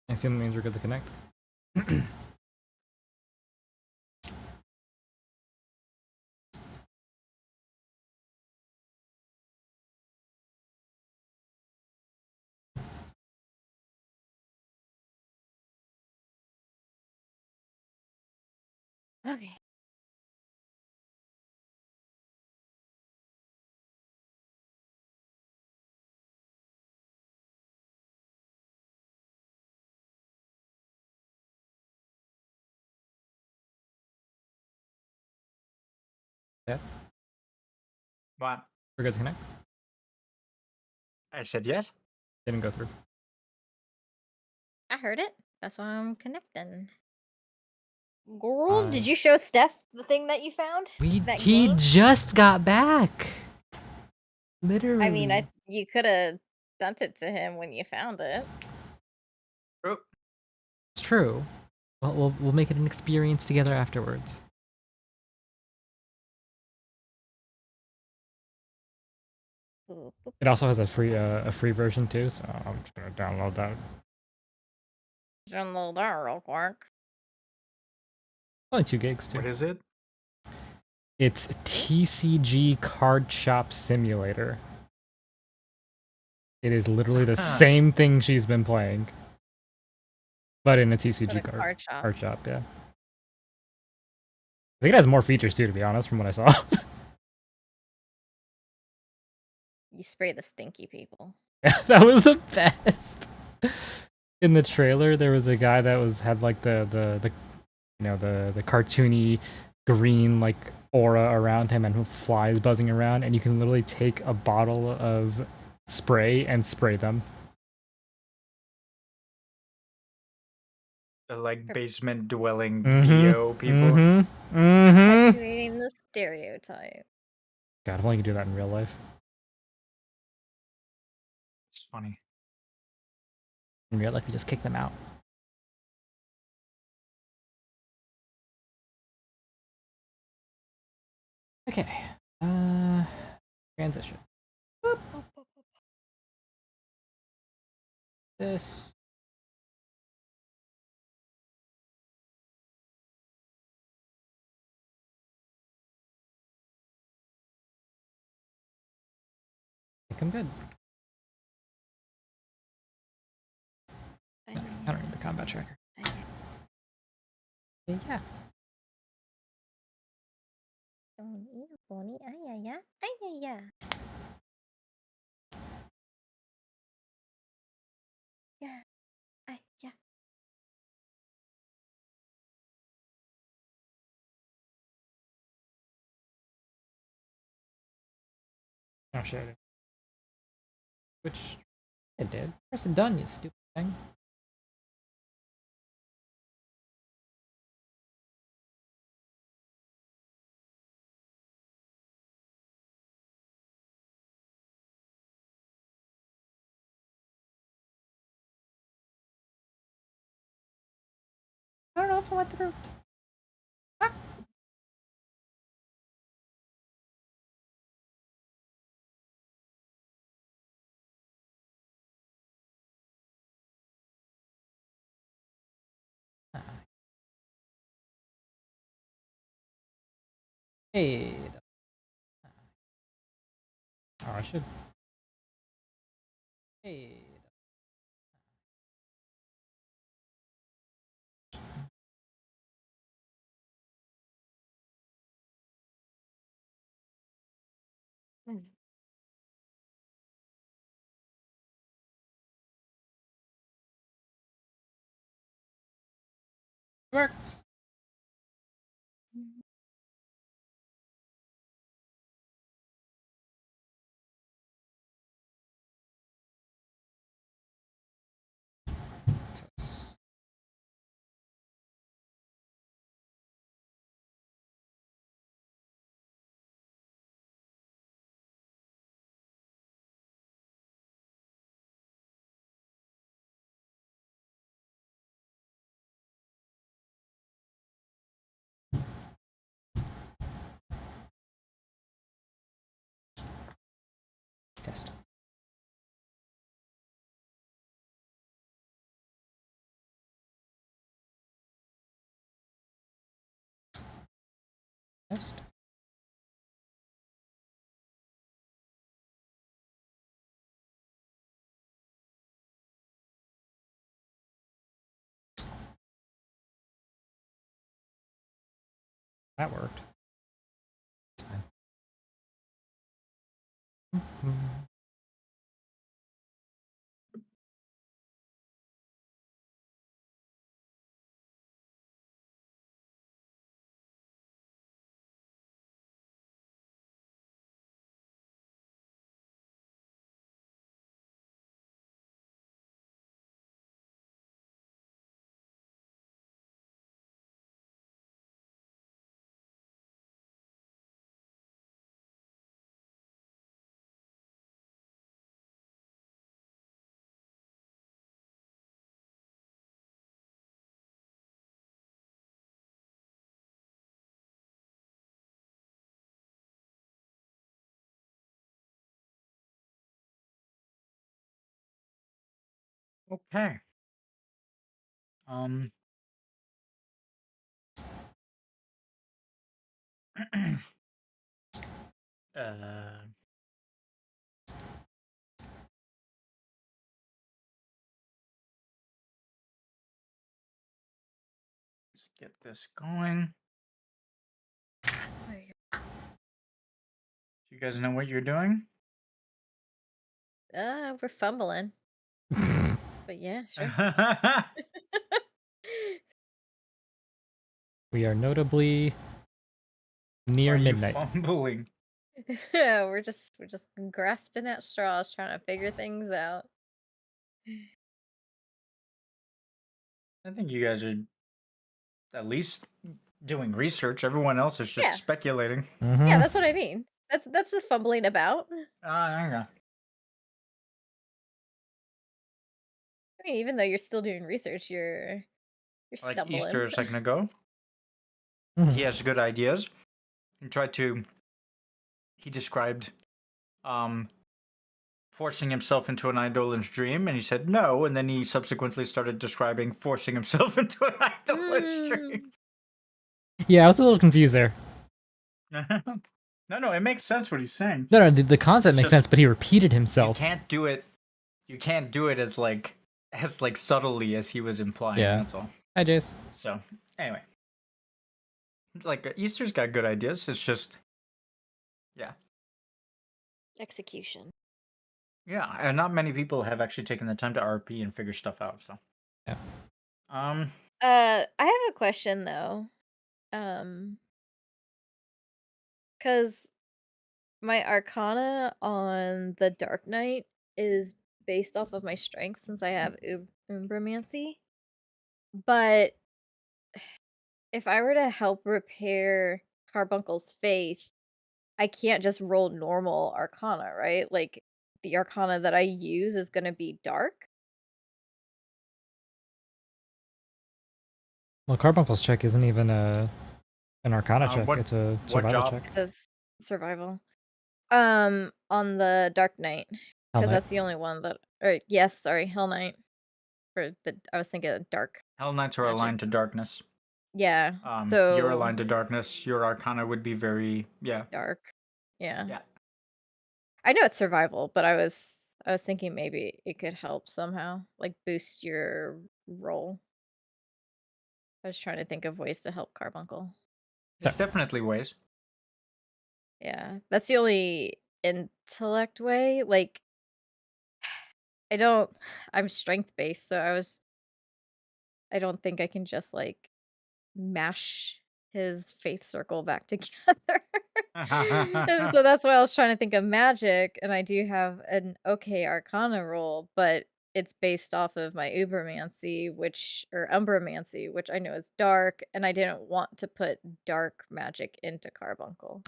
I assume that means we're good to connect. Okay. Yeah, What? we're good to connect. I said yes. Didn't go through. I heard it. That's why I'm connecting. Girl, did you show Steph the thing that you found? He That game? just got back. Literally. I mean, you could have sent it to him when you found it. Oh, It's true. Well, we'll make it an experience together afterwards. Boop, boop. It also has a free version too, so I'm just gonna download that. Download that real quick. Only 2 gigs too. what is it? It's TCG Card Shop Simulator. It is literally the same thing she's been playing, but in a TCG Card shop. card shop. Yeah, I think it has more features too, to be honest, from what I saw. You spray the stinky people. That was the best. In the trailer, there was a guy that had like the cartoony green like aura around him and flies buzzing around, and you can literally take a bottle of spray and spray them. The like basement dwelling Mhm. BO people. Perpetuating the stereotype. God, if only you could do that in real life. It's funny. In real life, you just kick them out. Okay. Transition. Boop. This. I think I'm good. No, I don't need the combat tracker. Yeah. Yeah. Oh shit. Which it did. Press it done, you stupid thing. I don't know if I went through. Ah. Hey. Oh, I should. Hey. Works. Just that worked. It's fine. Mhm. Okay. Um. uh. Let's get this going. There you Do you guys know what you're doing? go. We're fumbling. But yeah, sure. We are notably near Why are you midnight. fumbling? we're just grasping at straws, trying to figure things out. I think you guys are at least doing research. Everyone else is just Yeah. speculating. Yeah, Mhm. that's what I mean. That's the fumbling about. Okay. I mean, even though you're still doing research, you're Like stumbling. Easter a second ago, Mhm. he has good ideas. He described forcing himself into an idol's dream, and he said no, and then he subsequently started describing forcing himself into an idol's dream. Yeah, I was a little confused there. No, it makes sense what he's saying. No, the concept It's makes just- sense, but he repeated You himself. can't do it as subtly as he was implying. Yeah. That's all. Hi, Jace. So anyway, Easter's got good ideas. It's just, yeah, Execution. and not many people have actually taken the time to RP and figure stuff out. So Yeah. I have a question though. Cuz my arcana on the Dark Knight is based off of my strength since I have Umbromancy. But if I were to help repair Carbuncle's faith, I can't just roll normal arcana, right? Like the arcana that I use is going to be dark. Well, Carbuncle's check isn't even an Arcana check. what- It's a what survival job? check. It says survival. On the Dark Knight, Hell because Knight. that's the only one that. Or yes, sorry, Hell Knight. I was thinking of dark. Hell Knights are Magic. aligned to darkness. Yeah. You're aligned to darkness. Your arcana would be very dark. Yeah. Yeah. I know it's survival, but I was thinking maybe it could help somehow, like boost your roll. I was trying to think of ways to help Carbuncle. There's definitely ways. Yeah, that's the only intellect way. Like, I'm strength based, so I don't think I can just like mash his faith circle back together. And so that's why I was trying to think of magic, and I do have an okay arcana roll, but it's based off of my ubermancy, or umbromancy, which I know is dark, and I didn't want to put dark magic into Carbuncle.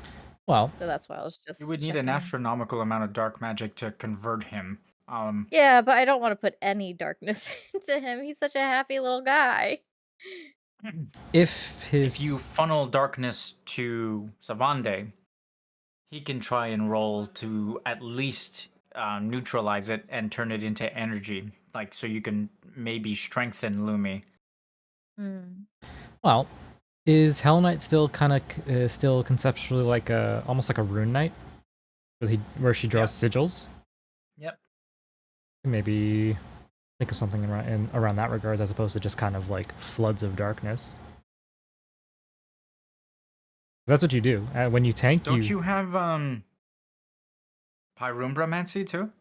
Well, So that's why I was just You would need an checking. astronomical amount of dark magic to convert him. Yeah, but I don't want to put any darkness into him. He's such a happy little guy. if his If you funnel darkness to Savande, he can try and roll to at least neutralize it and turn it into energy. So you can maybe strengthen Lumi. Hmm. well, Is Hell Knight still kind of still conceptually like almost like a Rune Knight, where she draws sigils? Yep. Maybe think of something around that regard, as opposed to just kind of like floods of darkness. That's what you do when you tank. Don't you have Pyrumbromancy too?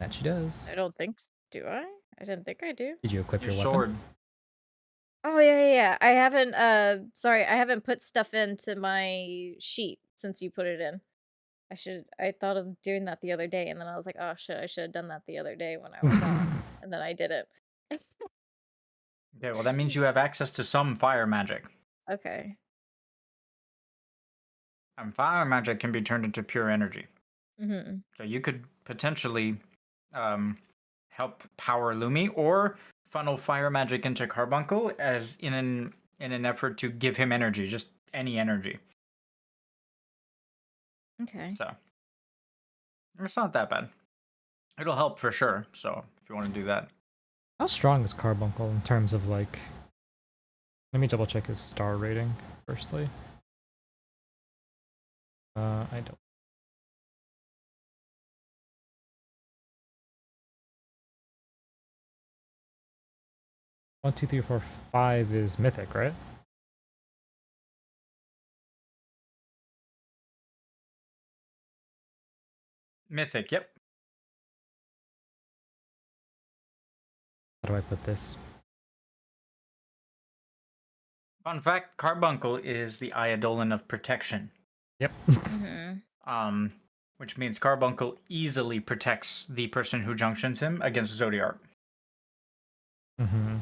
That she does. I don't think. Do I? I didn't think I do. Did you equip Your your sword. weapon? Oh yeah. I haven't. Sorry, I haven't put stuff into my sheet since you put it in. I thought of doing that the other day, and then I was like, oh shit, I should have done that the other day when I was on, and then I didn't. Okay, well that means you have access to some fire magic. Okay. And fire magic can be turned into pure energy. Mm-hmm. So you could potentially help power Lumi or funnel fire magic into Carbuncle as in an effort to give him energy, just any energy. Okay. So it's not that bad. It'll help for sure. So if you want to do that. How strong is Carbuncle in terms of like? Let me double check his star rating firstly. I don't. 1, 2, 3, 4, 5 is mythic, right? Mythic, yep. How do I put this? Fun fact, Carbuncle is the Eidolon of protection. Yep. Mm-hmm. Which means Carbuncle easily protects the person who junctions him against Zodiark. Mm-hmm.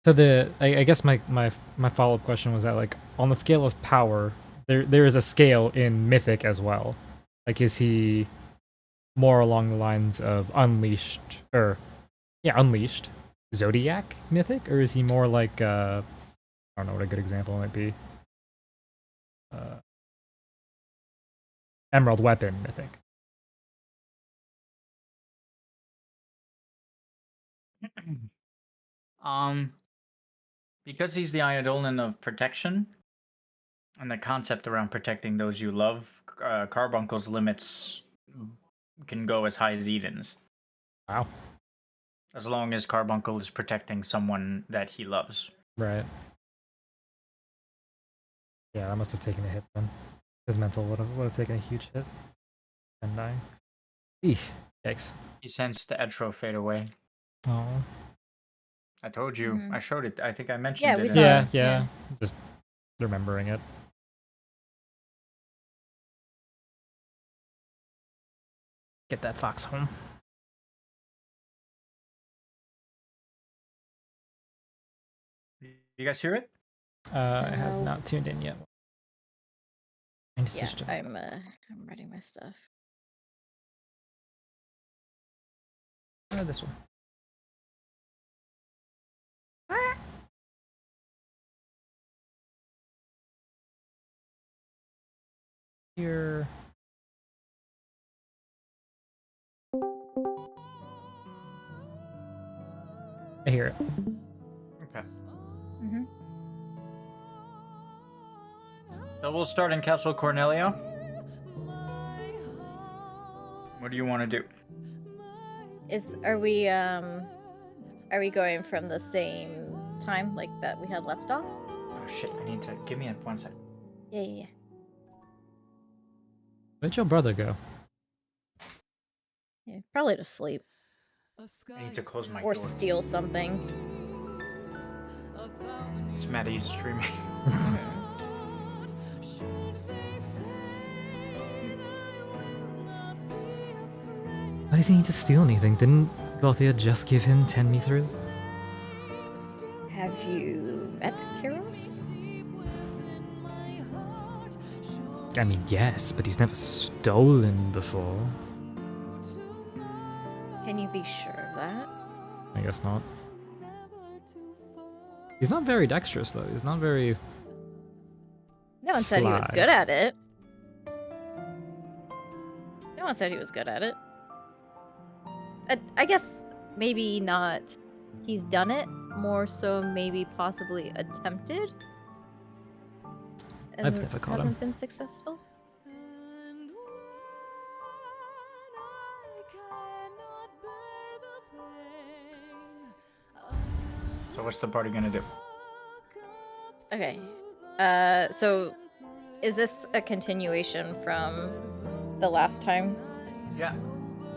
So I guess my follow-up question was that, like, on the scale of power, there is a scale in mythic as well. Like, is he more along the lines of unleashed Zodiac mythic, or is he more like I don't know what a good example might be. Emerald weapon mythic. Because he's the Eidolon of protection, and the concept around protecting those you love, Carbuncle's limits can go as high as Eden's. Wow. As long as Carbuncle is protecting someone that he loves. Right. Yeah, that must have taken a hit then. His mental would have taken a huge hit. And dying. Eesh. Yikes. He sensed the Etro fade away. Oh. I told you. Mhm. I showed it. I think I mentioned Yeah, it. we in- saw Yeah, it, yeah. yeah. Just remembering it. Get that fox home. You guys hear it? I have No. not tuned in yet. I need to Yeah, just- I'm writing my stuff. this one. Here. I hear it. Okay. Mm-hmm. So we'll start in Castle Cornelia. What do you want to do? Are we going from the same time like that we had left off? Oh shit, I need to... Give me 1 sec. Yeah. Where'd your brother go? Yeah, probably to sleep I need to close my or door. steal something. It's Maddie's streaming. Mhm. Why does he need to steal anything? Didn't Gothia just give him 10 me through? Have you met Kiros? I mean, yes, but he's never stolen before. Can you be sure of that? I guess not. He's not very dexterous, though. He's not very... No one said he was Sly. good at it. No one said he was good at it. I guess maybe not he's done it, more so maybe possibly attempted and I've never caught him. hasn't been successful. So what's the party gonna do? Okay. So is this a continuation from the last time? Yeah.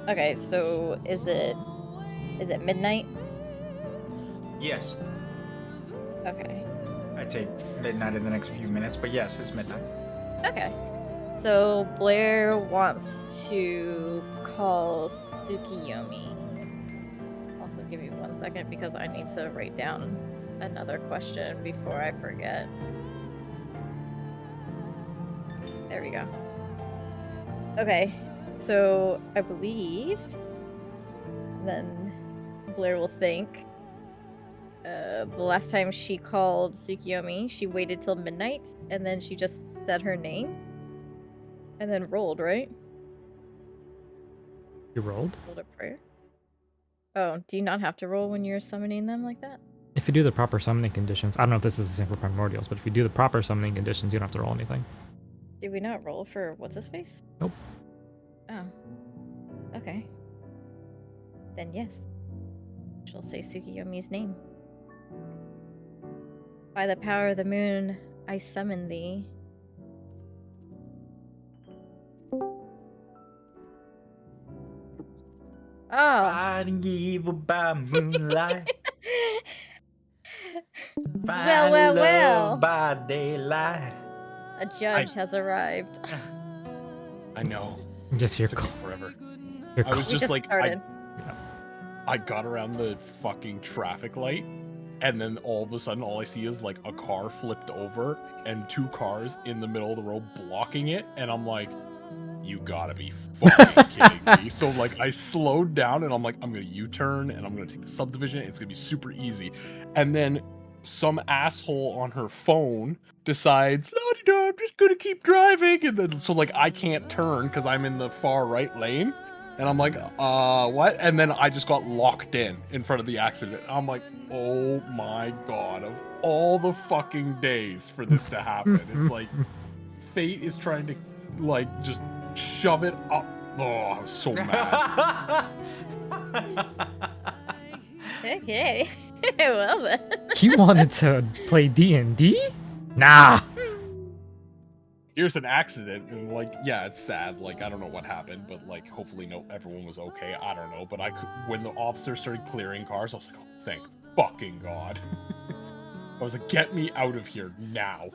Okay, so is it midnight? Yes. Okay. I'd say midnight in the next few minutes, but yes, it's midnight. Okay. So Blair wants to call Tsukiyomi. Also, give me 1 second because I need to write down another question before I forget. There we go. Okay, so I believe then Blair will think the last time she called Tsukiyomi, she waited till midnight and then she just said her name and then rolled, right? You rolled? Rolled a prayer. Oh, do you not have to roll when you're summoning them like that? If you do the proper summoning conditions, I don't know if this is the same for Primordials, but if you do the proper summoning conditions, you don't have to roll anything. Did we not roll for what's his face? Nope. Oh. Okay. Then yes. She'll say Tsukiyomi's name. By the power of the moon, I summon thee. Oh. Fighting evil by moonlight. Well. By daylight. A judge has arrived. I know. Just your Took me forever. your I was We just like, started. I got around the fucking traffic light, and then all of a sudden, all I see is like a car flipped over and 2 cars in the middle of the road blocking it, and I'm like, you gotta be fucking kidding me. So like, I slowed down, and I'm like, I'm gonna U-turn, and I'm gonna take the subdivision. It's gonna be super easy. And then some asshole on her phone decides, la-di-da, I'm just gonna keep driving, and then so like I can't turn because I'm in the far right lane. And I'm like, what? And then I just got locked in front of the accident. I'm like, oh my god, of all the fucking days for this to happen. It's like, fate is trying to, like, just shove it up. Oh, I was so mad. Okay. Well then. You wanted to play D&D? Nah. Here's an accident, and like, yeah, it's sad. Like, I don't know what happened, but like, hopefully, everyone was okay. I don't know, but when the officer started clearing cars, I was like, oh, thank fucking god. I was like, get me out of here now.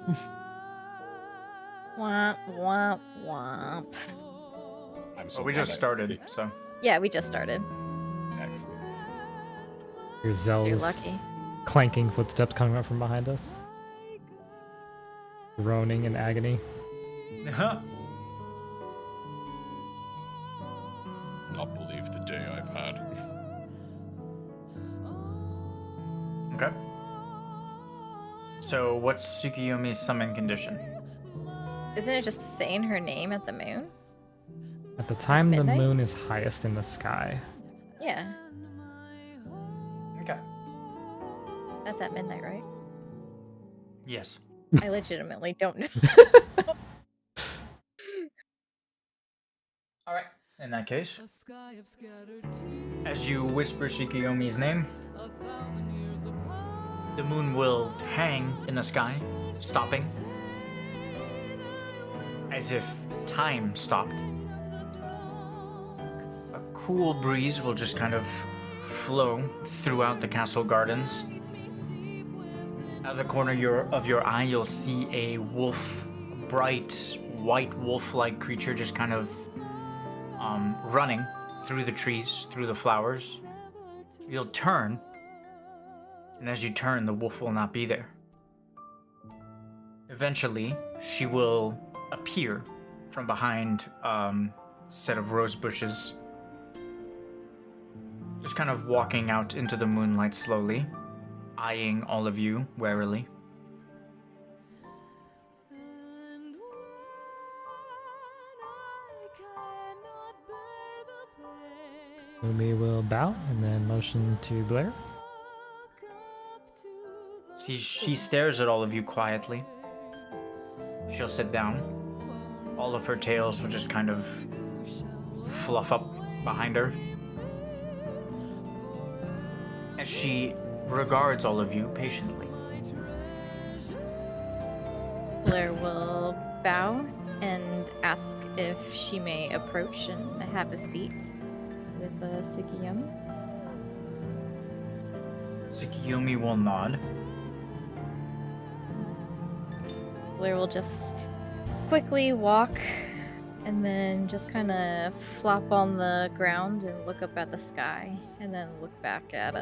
Womp womp womp. I'm so Well, we glad just started, so. Yeah, we just started. Excellent. Your So you're Zell's lucky. clanking footsteps coming up from behind us. Groaning in agony. Not believe the day I've had. Okay. So what's Tsukiyomi's summon condition? Isn't it just saying her name at the moon? At the time the midnight? moon is highest in the sky. Yeah. Okay. That's at midnight, right? Yes. I legitimately don't know. All right. In that case, as you whisper Tsukiyomi's name, the moon will hang in the sky, stopping, as if time stopped. A cool breeze will just kind of flow throughout the castle gardens. Out of the corner of your eye, you'll see a wolf, bright white wolf-like creature just kind of running through the trees, through the flowers. You'll turn, and as you turn, the wolf will not be there. Eventually, she will appear from behind a set of rose bushes, just kind of walking out into the moonlight slowly, eyeing all of you warily. Lumi will bow and then motion to Blair. She stares at all of you quietly. She'll sit down. All of her tails will just kind of fluff up behind her. As she regards all of you patiently. Blair will bow and ask if she may approach and have a seat with Tsukiyomi. Tsukiyomi will nod. Blair will just quickly walk and then just kind of flop on the ground and look up at the sky and then look back at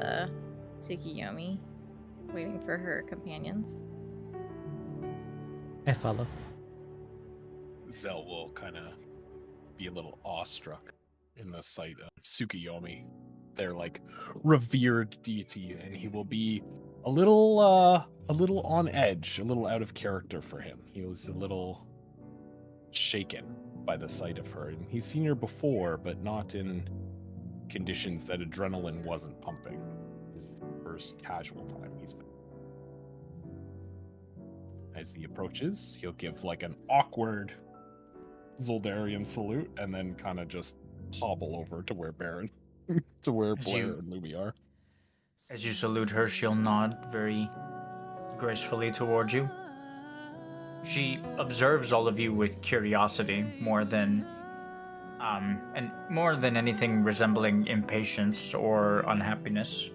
Tsukiyomi, waiting for her companions. I follow. Zell will kind of be a little awestruck in the sight of Tsukiyomi, their like revered deity, and he will be a little on edge, a little out of character for him. He was a little shaken by the sight of her, and he's seen her before, but not in conditions that adrenaline wasn't pumping. This is the first casual time he's been. As he approaches, he'll give like an awkward Zoldarian salute and then kind of just hobble over to where Baron, to where Blair and Luby are. As you salute her, she'll nod very gracefully toward you. She observes all of you with curiosity more than anything resembling impatience or unhappiness.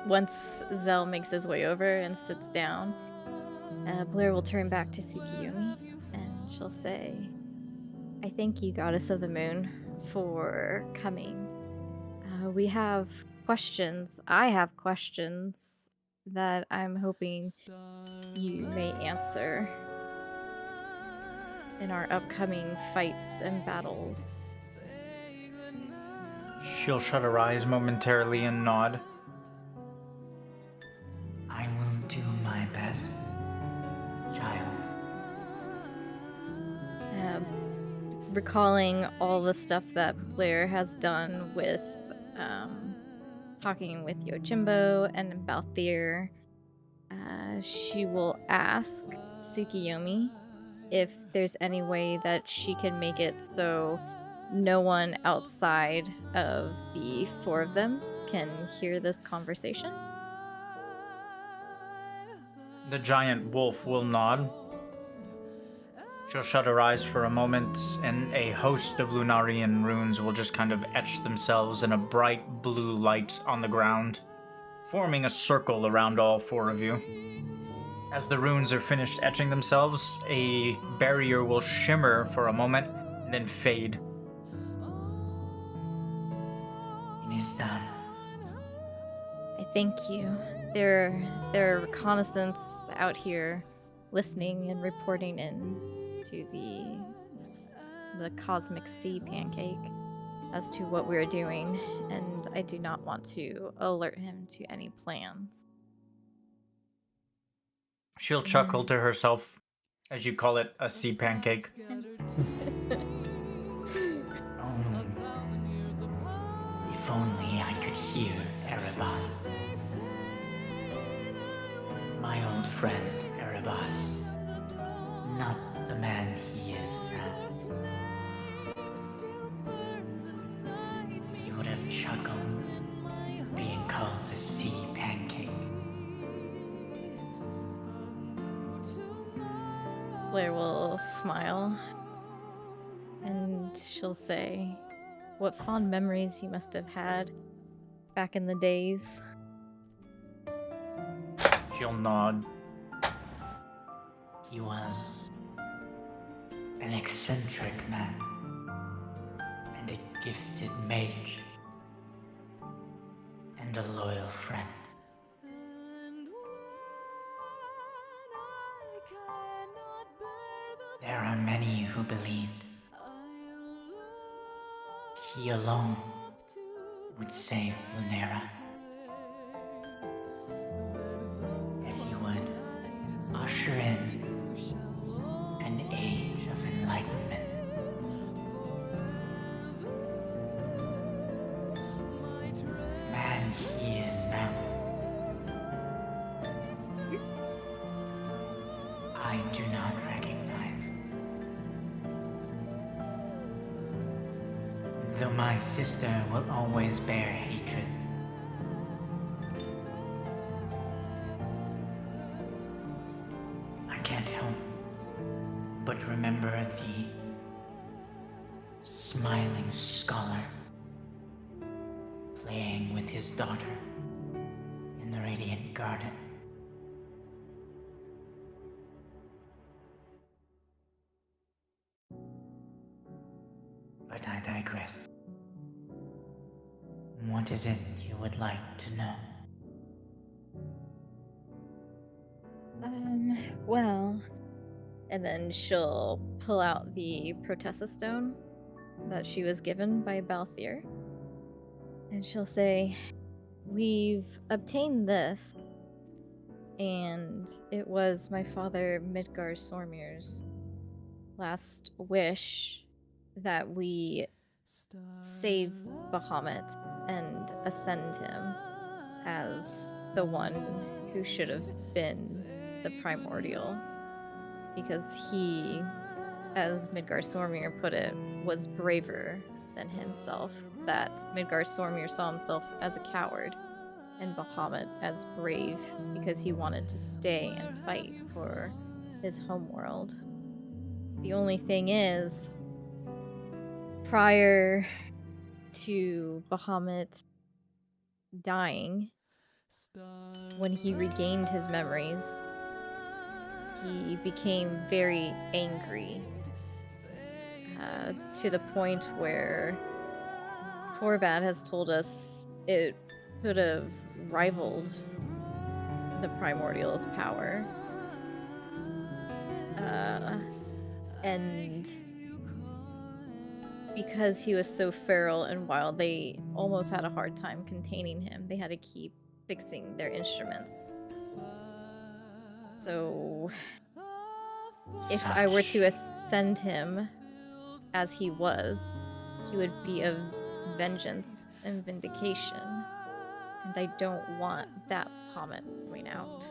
Once Zell makes his way over and sits down, Blair will turn back to Tsukiyomi and she'll say, "I thank you, Goddess of the Moon, for coming. We have questions. I have questions that I'm hoping you may answer in our upcoming fights and battles." She'll shut her eyes momentarily and nod. I will do my best, child. Recalling all the stuff that Blair has done with talking with Yojimbo and Balthier, she will ask Tsukiyomi if there's any way that she can make it so no one outside of the four of them can hear this conversation. The giant wolf will nod. She'll shut her eyes for a moment, and a host of Lunarian runes will just kind of etch themselves in a bright blue light on the ground, forming a circle around all four of you. As the runes are finished etching themselves, a barrier will shimmer for a moment, and then fade. It is done. I thank you. There are reconnaissance out here listening and reporting in to the cosmic sea pancake as to what we're doing, and I do not want to alert him to any plans. She'll chuckle to herself as you call it a sea pancake. If only I could hear Erebus. My old friend Erebus. Not the man he is now. He would have chuckled being called a sea pancake. Blair will smile and she'll say, "What fond memories you must have had back in the days." She'll nod. He was an eccentric man and a gifted mage and a loyal friend. There are many who believed he alone would save Lunera. That he would usher in an age of enlightenment. Man he is now. though my sister will always bear hatred. I can't help but remember the smiling scholar playing with his daughter in the Radiant Garden. But I digress. What is it you would like to know? Well, and then she'll pull out the Protessa stone that she was given by Balthier. And she'll say, "We've obtained this, and it was my father Midgar Sormir's last wish that we save Bahamut and ascend him as the one who should have been the Primordial, because he, as Midgar Sormir put it, was braver than himself. That Midgar Sormir saw himself as a coward, and Bahamut as brave because he wanted to stay and fight for his homeworld. The only thing is, prior to Bahamut dying, when he regained his memories, he became very angry, to the point where Torvad has told us it could have rivaled the Primordial's power. And because he was so feral and wild, they almost had a hard time containing him. They had to keep fixing their instruments. So if I were to ascend him as he was, he would be of vengeance and vindication. And I don't want that Bahamut coming out.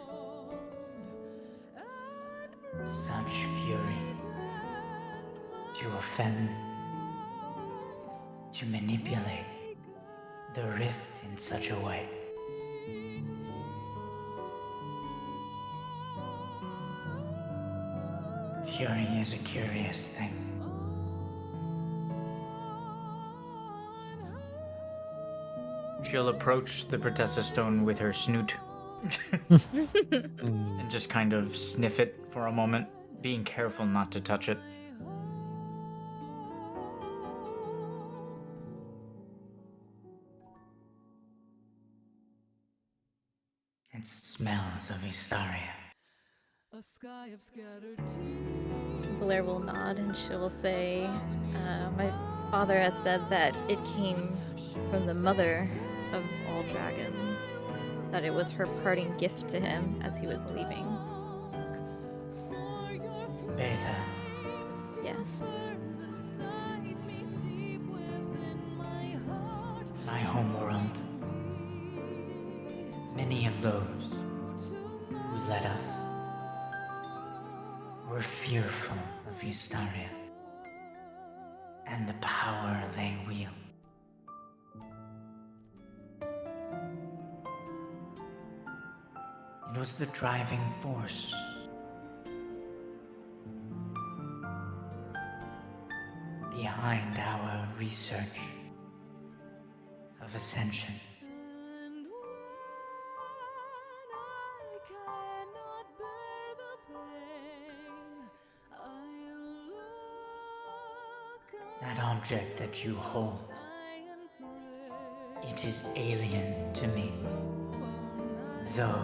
Such fury. To offend. To manipulate the rift in such a way. Fury is a curious thing. She'll approach the Protessa stone with her snoot and just kind of sniff it for a moment, being careful not to touch it. It smells of Istaria. Blair will nod and she will say, my father has said that it came from the mother of all dragons, that it was her parting gift to him as he was leaving. Betha. Yes. My homeworld. Many of those who led us were fearful of Istaria and the power they wield. It was the driving force behind our research of ascension. That object that you hold, it is alien to me, though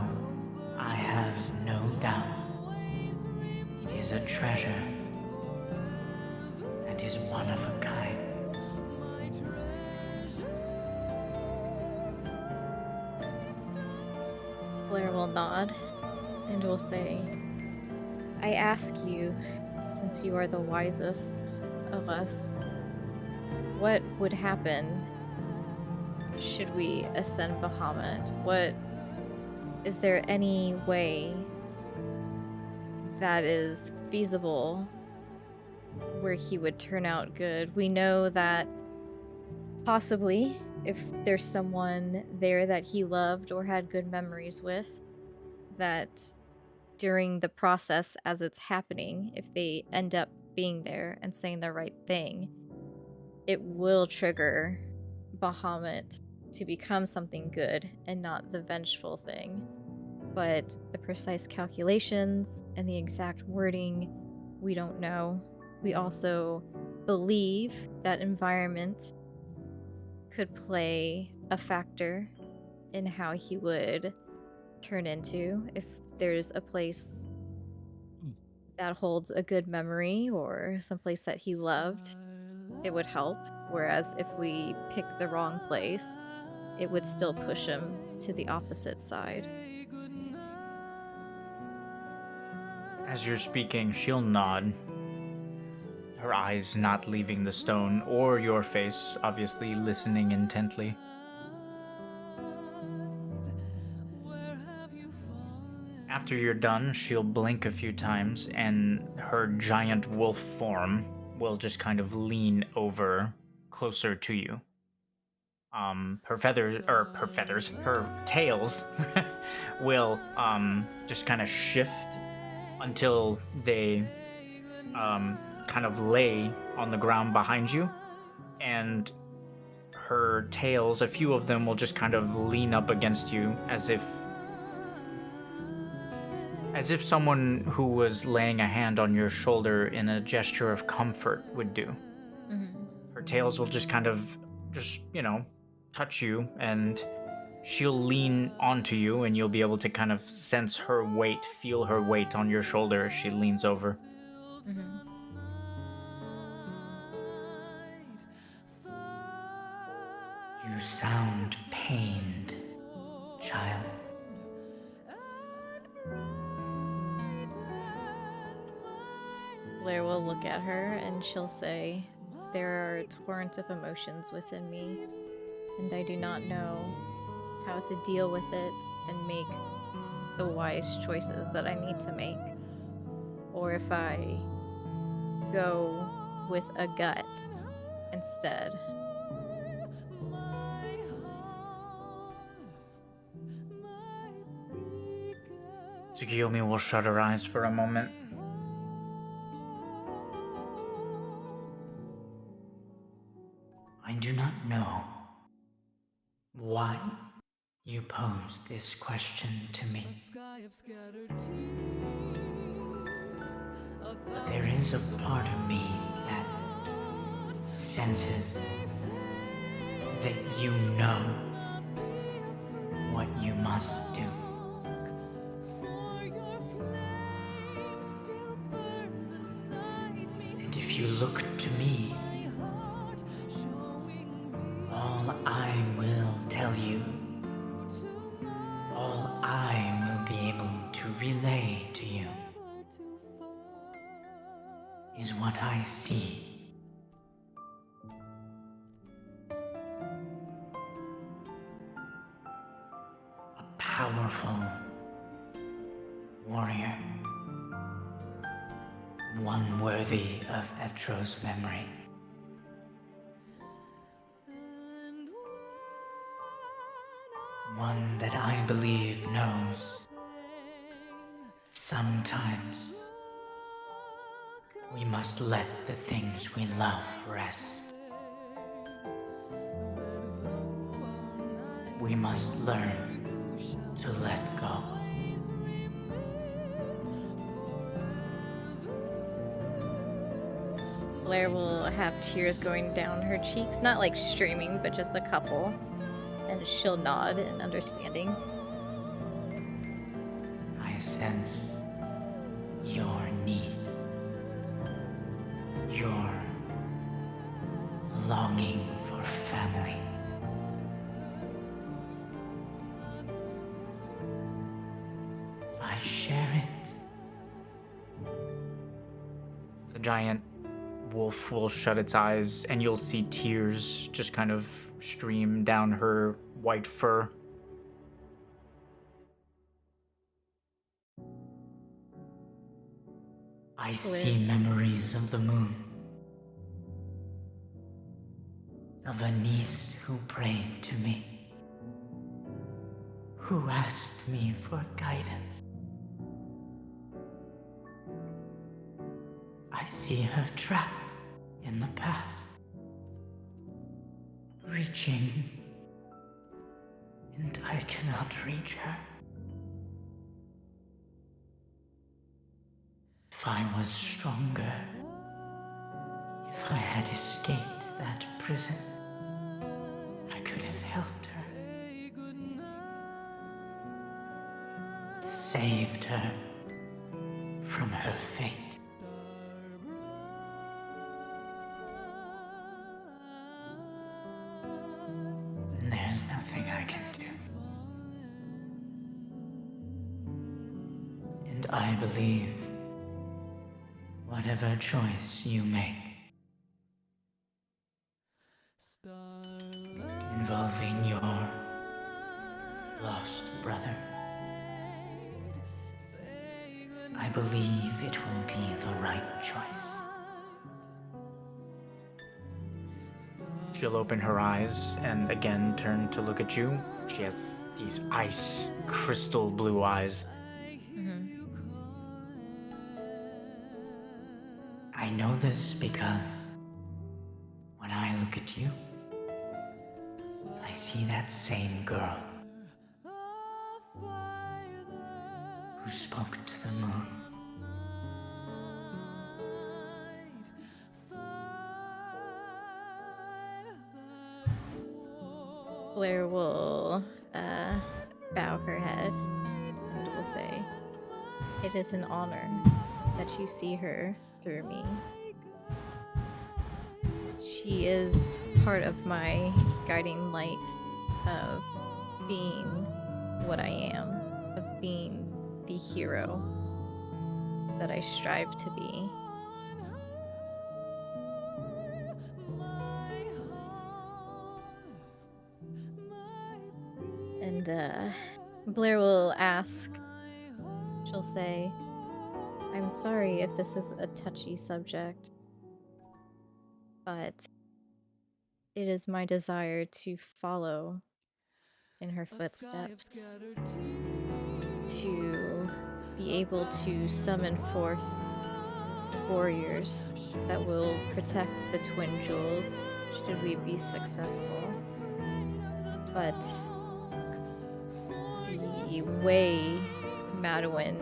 I have no doubt it is a treasure and is one of a kind. Blair will nod and will say, I ask you, since you are the wisest of us, what would happen should we ascend Bahamut? Is there any way that is feasible where he would turn out good? We know that Possibly, if there's someone there that he loved or had good memories with, that during the process as it's happening, if they end up being there and saying the right thing, it will trigger Bahamut to become something good and not the vengeful thing. But the precise calculations and the exact wording, we don't know. We also believe that environment could play a factor in how he would turn into if there's a place that holds a good memory or someplace that he loved, it would help. Whereas if we pick the wrong place, it would still push him to the opposite side. As you're speaking, she'll nod, her eyes not leaving the stone or your face, obviously listening intently. After you're done, she'll blink a few times, and her giant wolf form will just kind of lean over closer to you. Her tails will just kind of shift until they kind of lay on the ground behind you, and her tails, a few of them will just kind of lean up against you as if someone who was laying a hand on your shoulder in a gesture of comfort would do. Mhm. Her tails will just kind of touch you, and she'll lean onto you, and you'll be able to kind of sense her weight, feel her weight on your shoulder as she leans over. Mhm. You sound pained, child. Blair will look at her and she'll say, "There are a torrent of emotions within me, and I do not know how to deal with it and make the wise choices that I need to make. Or if I go with a gut instead." Tsukiyomi will shut her eyes for a moment. I do not know why you pose this question to me, but there is a part of me that senses that you know what you must do. And if you look to me, all I will tell you, all I will be able to relay to you, is what I see. A powerful warrior, one worthy of Etro's memory. One that I believe knows sometimes we must let the things we love rest. We must learn to let go. Blair will have tears going down her cheeks, not like streaming, but just a couple. And she'll nod in understanding. I sense your need, your longing for family. I share it. The giant wolf will shut its eyes, and you'll see tears just kind of stream down her white fur. I see memories of the moon, of a niece who prayed to me, who asked me for guidance. I see her trapped in the past, reaching, and I cannot reach her. If I was stronger, if I had escaped that prison, I could have helped her, saved her from her fate. And there's nothing I can do. And I believe whatever choice you make, involving your lost brother, I believe it will be the right choice. She'll open her eyes and again turn to look at you. She has these ice crystal blue eyes. I know this because when I look at you, I see that same girl who spoke to the moon. Blair will bow her head and will say, "It is an honor that you see her through me. She is part of my guiding light of being what I am, of being the hero that I strive to be." And Blair will ask, she'll say, "I'm sorry if this is a touchy subject, but it is my desire to follow in her footsteps, to be able to summon forth warriors that will protect the twin jewels should we be successful. But the way Madeline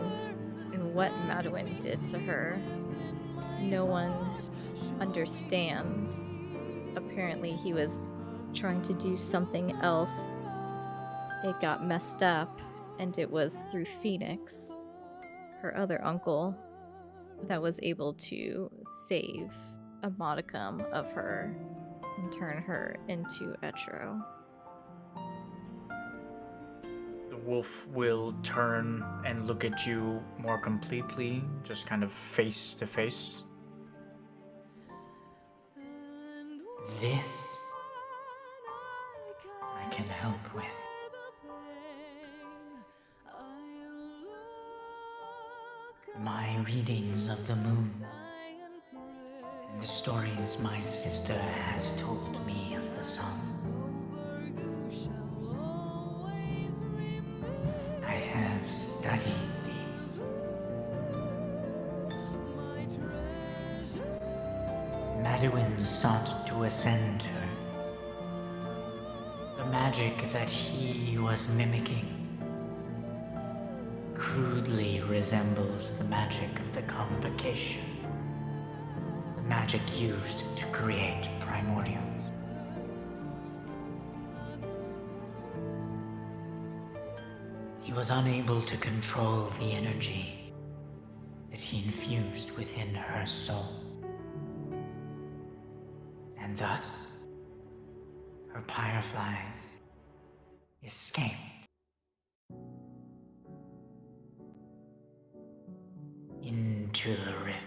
and what Madeline did to her, no one understands. Apparently he was trying to do something else. It got messed up, and it was through Phoenix, her other uncle, that was able to save a modicum of her and turn her into Etro." The wolf will turn and look at you more completely, just kind of face to face. This I can help with. My readings of the moon and the stories my sister has told me of the sun. I have studied these. Madeline sought to ascend her. The magic that he was mimicking crudely resembles the magic of the convocation, the magic used to create primordials. He was unable to control the energy that he infused within her soul, and thus her fireflies escaped into the rift.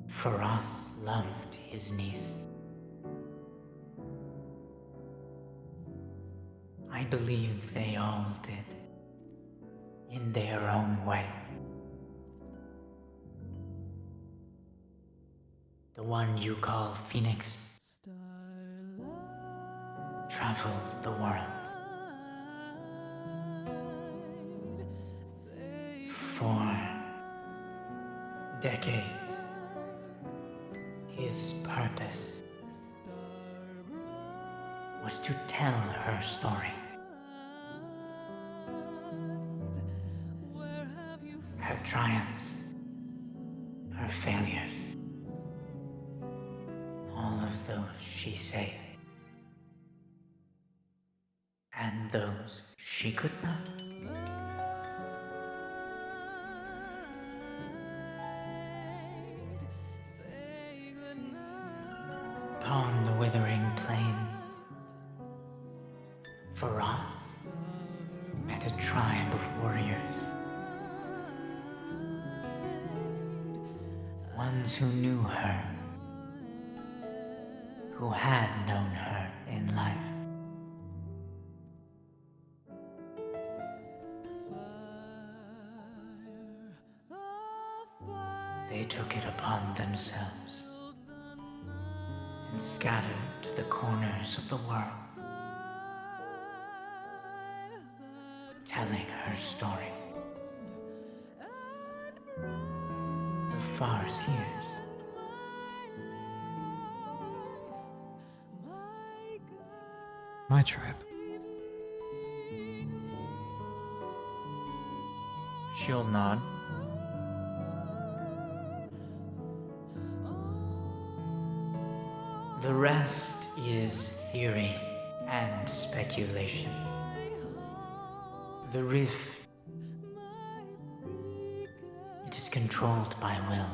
Faraz loved his niece. I believe they all did. in their own way. The one you call Phoenix traveled the world. For decades, his purpose was to tell her story. Her triumphs, her failures, all of those she saved, and those she could not. Upon the withering plain, Faraz met a tribe of warriors. Ones who knew her, who had known her in life. They took it upon themselves and scattered to the corners of the world, telling her story. The Farseers. My tribe. She'll nod. The rest is theory and speculation. The rift, it is controlled by will.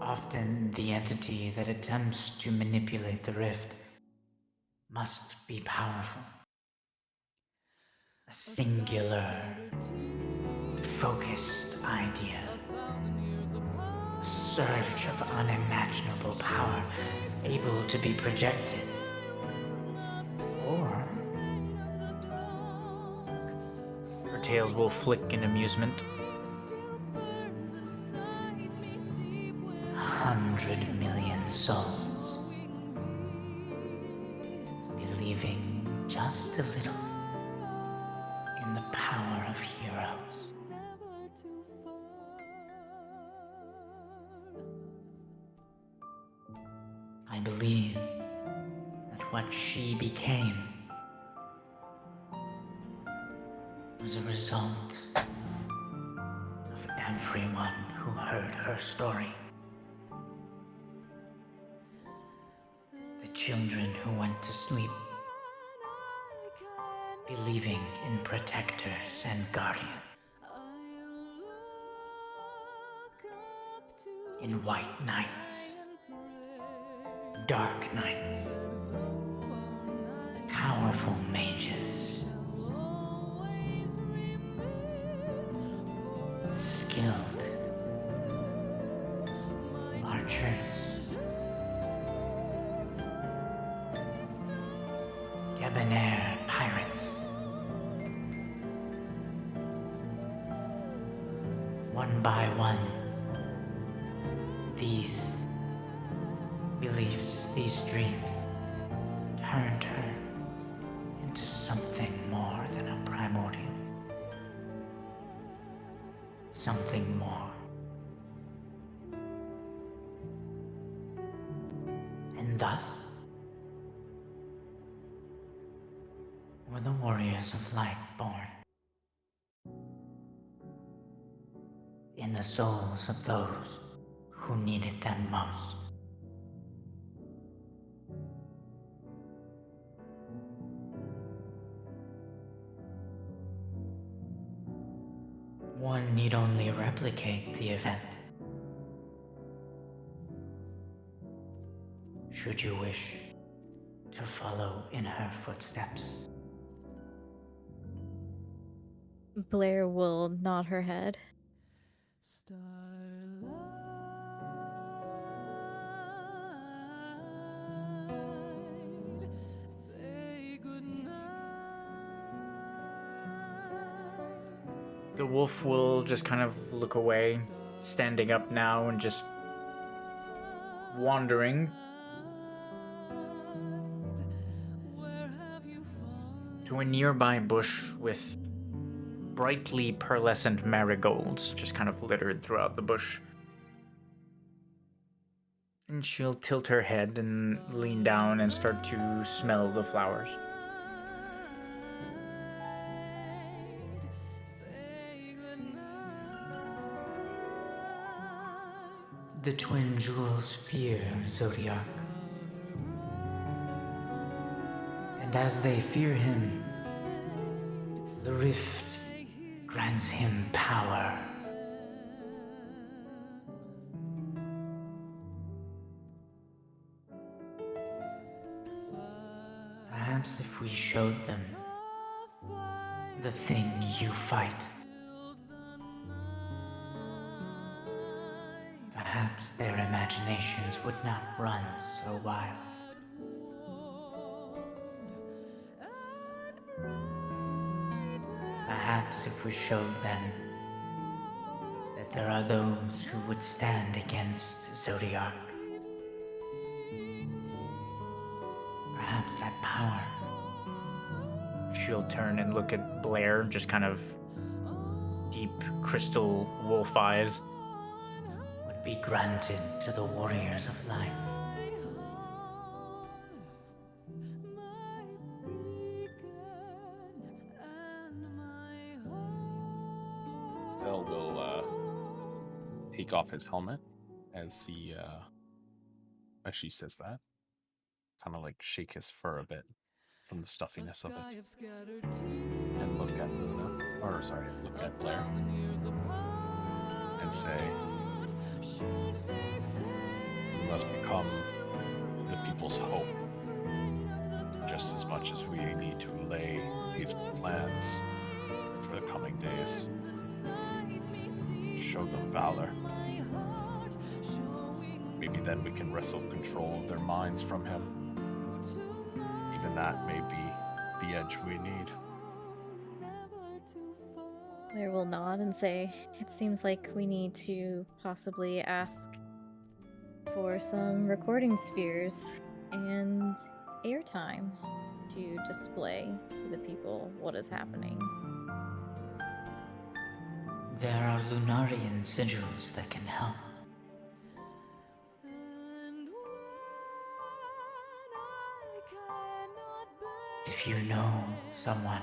Often the entity that attempts to manipulate the rift must be powerful. A singular, focused idea. A surge of unimaginable power able to be projected. Or her tails will flick in amusement. 100 million souls believing just a little in the power of heroes. I believe that what she became was a result of everyone who heard her story. The children who went to sleep, believing in protectors and guardians, in white nights, dark nights, powerful mages, skilled archers, debonair pirates. One by one, these beliefs, these dreams, turned her into something more than a primordial. Something more. And thus were the warriors of light born. In the souls of those who needed them most. One need only replicate the event. Should you wish to follow in her footsteps. Blair will nod her head. The wolf will just kind of look away, standing up now and just wandering to a nearby bush with brightly pearlescent marigolds just kind of littered throughout the bush. And she'll tilt her head and lean down and start to smell the flowers. The twin jewels fear Zodiac. And as they fear him, the rift grants him power. Perhaps if we showed them the thing you fight, perhaps their imaginations would not run so wild. Perhaps if we showed them that there are those who would stand against Zodiac, perhaps that power. She'll turn and look at Blair, just kind of deep crystal wolf eyes, would be granted to the warriors of light. Still will take off his helmet and see as she says that, kind of like shake his fur a bit from the stuffiness of it, and look at Luna, or sorry, look at Blair, and say, "We must become the people's hope, just as much as we need to lay these plans for the coming days. Show them valor. Maybe then we can wrestle control of their minds from him. Even that may be the edge we need." Blair will nod and say, "It seems like we need to possibly ask for some recording spheres and airtime to display to the people what is happening." There are Lunarian sigils that can help. If you know someone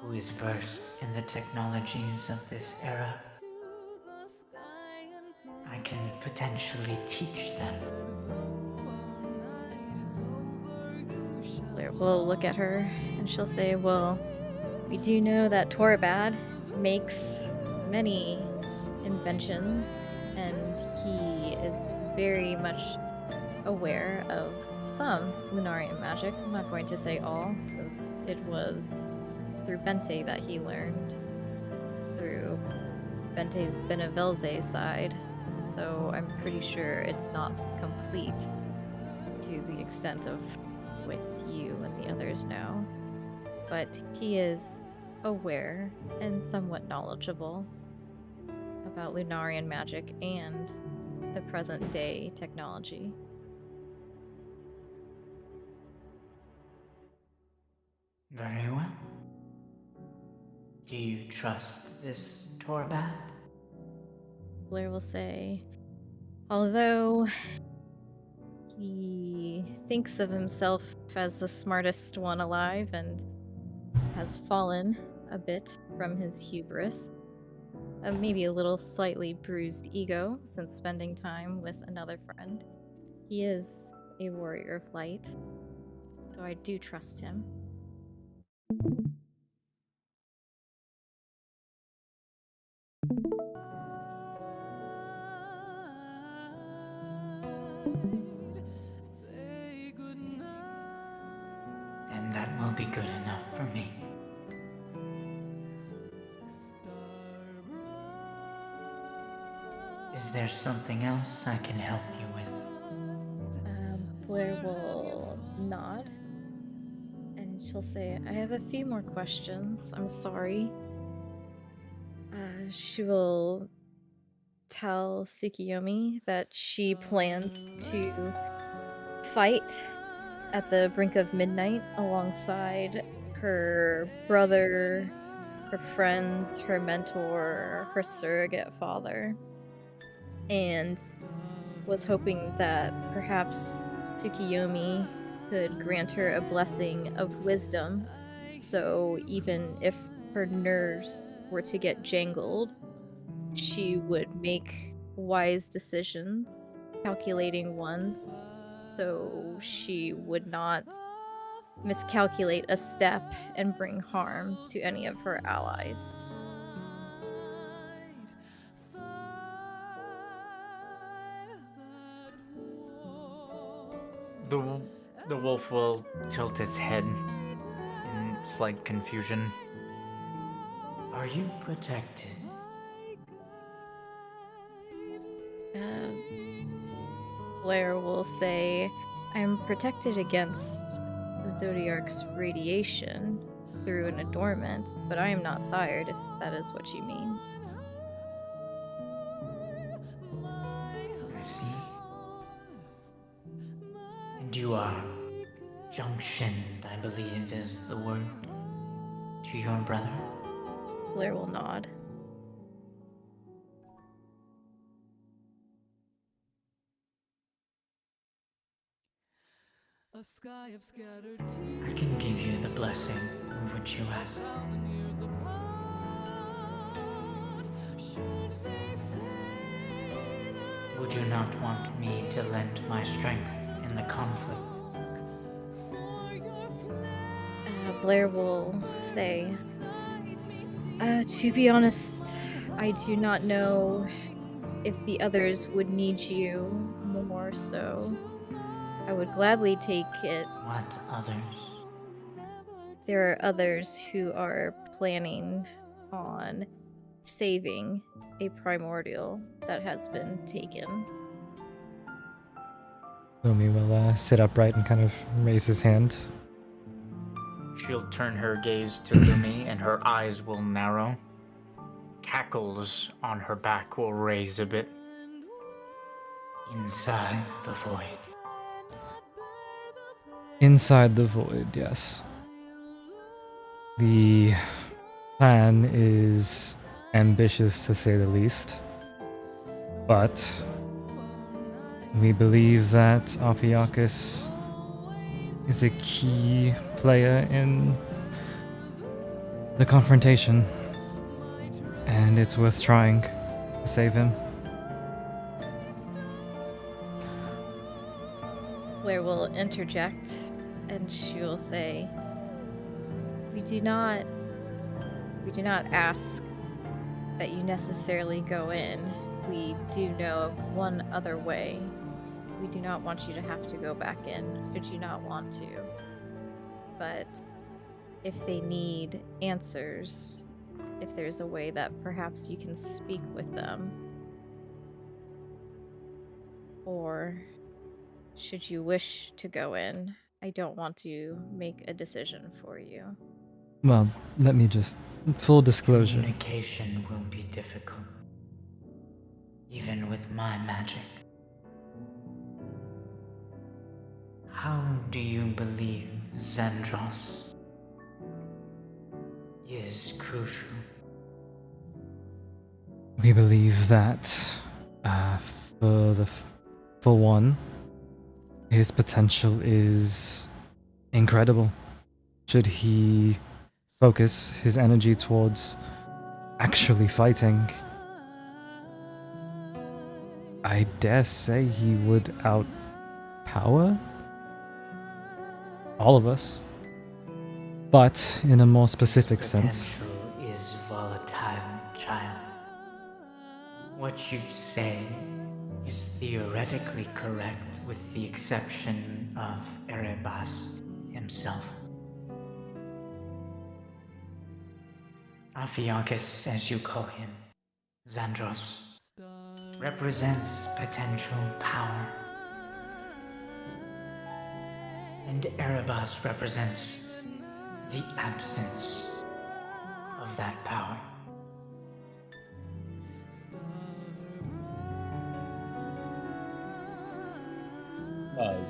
who is versed in the technologies of this era, I can potentially teach them. Blair will look at her and she'll say, "Well, we do know that Torabad makes many inventions, and he is very much aware of some Lunarian magic. I'm not going to say all, since it was through Bente that he learned, through Bente's Benevelze side, so I'm pretty sure it's not complete to the extent of what you and the others know. But he is aware and somewhat knowledgeable about Lunarian magic and the present day technology." Very well. Do you trust this Torbat? Blair will say, "Although he thinks of himself as the smartest one alive and has fallen a bit from his hubris, maybe a little slightly bruised ego since spending time with another friend, he is a warrior of light, so I do trust him." Then that will be good enough for me. Is there something else I can help you with? Blair will nod and she'll say, "I have a few more questions. I'm sorry. She will tell Tsukiyomi that she plans to fight at the brink of midnight alongside her brother, her friends, her mentor, her surrogate father, and was hoping that perhaps Tsukiyomi could grant her a blessing of wisdom. So even if her nerves were to get jangled, she would make wise decisions, calculating ones, so she would not miscalculate a step and bring harm to any of her allies. The the wolf will tilt its head in slight confusion. Are you protected? Uh, Blair will say, I'm protected against Zodiark's radiation through an adornment, but I am not sired, if that is what you mean. I see. And you are junctioned, I believe is the word, to your brother? Blair will nod. I can give you the blessing of which you asked. Would you not want me to lend my strength in the conflict? Blair will say, to be honest, I do not know if the others would need you more, so I would gladly take it. What others? There are others who are planning on saving a primordial that has been taken. Lumi will sit upright and kind of raise his hand. She'll turn her gaze to Lumi and her eyes will narrow. Cackles on her back will raise a bit. Inside the void. Inside the void, yes. The plan is ambitious to say the least, but we believe that Aphiakis is a key player in the confrontation, and it's worth trying to save him. Blair will interject and she will say, we do not ask that you necessarily go in. We do know of one other way. We do not want you to have to go back in should you not want to. But if they need answers, if there's a way that perhaps you can speak with them, or should you wish to go in, I don't want to make a decision for you. Well, let me just... Full disclosure. Communication will be difficult. Even with my magic. How do you believe Zandros is crucial? We believe that, for one, his potential is incredible. Should he focus his energy towards actually fighting, I dare say he would outpower all of us. But in a more specific sense. Potential is volatile, child. What you say is theoretically correct with the exception of Erebus himself. Aphiakis, as you call him, Zandros, represents potential power. And Erebus represents the absence of that power.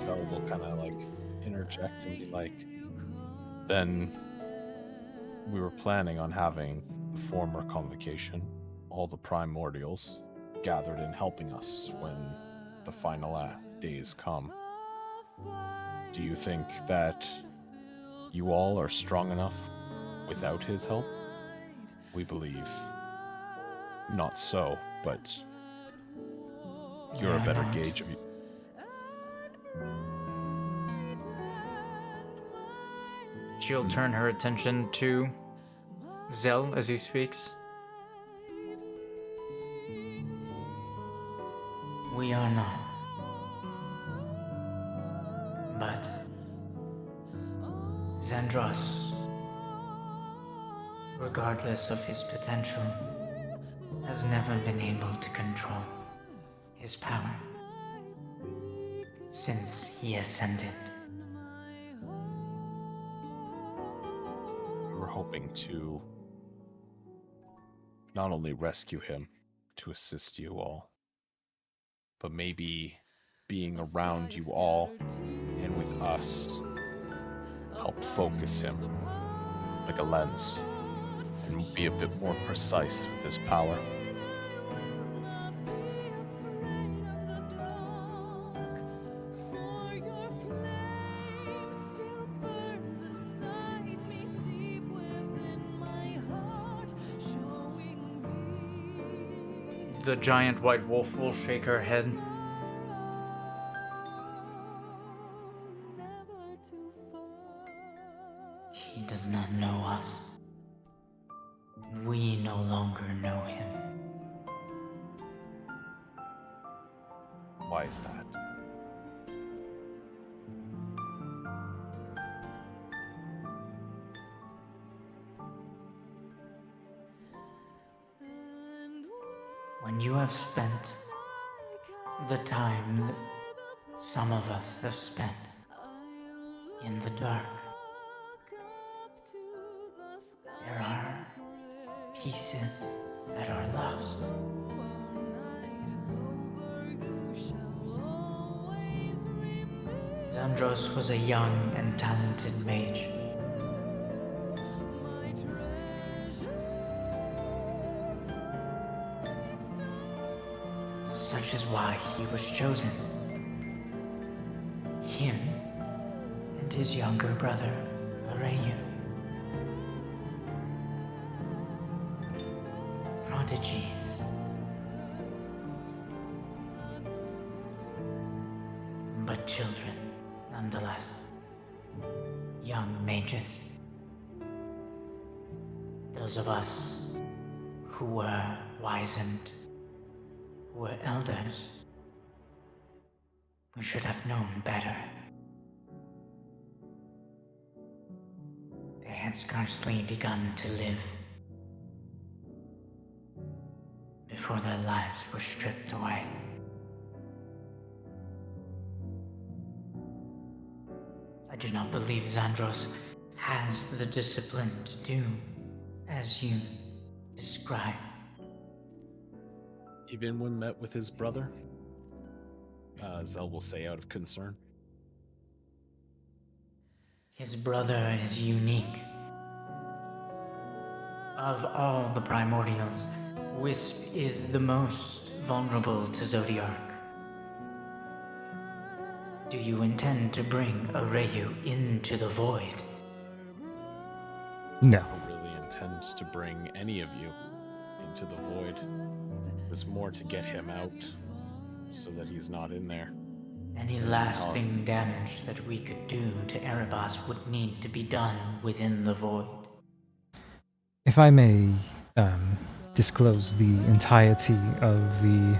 Zell will kind of like interject and be like, then we were planning on having the former convocation, all the primordials gathered and helping us when the final days come. Do you think that you all are strong enough without his help? We believe not so, but you're a They're better not. gauge of you. She'll turn her attention to Zell as he speaks. We are not. But Zandros, regardless of his potential, has never been able to control his power since he ascended. We were hoping to not only rescue him, to assist you all, but maybe being around you all and with us help focus him like a lens and be a bit more precise with his power. The giant white wolf will shake her head. He does not know us. We no longer know him. Why is that? When you have spent the time that some of us have spent in the dark, there are pieces that are lost. Zandros was a young and talented mage. Such is why he was chosen. Him and his younger brother, Arayu. Prodigies. But children, nonetheless. Young mages. Those of us who were wizened, who were elders, we should have known better. They had scarcely begun to live before their lives were stripped away. I do not believe Zandros has the discipline to do as you describe. Even when met with his brother, Zell will say out of concern. His brother is unique. Of all the primordials, Wisp is the most vulnerable to Zodiark. Do you intend to bring Arayu into the void? No. I don't really intend to bring any of you into the void. There's more to get him out so that he's not in there. Any lasting damage that we could do to Erebos would need to be done within the void. If I may disclose the entirety of the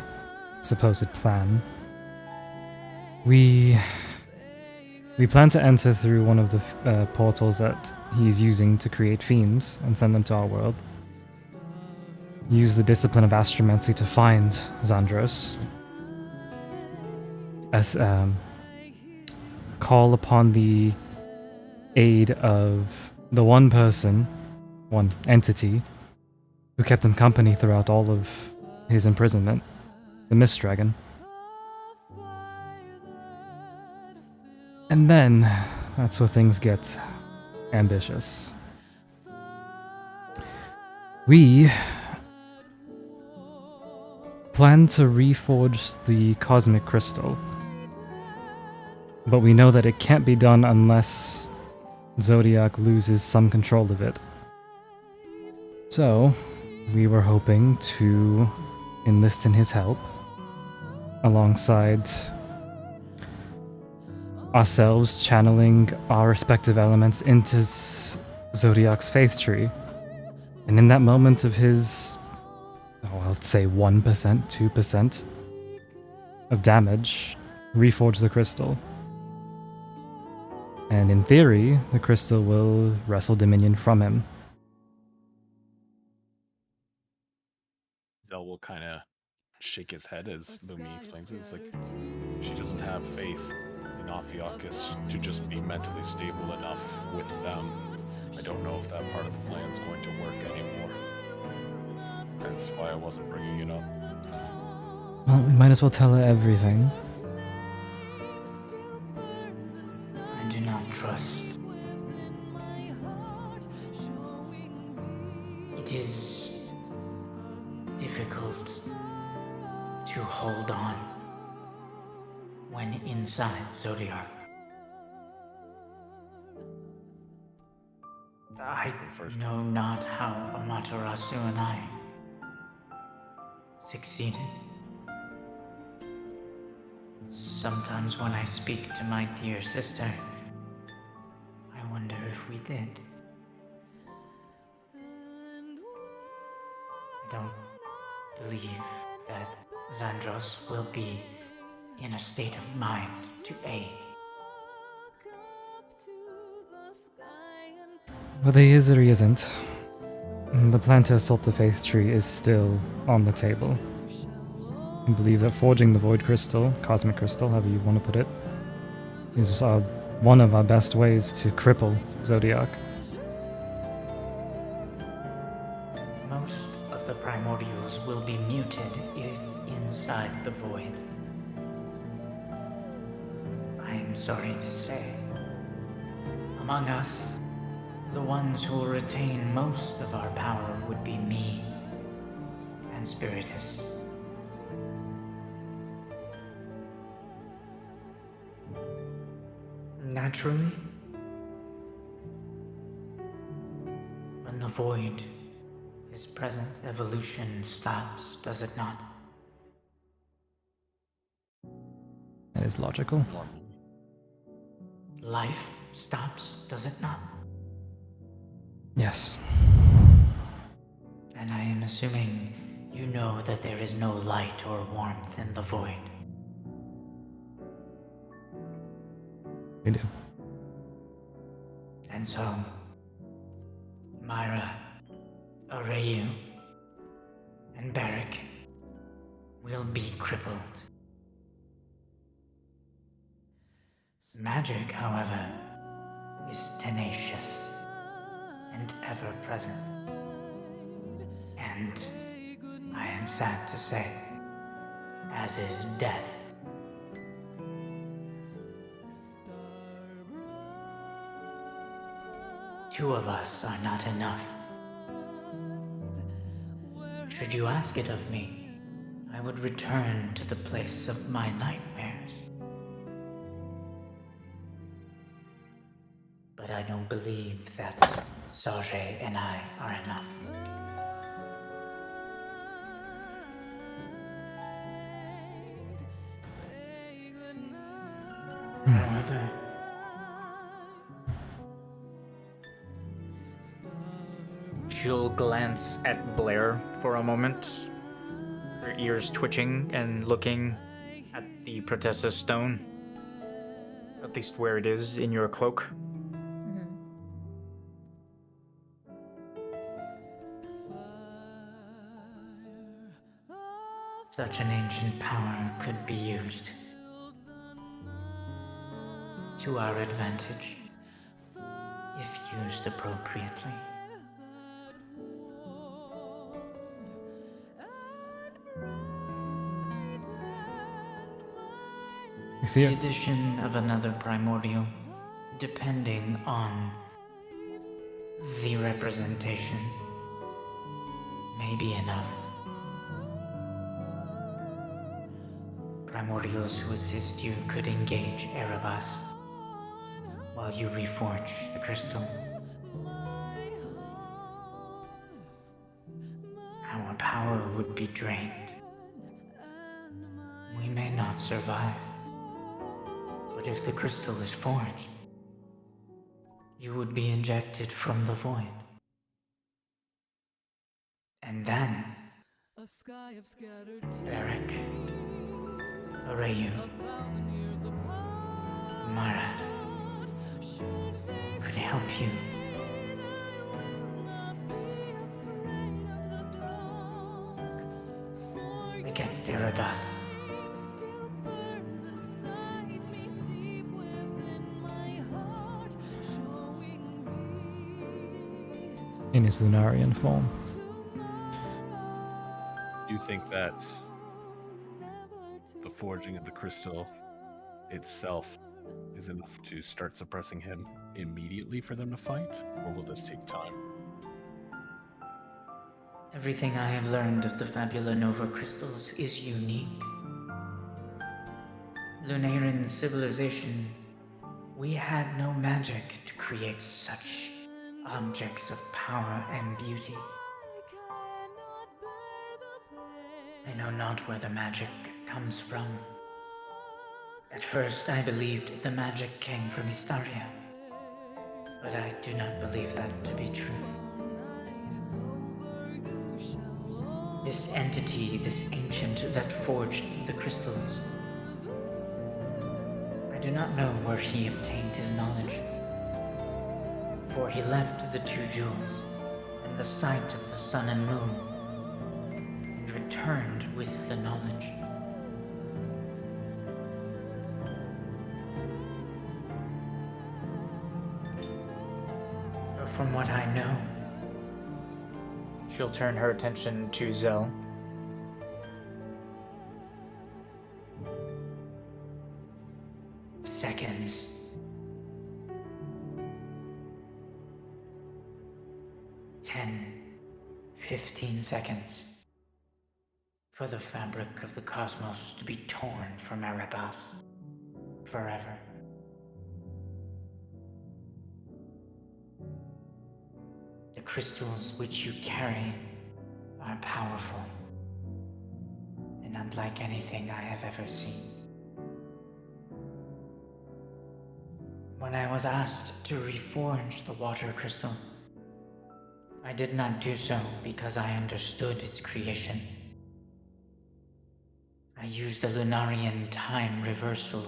supposed plan, we plan to enter through one of the portals that he's using to create fiends and send them to our world. Use the discipline of astromancy to find Zandros. Call upon the aid of the one person, one entity, who kept him company throughout all of his imprisonment, the Mist Dragon. And then, that's where things get ambitious. We plan to reforge the cosmic crystal, but we know that it can't be done unless Zodiac loses some control of it. So, we were hoping to enlist in his help, alongside ourselves channeling our respective elements into Zodiac's faith tree. And in that moment of his, I'll say 1%, 2% of damage, reforge the crystal. And in theory, the crystal will wrestle Dominion from him. Zell will kind of shake his head as Lumi explains it. It's like she doesn't have faith in Ophiuchus to just be mentally stable enough with them. I don't know if that part of the plan's going to work anymore. That's why I wasn't bringing it up. Well, we might as well tell her everything. I do not trust. It is difficult to hold on when inside Zodiac. I know not how Amaterasu and I succeeded. Sometimes when I speak to my dear sister, I wonder if we did. I don't believe that Xandros will be in a state of mind to aid. Whether he is or he isn't, the plan to assault the Faith Tree is still on the table. I believe that forging the Void Crystal, Cosmic Crystal, however you want to put it, is one of our best ways to cripple Zodiac. Most of the Primordials will be muted if inside the Void. I am sorry to say. Among us, the ones who will retain most of our power would be me and Spiritus. Naturally, when the Void is present, evolution stops, does it not? That is logical. Life stops, does it not? Yes. And I am assuming you know that there is no light or warmth in the Void. We do. And so, Myra, Arayu, and Barrick will be crippled. Magic, however, is tenacious and ever-present. And I am sad to say, as is death. Two of us are not enough. Should you ask it of me, I would return to the place of my nightmares. But I don't believe that Sage and I are enough. However, she'll glance at Blair for a moment, her ears twitching and looking at the Protessa stone, at least where it is in your cloak. Such an ancient power could be used to our advantage if used appropriately. You see The it? addition of another primordial, depending on the representation, may be enough. Primordials who assist you could engage Erebus while you reforge the crystal. Our power would be drained. We may not survive. But if the crystal is forged, you would be injected from the void. And then, Eric, Arayu, Mara could help you. Against Erebus. In his Lunarian form. Do you think that the forging of the crystal itself is enough to start suppressing him immediately for them to fight? Or will this take time? Everything I have learned of the Fabula Nova crystals is unique. Lunarian civilization, we had no magic to create such objects of power and beauty. I know not where the magic comes from. At first I believed the magic came from Histaria, but I do not believe that to be true. This entity, this ancient that forged the crystals, I do not know where he obtained his knowledge, for he left the 2 jewels and the sight of the sun and moon, and returned with the knowledge. But from what I know, she'll turn her attention to Zell. Seconds. 10, 15 seconds for the fabric of the cosmos to be torn from Erebus forever. The crystals which you carry are powerful and unlike anything I have ever seen. When I was asked to reforge the water crystal, I did not do so because I understood its creation. I used a Lunarian time reversal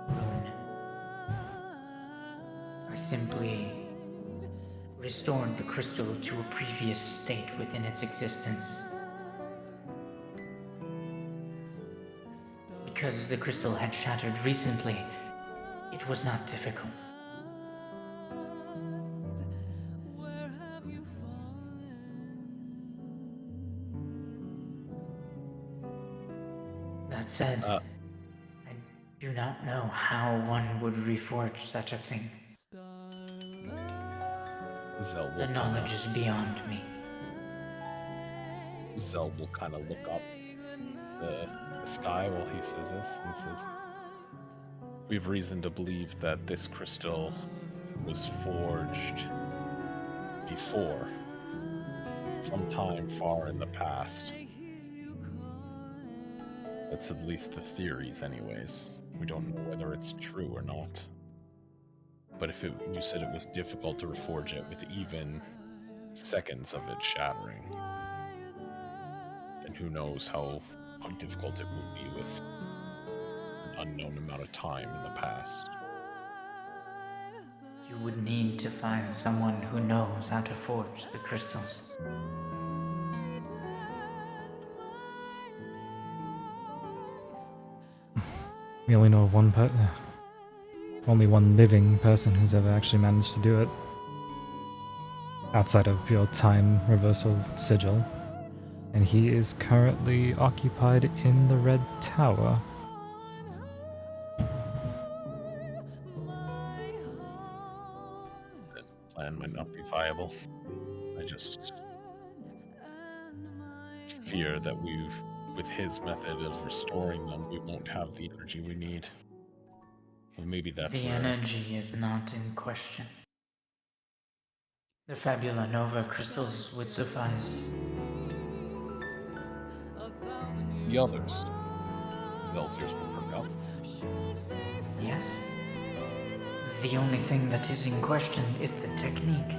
rune. I simply restored the crystal to a previous state within its existence. Because the crystal had shattered recently, it was not difficult. That said, I do not know how one would reforge such a thing. The knowledge is beyond me. Zell will kind of look up the sky while he says this and says, "We have reason to believe that this crystal was forged before, sometime far in the past. That's at least the theories anyways. We don't know whether it's true or not. But if you said it was difficult to reforge it with even seconds of it shattering, then who knows how difficult it would be with an unknown amount of time in the past." You would need to find someone who knows how to forge the crystals. We only know of only one living person who's ever actually managed to do it. Outside of your time reversal sigil. And he is currently occupied in the Red Tower. viable. I just fear that with his method of restoring them, we won't have the energy we need. Well, maybe that's The where... energy is not in question. The Fabula Nova crystals would suffice. The others. Zelzir's will perk up. Yes? The only thing that is in question is the technique.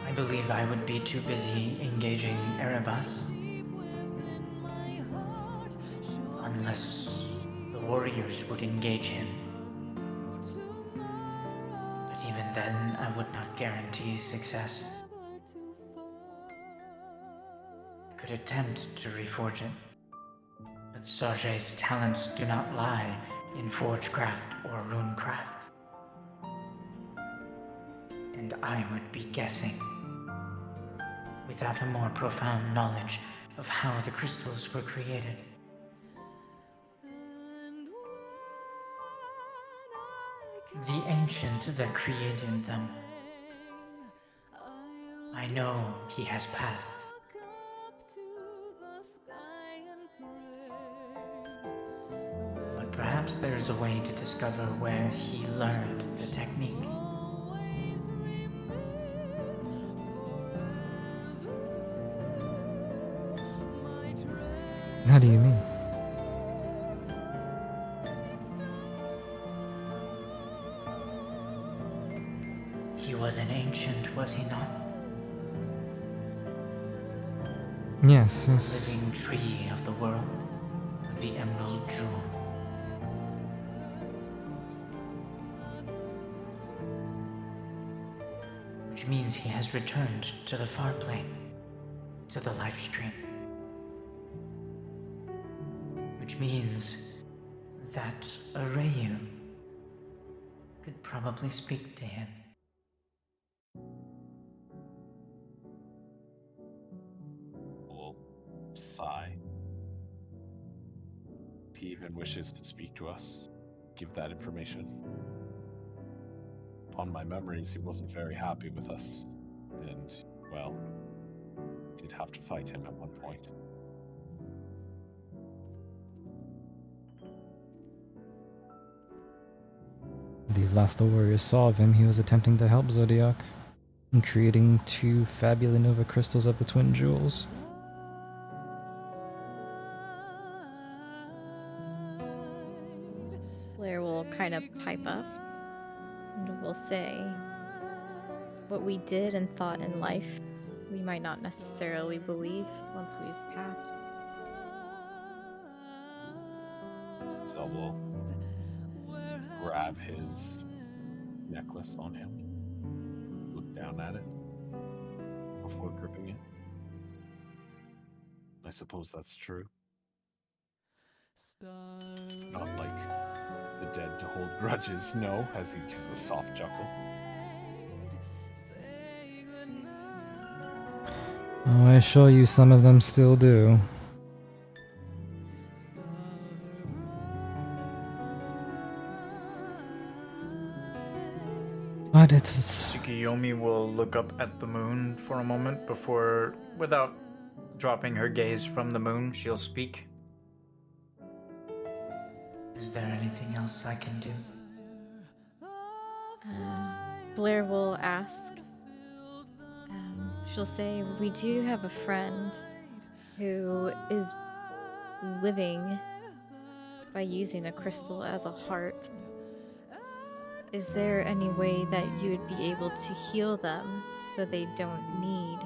I believe I would be too busy engaging Erebus. Unless the warriors would engage him. But even then, I would not guarantee success. I could attempt to reforge it, but Sarge's talents do not lie in forgecraft or runecraft. And I would be guessing, without a more profound knowledge of how the crystals were created. The ancient that created them. I know he has passed. But perhaps there is a way to discover where he learned the technique. How do you mean? He was an ancient, was he not? Yes, yes. Living tree of the world, of the emerald jewel. Which means he has returned to the far plane, to the life stream. Which means that Arayu could probably speak to him. We'll sigh. If he even wishes to speak to us, give that information. Upon my memories, he wasn't very happy with us. And, well, did have to fight him at one point. The last the warriors saw of him, he was attempting to help Zodiac in creating 2 Fabula Nova crystals of the Twin Jewels. Blair will kind of pipe up and will say, what we did and thought in life, we might not necessarily believe once we've passed. So we'll grab his necklace on him, look down at it before gripping it. I suppose that's true. It's not like the dead to hold grudges, no, as he gives a soft chuckle. Oh, I assure you some of them still do. But it's... Tsukiyomi will look up at the moon for a moment before, without dropping her gaze from the moon, she'll speak. Is there anything else I can do? Blair will ask. She'll say, we do have a friend who is living by using a crystal as a heart. Is there any way that you would be able to heal them so they don't need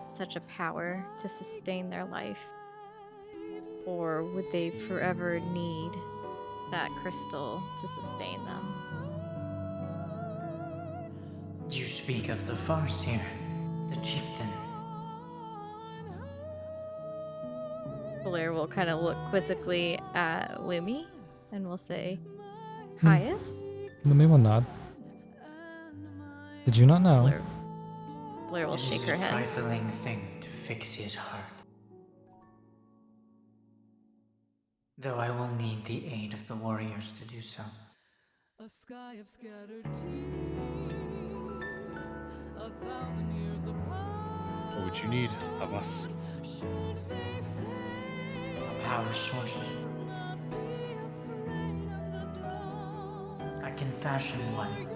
such a power to sustain their life? Or would they forever need that crystal to sustain them? You speak of the Farseer, the chieftain. Blair will kind of look quizzically at Lumi and will say, Caius? Lumi will nod. Did you not know? Blair will shake her It is a head. trifling thing to fix his heart. Though I will need the aid of the warriors to do so. A sky of scattered tears, 1,000 years apart. What would you need of us? Should they fade, A power source. not be afraid of the dawn. I can fashion one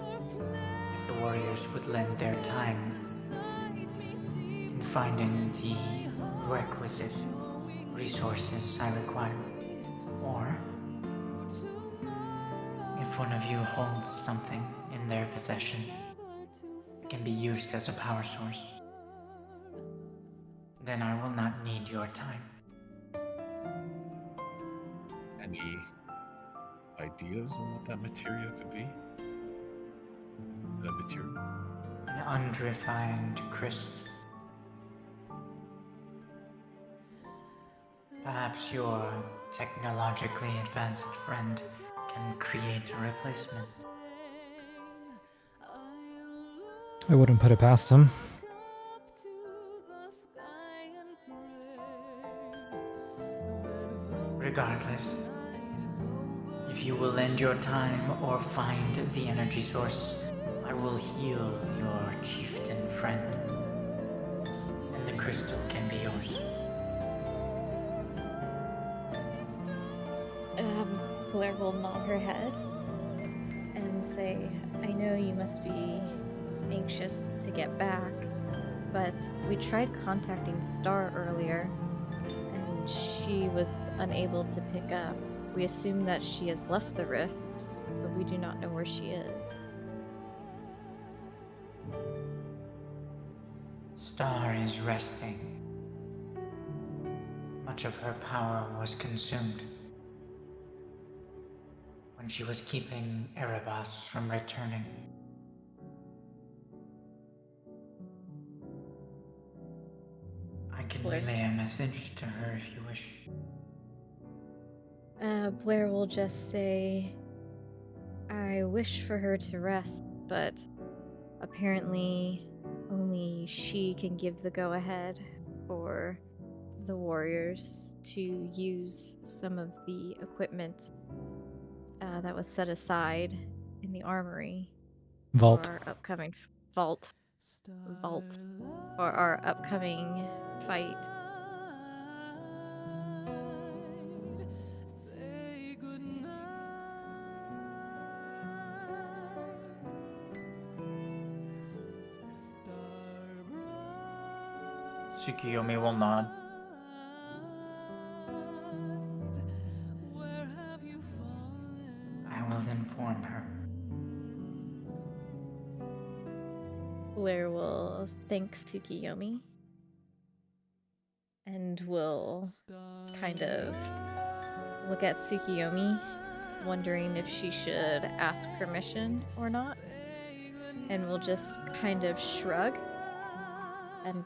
if the warriors would lend their time in finding the requisite resources I require. Or if one of you holds something in their possession that can be used as a power source, then I will not need your time. Any ideas on what that material could be? The material? An unrefined crystal. Perhaps your technologically advanced friend can create a replacement. I wouldn't put it past him. Regardless, if you will lend your time or find the energy source, I will heal your chieftain friend, and the crystal can be yours. Blair will nod her head and say, I know you must be anxious to get back, but we tried contacting Star earlier, and she was unable to pick up. We assume that she has left the rift, but we do not know where she is. Star is resting. Much of her power was consumed when she was keeping Erebos from returning. I can Blair. relay a message to her if you wish. Blair will just say, I wish for her to rest, but apparently only she can give the go-ahead for the warriors to use some of the equipment that was set aside in the armory Vault. for our upcoming vault for our upcoming fight. Say goodnight. Star bright. Tsukiyomi will nod. Where have you fallen? I will inform her. Blair will thank Tsukiyomi and will kind of look at Tsukiyomi, wondering if she should ask permission or not, and will just kind of shrug and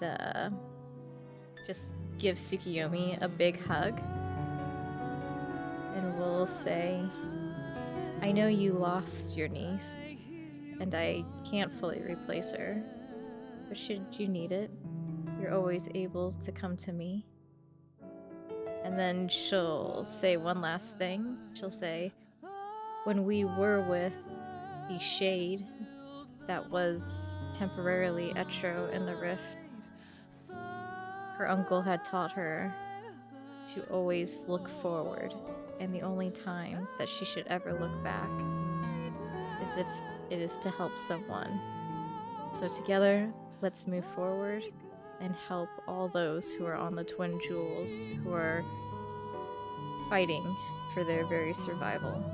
just give Tsukiyomi a big hug, and will say, I know you lost your niece, and I can't fully replace her, but should you need it, you're always able to come to me. And then she'll say one last thing. She'll say, when we were with the Shade that was temporarily Etro in the Rift, her uncle had taught her to always look forward, and the only time that she should ever look back is if it is to help someone. So together, let's move forward and help all those who are on the Twin Jewels, who are fighting for their very survival.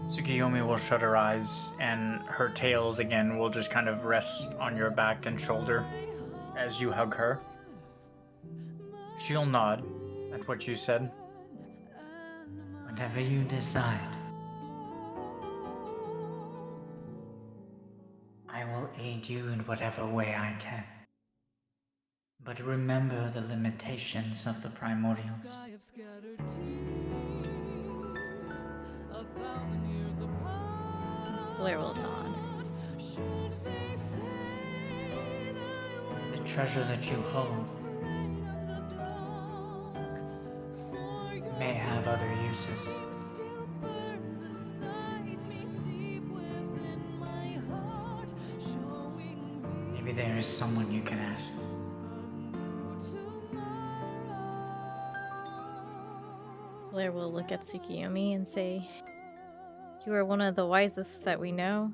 Tsukiyomi will shut her eyes, and her tails again will just kind of rest on your back and shoulder as you hug her. She'll nod at what you said. Whatever you decide, I will aid you in whatever way I can. But remember the limitations of the Primordials. Sky of scattered tears, 1,000 years apart. Blair will nod. Should they fade, I The treasure that you hold afraid of the dark. For your may have other uses. still burns inside me deep within my heart, showing me Maybe there is someone you can ask. Blair will look at Tsukiyomi and say, "You are one of the wisest that we know.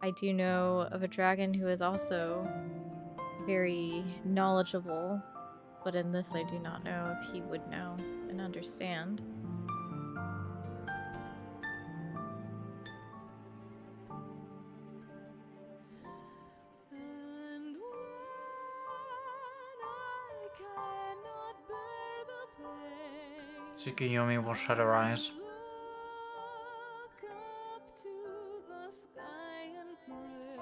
I do know of a dragon who is also very knowledgeable, but in this I do not know if he would know and understand." And when I cannot bear the pain, Tsukuyomi will shut her eyes. look up to the sky and pray.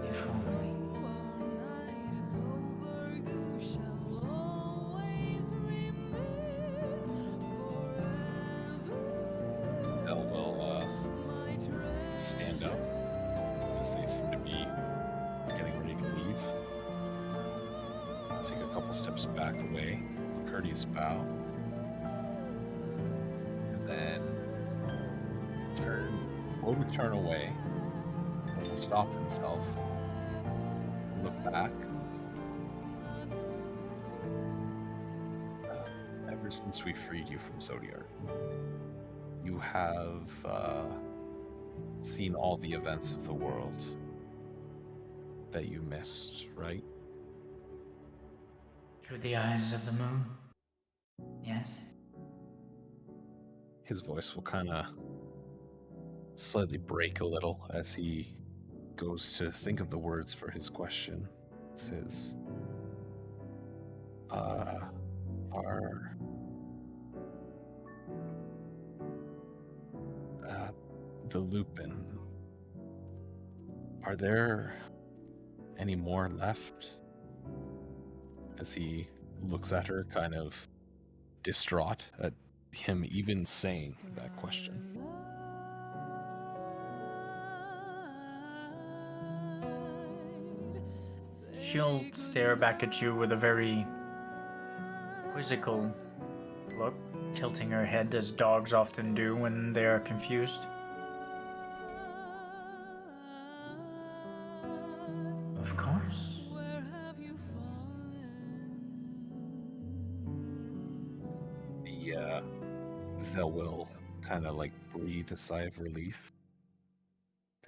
If only. Our night is over, you shall always remain forever. They'll will My treasure. stand up as they seem to be getting ready to leave. Take a couple steps back away, with a courteous bow, and then go to turn away, but will stop himself, look back. Ever since we freed you from Zodiac, you have seen all the events of the world that you missed, right? Through the eyes of the moon. Yes. His voice will kind of slightly break a little as he goes to think of the words for his question. It says, are the Lupin, are there any more left? As he looks at her, kind of distraught at him even saying that question. She'll stare back at you with a very quizzical look, tilting her head as dogs often do when they are confused. Of course. The Zell will kind of like breathe a sigh of relief.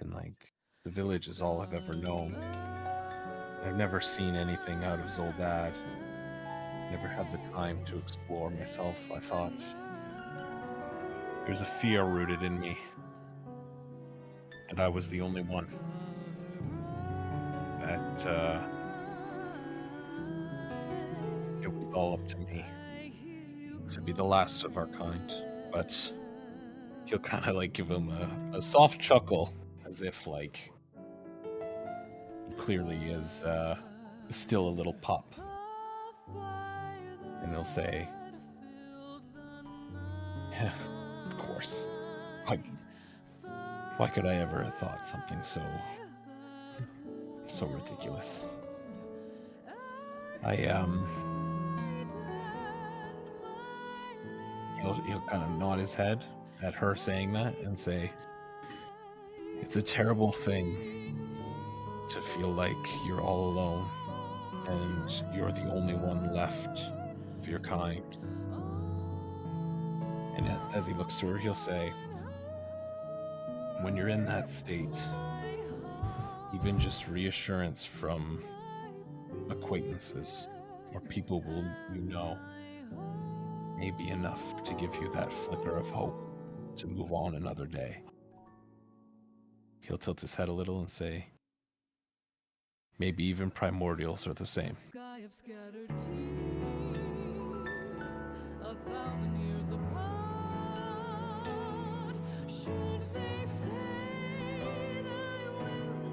And like, the village is all I've ever known. I've never seen anything out of Zoldad. Never had the time to explore myself. I thought there's a fear rooted in me that I was the only one. That it was all up to me to be the last of our kind. But he'll kind of like give him a soft chuckle, as if like he clearly is still a little pup. And he'll say, "Yeah, of course. Why could I ever have thought something so ridiculous? He'll kind of nod his head at her saying that and say, it's a terrible thing to feel like you're all alone and you're the only one left of your kind." And as he looks to her, he'll say, when you're in that state, even just reassurance from acquaintances or people you know may be enough to give you that flicker of hope to move on another day. He'll tilt his head a little and say, maybe even primordials are the same. Sky of scattered tears, 1,000 years apart. Should they fade, I will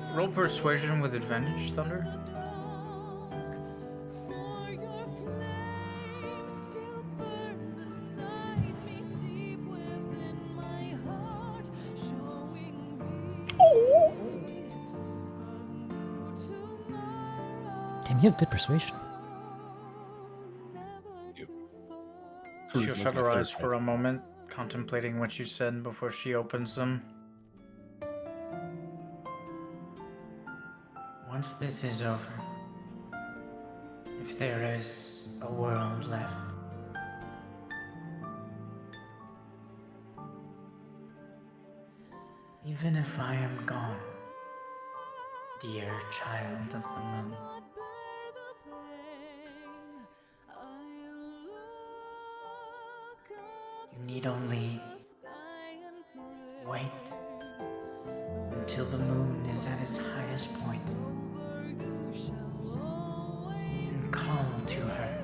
not Roll persuasion with advantage, Thunder. dark, for your flame still burns inside me deep within my heart, showing me a new tomorrow. Damn, you have good persuasion. Never You. to fall. She'll was shut my her third eyes for pick. a moment, contemplating what you said before she opens them. Once this is over, if there is a world left, even if I am gone, dear child of the moon, you need only wait until the moon is at its highest point and call to her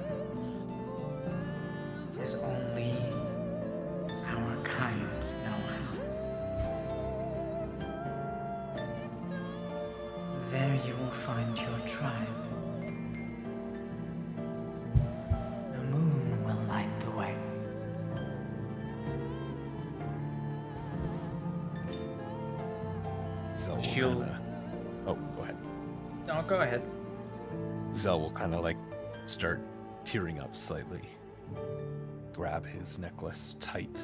as only our kind know how. There you will find your tribe. The moon will light the way. Zell will She'll- kinda... Oh, go ahead. No, go ahead. Zell will kind of like start tearing up slightly. Grab his necklace tight.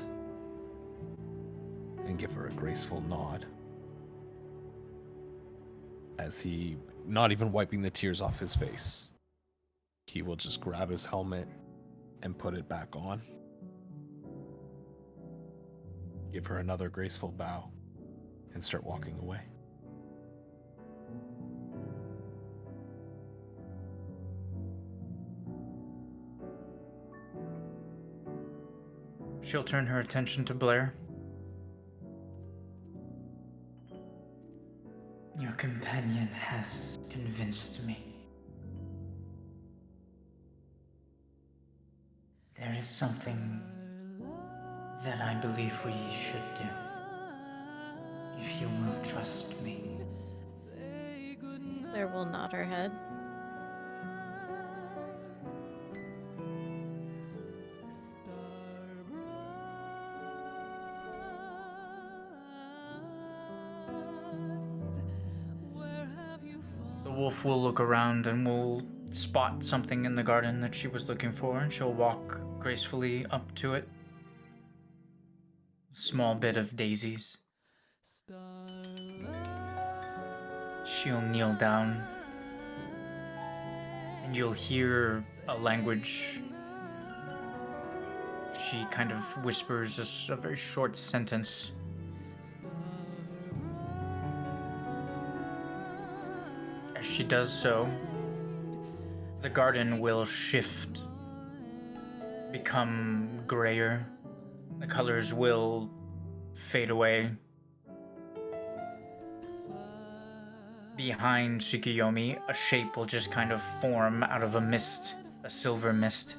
And give her a graceful nod. As he, not even wiping the tears off his face, he will just grab his helmet and put it back on. Give her another graceful bow and start walking away. She'll turn her attention to Blair. Your companion has convinced me. There is something that I believe we should do. If you will trust me. Blair will nod her head. The wolf will look around and will spot something in the garden that she was looking for, and she'll walk gracefully up to it. A small bit of daisies. She'll kneel down, and you'll hear a language. She kind of whispers a very short sentence. As she does so, the garden will shift, become grayer. The colors will fade away. Behind Tsukiyomi, a shape will just kind of form out of a mist, a silver mist.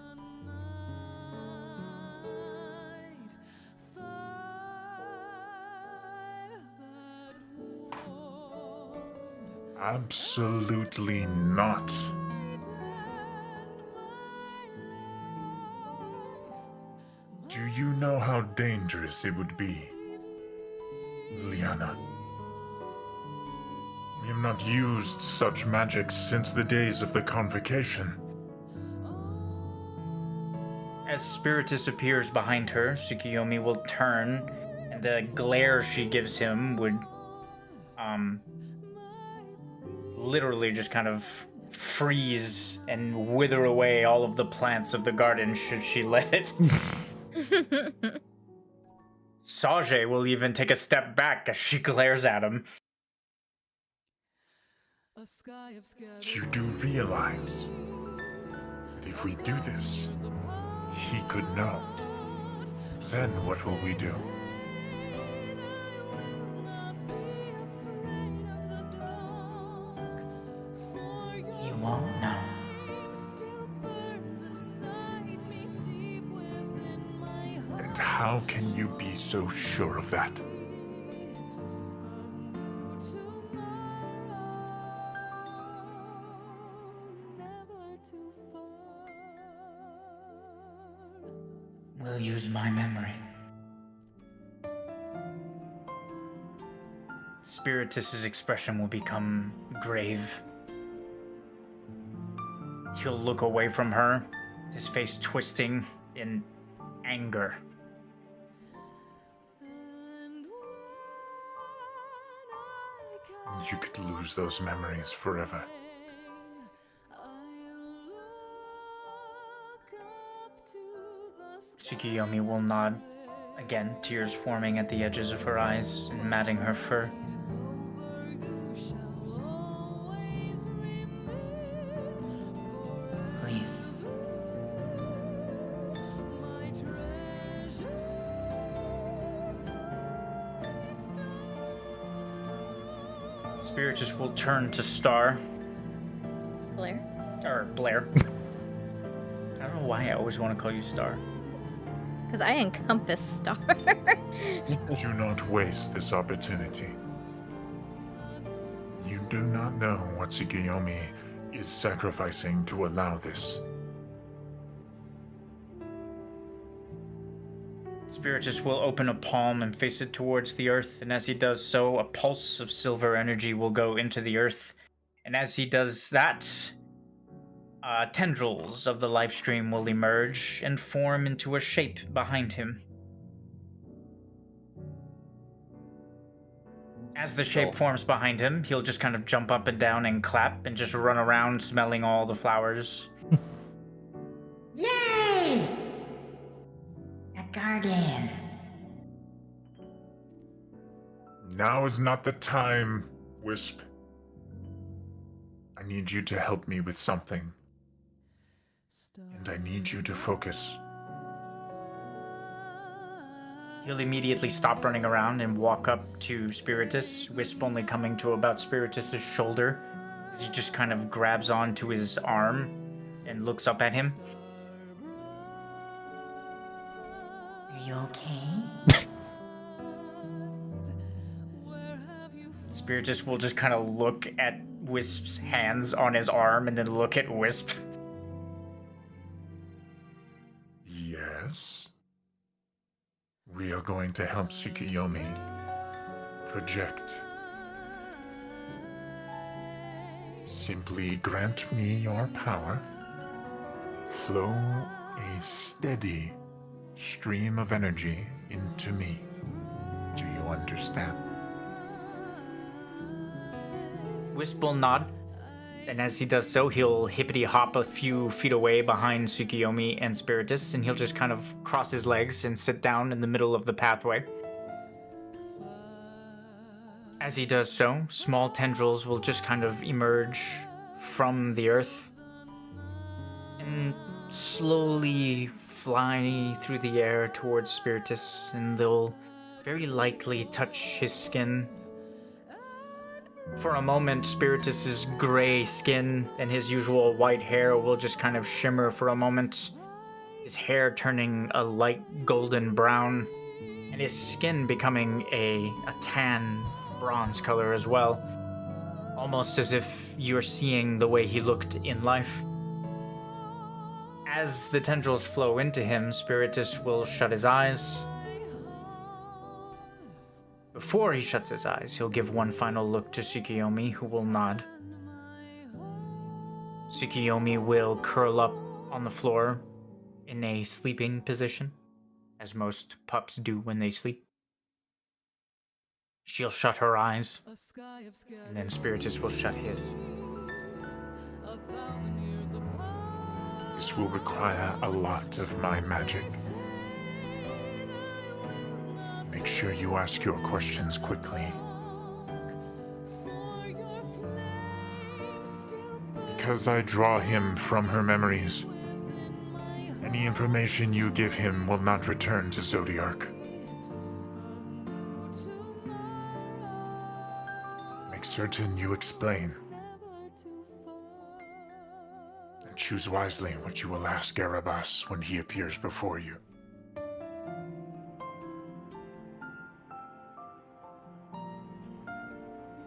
Absolutely not. Do you know how dangerous it would be, Liana? We have not used such magic since the days of the convocation. As Spiritus appears behind her, Tsukiyomi will turn, and the glare she gives him would, literally just kind of freeze and wither away all of the plants of the garden should she let it. Sage will even take a step back as she glares at him. You do realize that if we do this, he could know. Then what will we do? He won't know. And how can you be so sure of that? We'll use my memory. Spiritus's expression will become grave. He'll look away from her, his face twisting in anger. You could lose those memories forever. Tsukiyomi will nod. Again, tears forming at the edges of her eyes and matting her fur. Please. Spiritus will turn to Star. Blair. Or Blair. I don't know why I always want to call you Star. Because I encompass Star. Do not waste this opportunity. You do not know what Tsukiyomi is sacrificing to allow this. Spiritus will open a palm and face it towards the earth, and as he does so, a pulse of silver energy will go into the earth. And as he does that, tendrils of the life stream will emerge and form into a shape behind him. As the shape forms behind him, he'll just kind of jump up and down and clap and just run around smelling all the flowers. Yay! A guardian. Now is not the time, Wisp. I need you to help me with something. And I need you to focus. He'll immediately stop running around and walk up to Spiritus, Wisp only coming to about Spiritus's shoulder, as he just kind of grabs onto his arm and looks up at him. Are you okay? Spiritus will just kind of look at Wisp's hands on his arm and then look at Wisp. Yes? We are going to help Tsukiyomi project. Simply grant me your power. Flow a steady stream of energy into me. Do you understand? Wisp will nod, and as he does so, he'll hippity-hop a few feet away behind Tsukiyomi and Spiritus, and he'll just kind of cross his legs and sit down in the middle of the pathway. As he does so, small tendrils will just kind of emerge from the earth and slowly fly through the air towards Spiritus, and they'll very lightly touch his skin. For a moment, Spiritus's gray skin and his usual white hair will just kind of shimmer for a moment, his hair turning a light golden brown, and his skin becoming a tan bronze color as well, almost as if you're seeing the way he looked in life. As the tendrils flow into him, Spiritus will shut his eyes. Before he shuts his eyes, he'll give one final look to Tsukiyomi, who will nod. Tsukiyomi will curl up on the floor in a sleeping position, as most pups do when they sleep. She'll shut her eyes, and then Spiritus will shut his. This will require a lot of my magic. Make sure you ask your questions quickly. Because I draw him from her memories, any information you give him will not return to Zodiark. Make certain you explain. And choose wisely what you will ask Erebus when he appears before you.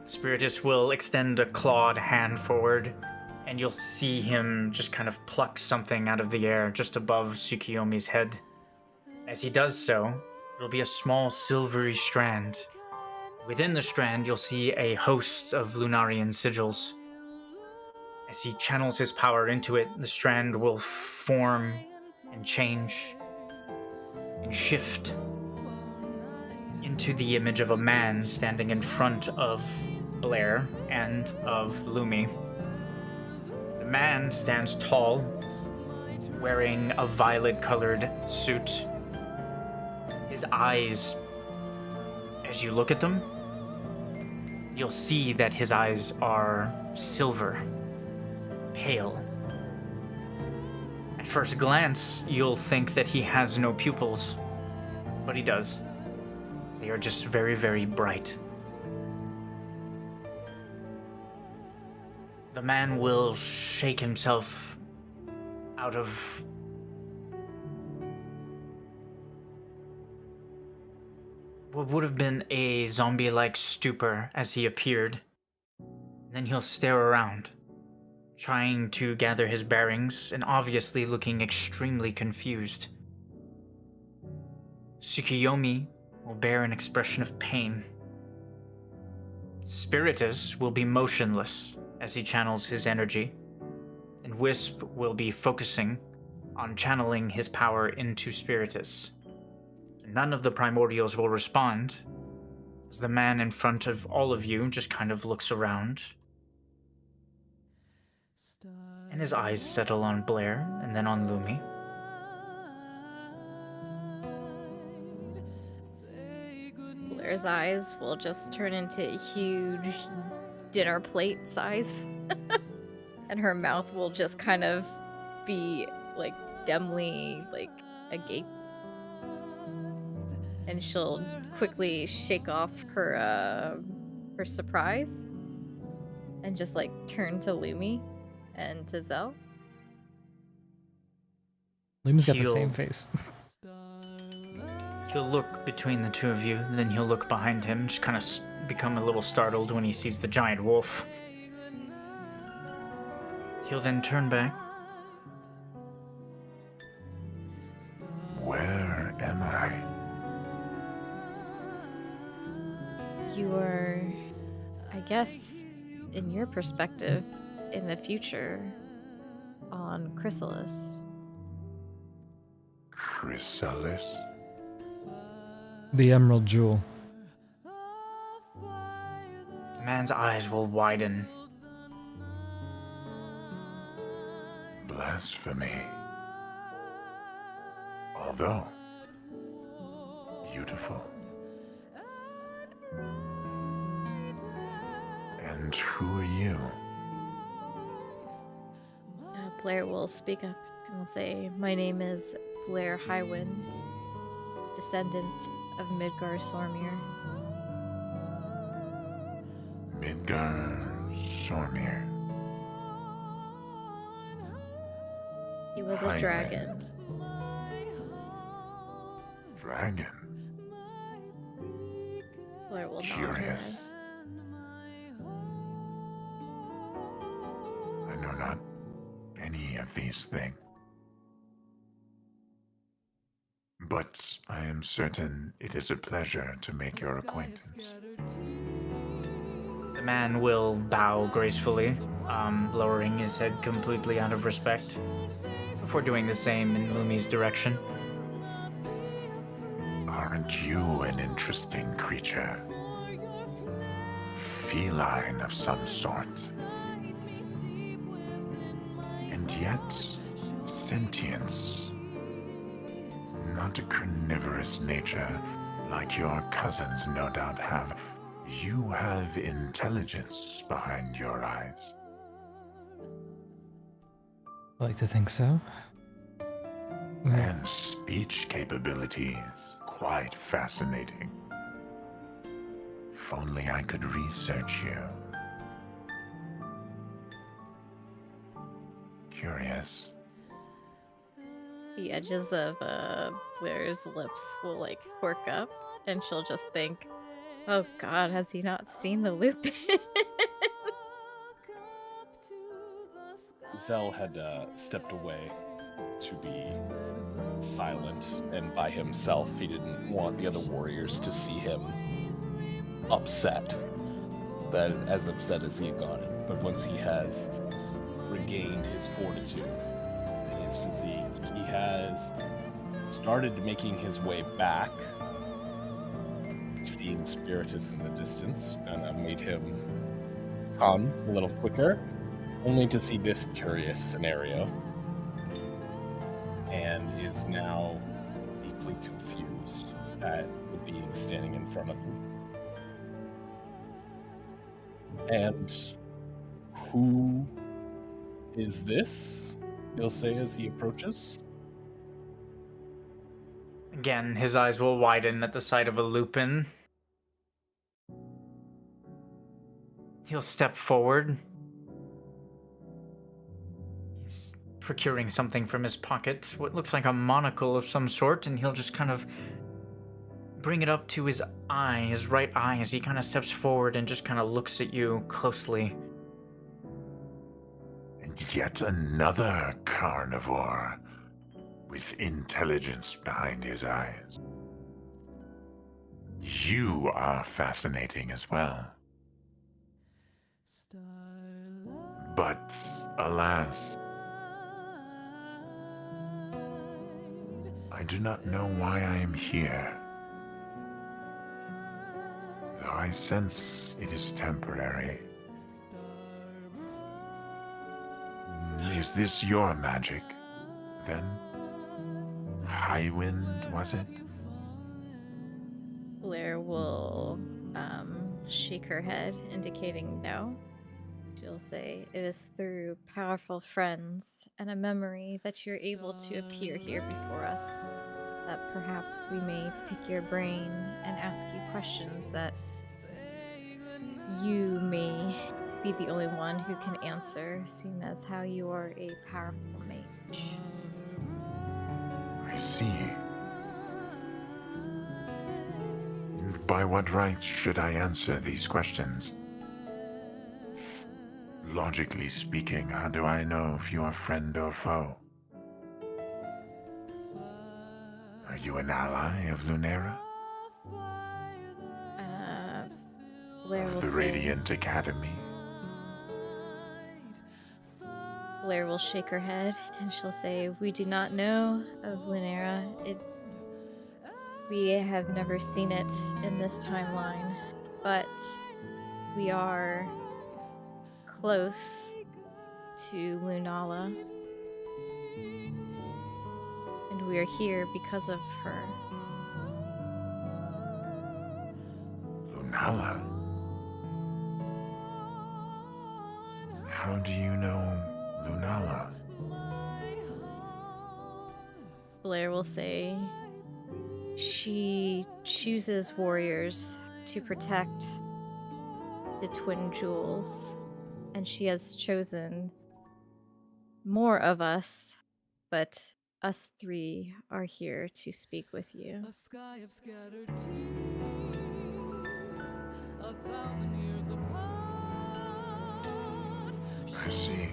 Spiritus will extend a clawed hand forward, and you'll see him just kind of pluck something out of the air just above Tsukiyomi's head. As he does so, it'll be a small silvery strand. Within the strand, you'll see a host of Lunarian sigils. As he channels his power into it, the strand will form and change. and shift into the image of a man standing in front of Blair and of Lumi. The man stands tall, wearing a violet-colored suit. His eyes, as you look at them, you'll see that his eyes are silver, pale. At first glance, you'll think that he has no pupils, but he does. They are just very, very bright. The man will shake himself out of what would have been a zombie-like stupor as he appeared. Then he'll stare around, trying to gather his bearings and obviously looking extremely confused. Tsukiyomi will bear an expression of pain. Spiritus will be motionless as he channels his energy, and Wisp will be focusing on channeling his power into Spiritus. None of the Primordials will respond, as the man in front of all of you just kind of looks around, and his eyes settle on Blair and then on Lumi. Blair's eyes will just turn into a huge dinner plate size. And her mouth will just kind of be like dimly like agape. And she'll quickly shake off her surprise and just like turn to Lumi and to Zell. Lumi's got the He'll- same face. He'll look between the two of you, then he'll look behind him, just kind of become a little startled when he sees the giant wolf. He'll then turn back. Where am I? You are, I guess, in your perspective, in the future, on Chrysalis. Chrysalis? The Emerald Jewel. The man's eyes will widen. Blasphemy. Although beautiful. And who are you? Blair will speak up and will say, "My name is Blair Highwind, descendant of Midgar Sormir." Midgar Sormir. He was a Highwind. dragon. Dragon. Blair will nod her Curious. head. I know not any of these things. But I am certain it is a pleasure to make your acquaintance. The man will bow gracefully, lowering his head completely out of respect, before doing the same in Lumi's direction. Aren't you an interesting creature? Feline of some sort. And yet, sentience. Not a carnivorous nature like your cousins no doubt have. You have intelligence behind your eyes. I like to think so. And speech capabilities. Quite fascinating. If only I could research you. Curious. The edges of Blair's lips will like quirk up, and she'll just think, "Oh God, has he not seen the Lupin?" Zell had stepped away to be silent and by himself. He didn't want the other warriors to see him upset, that as upset as he had gotten. But once he has regained his fortitude and his physique, he has started making his way back, seeing Spiritus in the distance, kind of made him come a little quicker, only to see this curious scenario, and is now deeply confused at the being standing in front of him. And who is this? He'll say as he approaches. Again, his eyes will widen at the sight of a Lupin. He'll step forward. He's procuring something from his pocket, what looks like a monocle of some sort, and he'll just kind of bring it up to his eye, his right eye, as he kind of steps forward and just kind of looks at you closely. And yet another carnivore with intelligence behind his eyes. You are fascinating as well. But alas, I do not know why I am here. Though I sense it is temporary. Is this your magic, then? High wind, was it? Blair will shake her head, indicating no. She'll say, "It is through powerful friends and a memory that you're able to appear here before us, that perhaps we may pick your brain and ask you questions that you may be the only one who can answer, seeing as how you are a powerful mage." I see. And by what right should I answer these questions? Logically speaking, how do I know if you are friend or foe? Are you an ally of Lunera? Blair will Of the say, Radiant Academy? Blair will shake her head and she'll say, "We do not know of Lunera. We have never seen it in this timeline, but we are close to Lunala, and we are here because of her." Lunala? How do you know Lunala? Blair will say, "She chooses warriors to protect the twin jewels, and she has chosen more of us, but us three are here to speak with you." A sky of scattered tears, 1,000 years apart. I see.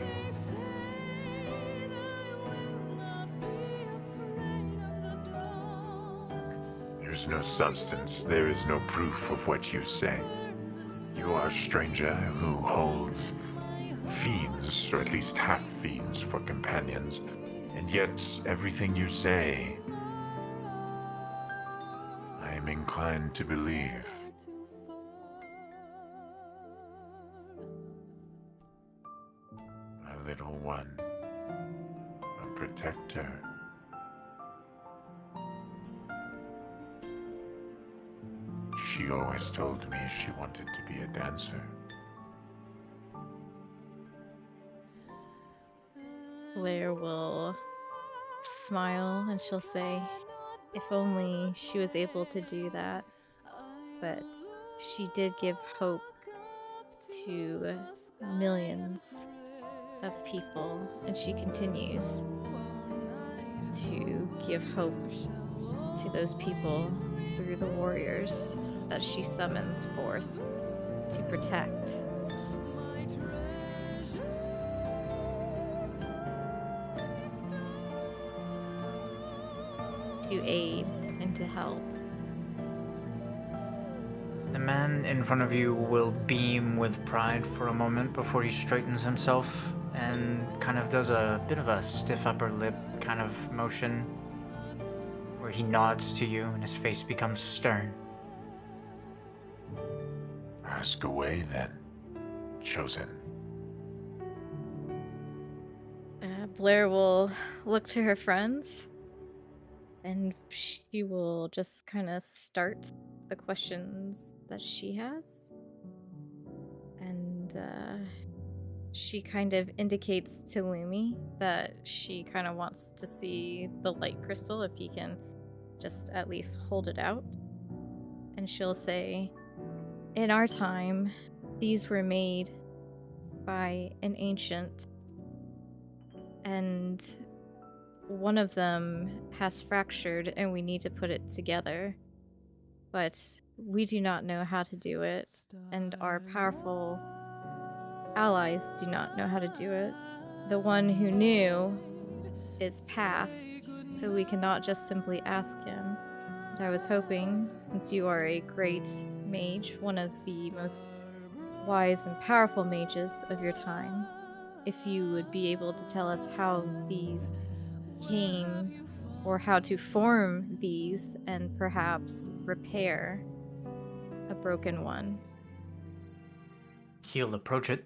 There's no substance, there is no proof of what you say. You are a stranger who holds fiends, or at least half fiends, for companions, and yet everything you say, I am inclined to believe. A little one, a protector. She always told me she wanted to be a dancer. Blair will smile and she'll say, "If only she was able to do that, but she did give hope to millions of people, and she continues to give hope to those people through the warriors that she summons forth to protect." To aid and to help. The man in front of you will beam with pride for a moment before he straightens himself and kind of does a bit of a stiff upper lip kind of motion. where he nods to you and his face becomes stern. Ask away then, chosen. Blair will look to her friends and she will just kind of start the questions that she has. And she kind of indicates to Lumi that she kind of wants to see the light crystal if he can just at least hold it out. And she'll say, in our time, these were made by an ancient, and one of them has fractured and we need to put it together. But we do not know how to do it, and our powerful allies do not know how to do it. The one who knew is past, so we cannot just simply ask him. And I was hoping, since you are a great mage, one of the most wise and powerful mages of your time, if you would be able to tell us how these came, or how to form these and perhaps repair a broken one. He'll approach it,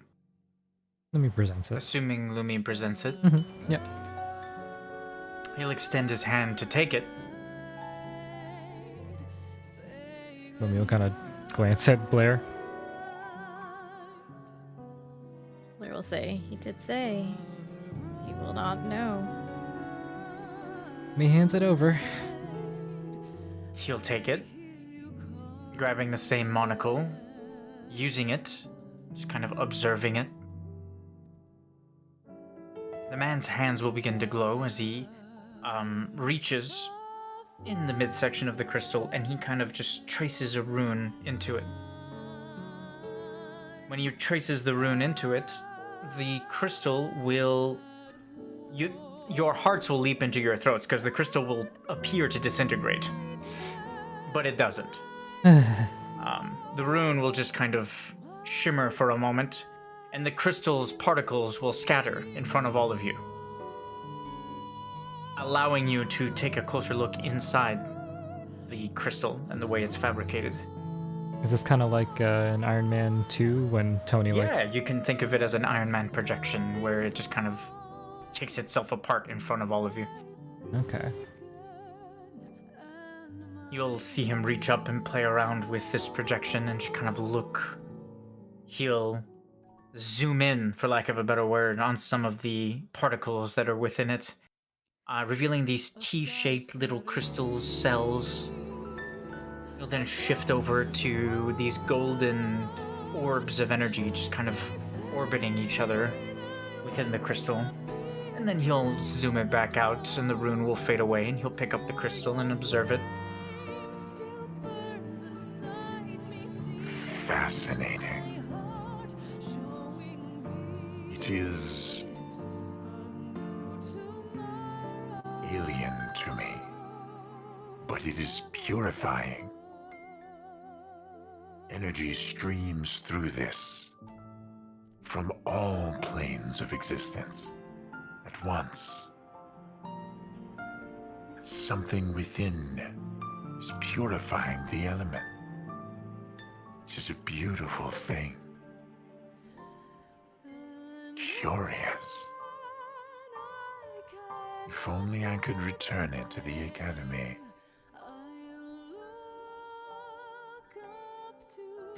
Let me present it. assuming Lumi presents it. Yep. He'll extend his hand to take it. Romeo kind of glance at Blair. Blair will say, he did say he will not know. He hands it over. He'll take it, grabbing the same monocle, using it, just kind of observing it. The man's hands will begin to glow as he reaches in the midsection of the crystal and he kind of just traces a rune into it. When he traces the rune into it, the crystal will... Your hearts will leap into your throats because the crystal will appear to disintegrate. But it doesn't. The rune will just kind of shimmer for a moment, and the crystal's particles will scatter in front of all of you, allowing you to take a closer look inside the crystal and the way it's fabricated. Is this kind of like an Iron Man 2 when Tony Yeah, you can think of it as an Iron Man projection where it just kind of takes itself apart in front of all of you. Okay. You'll see him reach up and play around with this projection and just kind of look. He'll zoom in, for lack of a better word, on some of the particles that are within it, revealing these T-shaped little crystal cells. He'll then shift over to these golden orbs of energy, just kind of orbiting each other within the crystal. And then he'll zoom it back out, and the rune will fade away, and he'll pick up the crystal and observe it. Fascinating. It is alien to me, but it is purifying. Energy streams through this from all planes of existence at once. Something within is purifying the element. It is a beautiful thing. Curious. If only I could return it to the Academy.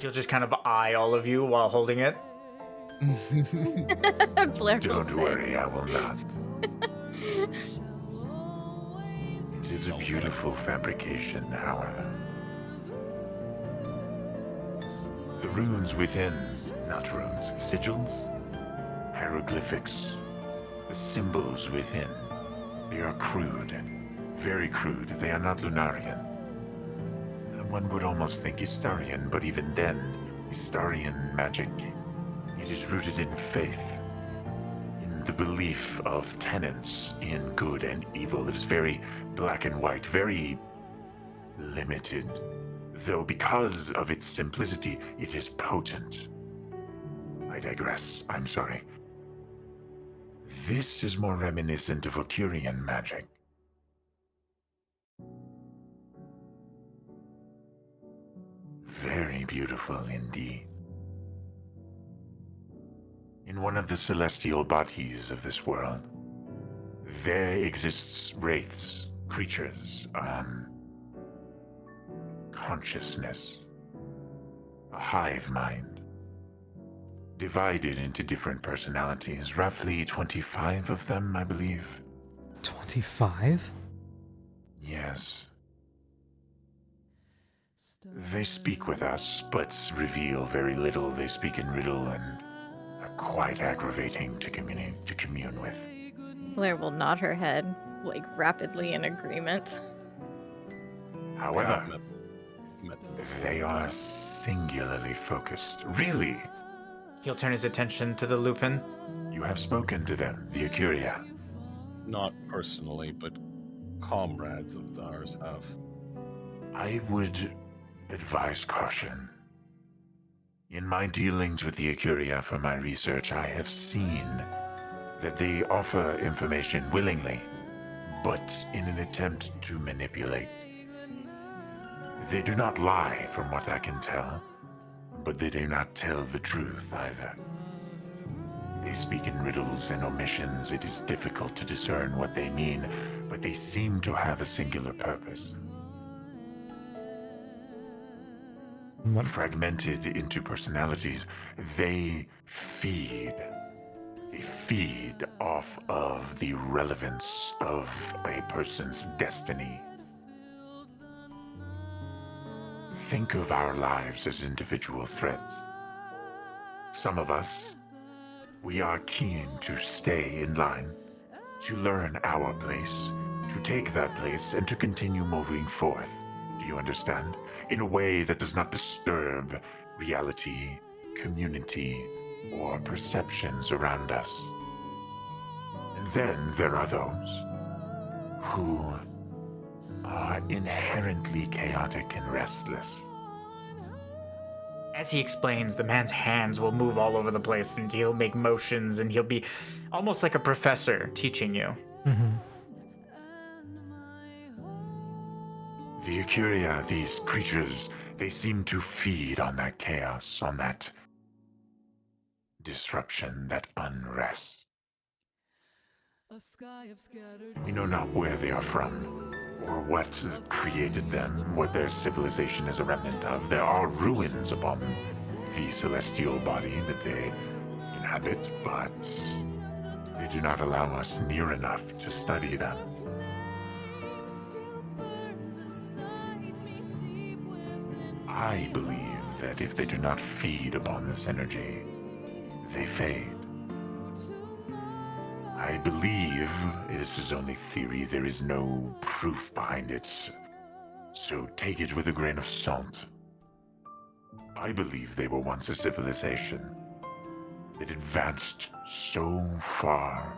He'll just kind of eye all of you while holding it. Blair will Don't say. worry, I will not. It is a beautiful fabrication, however. The runes within, not runes, sigils, hieroglyphics, the symbols within, they are crude, very crude. They are not Lunarian. One would almost think Istarian, but even then, Istarian magic, it is rooted in faith, in the belief of tenets in good and evil. It is very black and white, very limited, though because of its simplicity, it is potent. I digress, I'm sorry. This is more reminiscent of Okurian magic. Very beautiful indeed. In one of the celestial bodies of this world, there exists wraiths, creatures, consciousness, a hive mind, divided into different personalities, roughly 25 of them, I believe. 25? Yes. They speak with us, but reveal very little. They speak in riddle and are quite aggravating to commune with. Blair will nod her head, like rapidly in agreement. However, Met them. they are singularly focused. Really, He'll turn his attention to the Lupin. you have spoken to them, the Acuria. Not personally, but comrades of ours have. I would advise caution. In my dealings with the Acuria for my research, I have seen that they offer information willingly, but in an attempt to manipulate. They do not lie, from what I can tell, but they do not tell the truth either. They speak in riddles and omissions. It is difficult to discern what they mean, but they seem to have a singular purpose. What? Fragmented into personalities, they feed. They feed off of the relevance of a person's destiny. Think of our lives as individual threads. Some of us, we are keen to stay in line, to learn our place, to take that place, and to continue moving forth. Do you understand? In a way that does not disturb reality, community, or perceptions around us. And then there are those who are inherently chaotic and restless. As he explains, the man's hands will move all over the place and he'll make motions and he'll be almost like a professor teaching you. Mm-hmm. The Acuria, these creatures, they seem to feed on that chaos, on that disruption, that unrest. We know not where they are from, or what created them, what their civilization is a remnant of. There are ruins upon the celestial body that they inhabit, but they do not allow us near enough to study them. I believe that if they do not feed upon this energy, they fade. I believe, this is only theory, there is no proof behind it, so take it with a grain of salt. I believe they were once a civilization that advanced so far.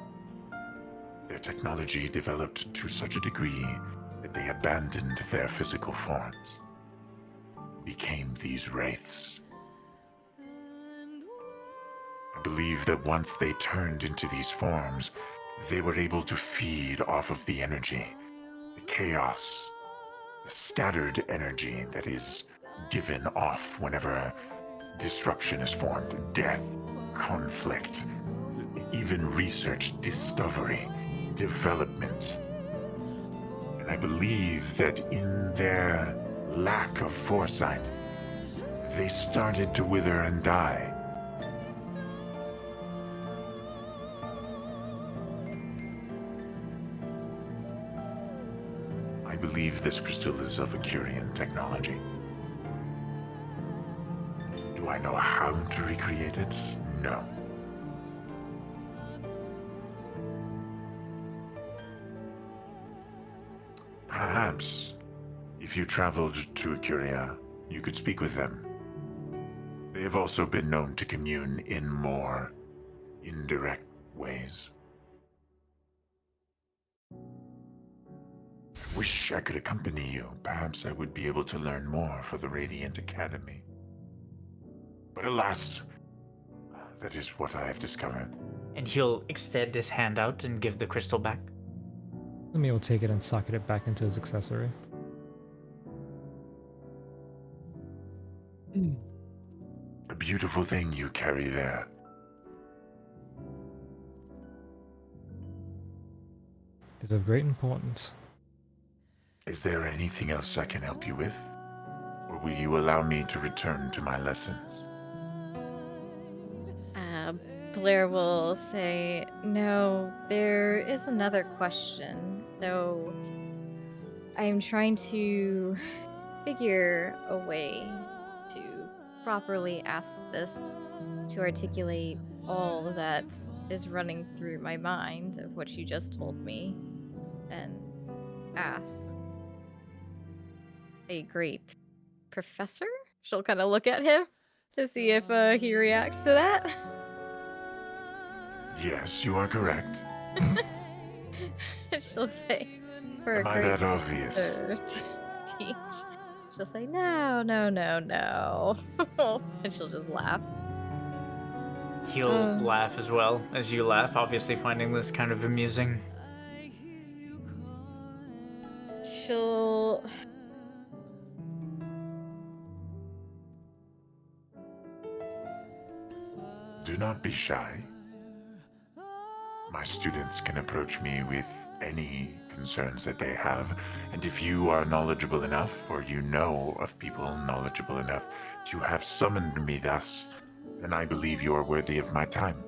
Their technology developed to such a degree that they abandoned their physical forms, became these wraiths. I believe that once they turned into these forms, they were able to feed off of the energy, the chaos, the scattered energy that is given off whenever disruption is formed, death, conflict, even research, discovery, development. And I believe that in their lack of foresight, they started to wither and die. I believe this crystal is of Acurian technology. Do I know how to recreate it? No. Perhaps, if you traveled to Acuria, you could speak with them. They have also been known to commune in more indirect ways. I wish I could accompany you. Perhaps I would be able to learn more for the Radiant Academy. But alas, that is what I have discovered. And he'll extend his hand out and give the crystal back. Lemmy will take it and socket it back into his accessory. A beautiful thing you carry there. Is of great importance. Is there anything else I can help you with? Or will you allow me to return to my lessons? Blair will say, "No, there is another question, though I'm trying to figure a way to properly ask this to articulate all that is running through my mind of what you just told me and ask a great professor." She'll kind of look at him to see if he reacts to that. Yes, you are correct. She'll say, "For a Am I great that obvious? professor to teach." She'll say, "No, no, no, no." And she'll just laugh. He'll laugh as well as you laugh, obviously finding this kind of amusing. She'll Do not be shy. My students can approach me with any concerns that they have, and if you are knowledgeable enough, or you know of people knowledgeable enough to have summoned me thus, then I believe you are worthy of my time.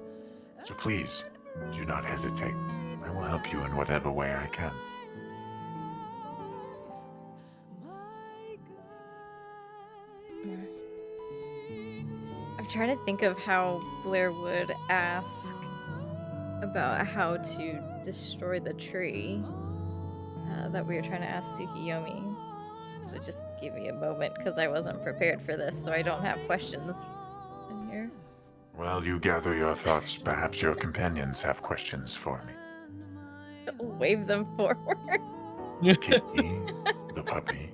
So please, do not hesitate. I will help you in whatever way I can. I'm trying to think of how Blair would ask about how to destroy the tree that we were trying to ask Tsukiyomi. So just give me a moment because I wasn't prepared for this, so I don't have questions in here. While you gather your thoughts, perhaps your companions have questions for me. I'll wave them forward. Kitty, the puppy.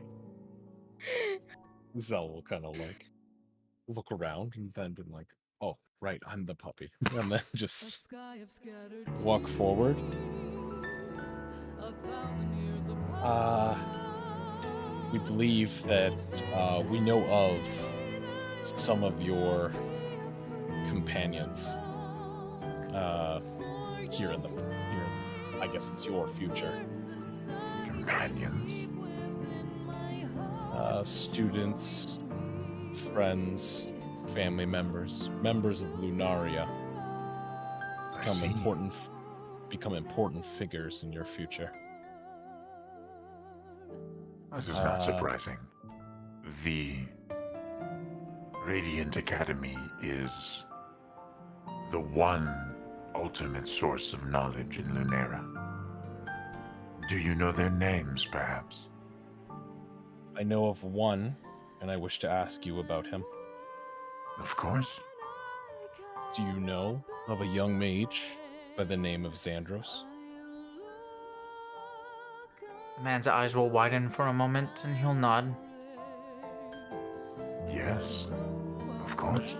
Zell will kind of like look around and then be like, "Oh, right, I'm the puppy," and then just walk forward. We believe that we know of some of your companions here in I guess it's your future. Companions? Students, friends, family members, members of Lunaria I see. become important figures in your future. This is not surprising. The Radiant Academy is the one ultimate source of knowledge in Lunera. Do you know their names, perhaps? I know of one, and I wish to ask you about him. Of course. Do you know of a young mage by the name of Xandros? The man's eyes will widen for a moment and he'll nod. Yes, of course.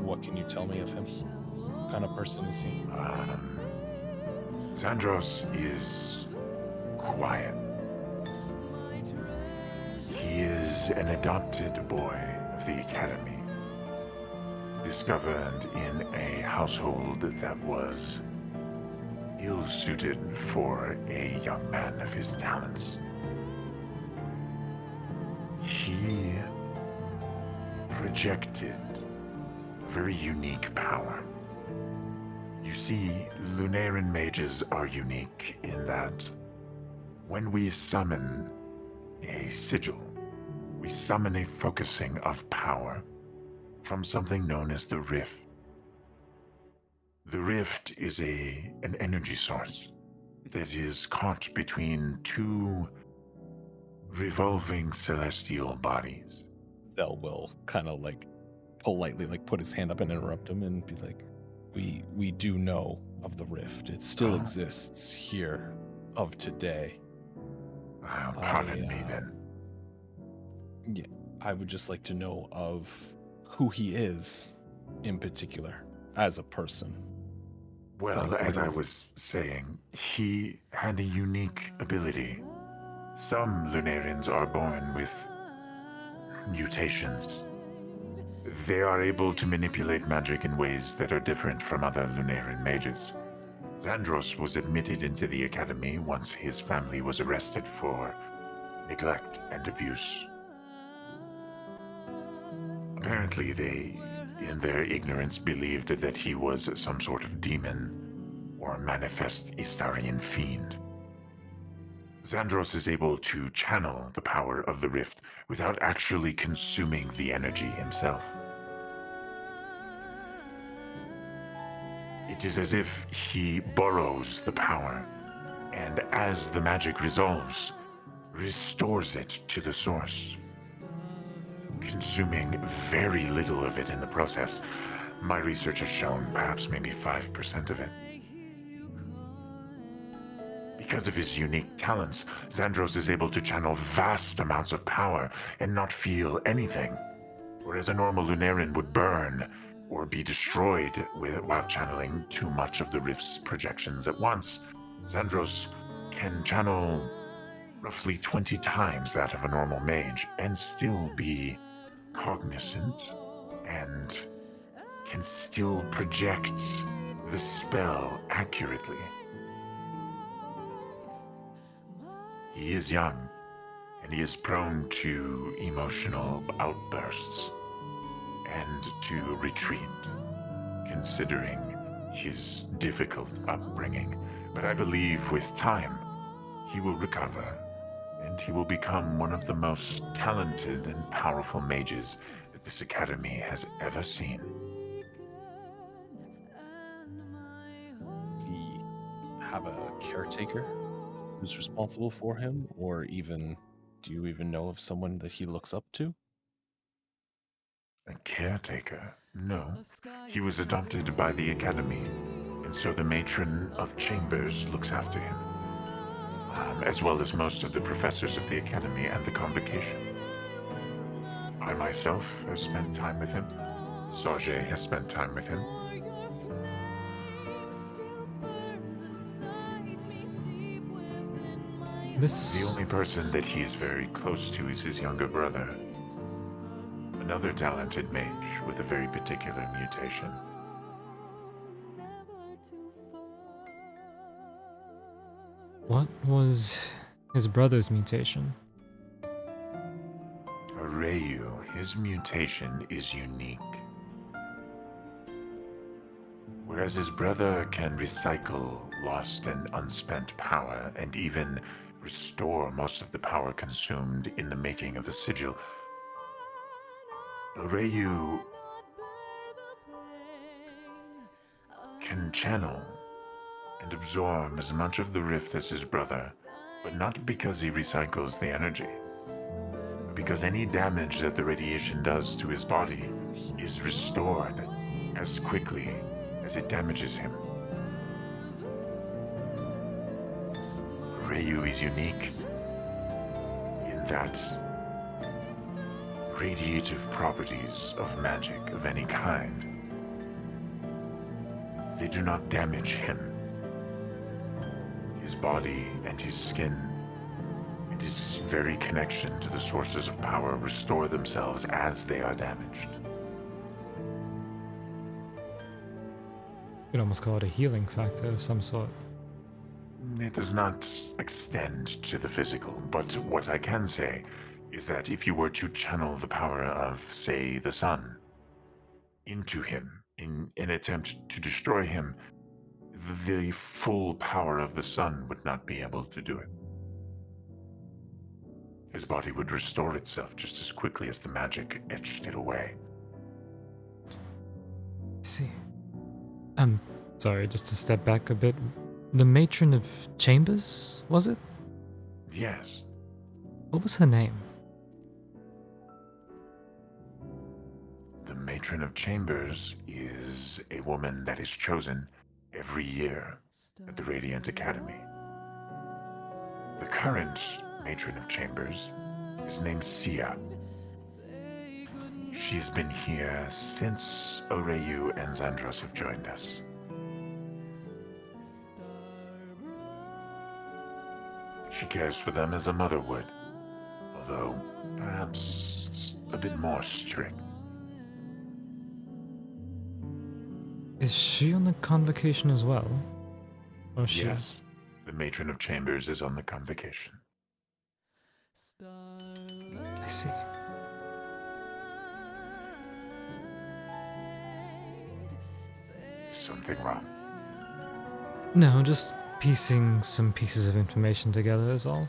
What can you tell me of him? What kind of person is he? Xandros is quiet. He is an adopted boy of the Academy, discovered in a household that was ill-suited for a young man of his talents. He projected a very unique power. You see, Lunaran mages are unique in that when we summon a sigil, we summon a focusing of power from something known as the Rift. The Rift is an energy source that is caught between two revolving celestial bodies. Zell will kind of like politely like put his hand up and interrupt him and be like, we do know of the rift. It still exists here of today. Pardon me then. Yeah, I would just like to know of who he is in particular as a person. Well, as I was saying, he had a unique ability. Some Lunarians are born with mutations. They are able to manipulate magic in ways that are different from other Lunarian mages. Xandros was admitted into the academy once his family was arrested for neglect and abuse. Apparently, they, in their ignorance, believed that he was some sort of demon or manifest Istarian fiend. Xandros is able to channel the power of the rift without actually consuming the energy himself. It is as if he borrows the power, and as the magic resolves, restores it to the source, consuming very little of it in the process. My research has shown perhaps maybe 5% of it. Because of his unique talents, Xandros is able to channel vast amounts of power and not feel anything, whereas a normal Lunarian would burn or be destroyed while channeling too much of the rift's projections at once. Xandros can channel roughly 20 times that of a normal mage and still be cognizant and can still project the spell accurately. He is young, and he is prone to emotional outbursts and to retreat, considering his difficult upbringing. But I believe with time, he will recover, and he will become one of the most talented and powerful mages that this academy has ever seen. Does he have a caretaker who's responsible for him, or even do you even know of someone that he looks up to? A caretaker? No. He was adopted by the academy, and so the matron of chambers looks after him, as well as most of the professors of the academy and the convocation. I myself have spent time with him. Sarge has spent time with him. The This only person that he is very close to is his younger brother, another talented mage with a very particular mutation. what was his brother's mutation? Arayu, his mutation is unique. Whereas his brother can recycle lost and unspent power and even restore most of the power consumed in the making of a sigil, Arayu can channel and absorb as much of the rift as his brother, but not because he recycles the energy, but because any damage that the radiation does to his body is restored as quickly as it damages him. Rayu is unique in that radiative properties of magic of any kind, they do not damage him. His body and his skin and his very connection to the sources of power restore themselves as they are damaged. You'd almost call it a healing factor of some sort. It does not extend to the physical, but what I can say is that if you were to channel the power of, say, the sun into him in an attempt to destroy him, the full power of the sun would not be able to do it. His body would restore itself just as quickly as the magic etched it away. I see. Sorry, just to step back a bit. The matron of chambers, was it? Yes, What was her name? the matron of chambers is a woman that is chosen every year at the Radiant Academy. The current matron of chambers is named Sia. She's been here since Oreyu and Xandros have joined us. She cares for them as a mother would, although perhaps a bit more strict. Is she on the convocation as well? Or is she? Yes, the matron of chambers is on the convocation. I see. Is something wrong? No, just piecing some pieces of information together is all.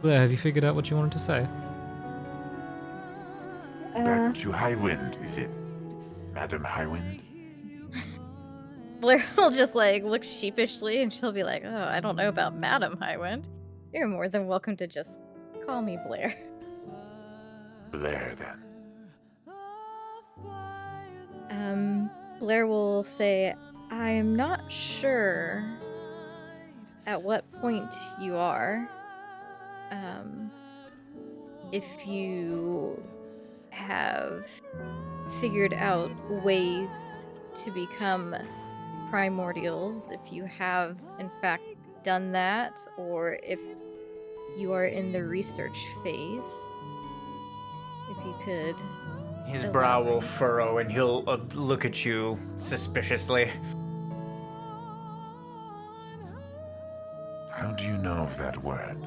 Blair, have you figured out what you wanted to say? Back to Highwind, is it? Madam Highwind? Blair will just like look sheepishly and she'll be like, "Oh, I don't know about Madam Highwind. You're more than welcome to just call me Blair." Blair, then. Blair will say, "I'm not sure at what point you are. If you have figured out ways to become primordials, if you have in fact done that, or if you are in the research phase. If you could." His brow will elaborate. furrow and he'll look at you suspiciously. How do you know of that word?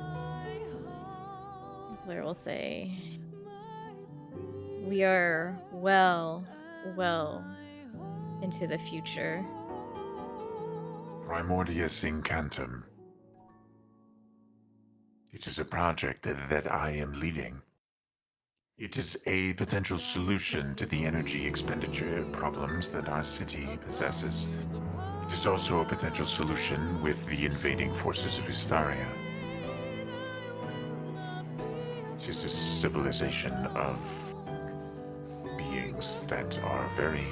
Blair will say, "We are well into the future." Primordius Incantum. It is a project that I am leading. It is a potential solution to the energy expenditure problems that our city possesses. It is also a potential solution with the invading forces of Hystaria. It is a civilization of beings that are very,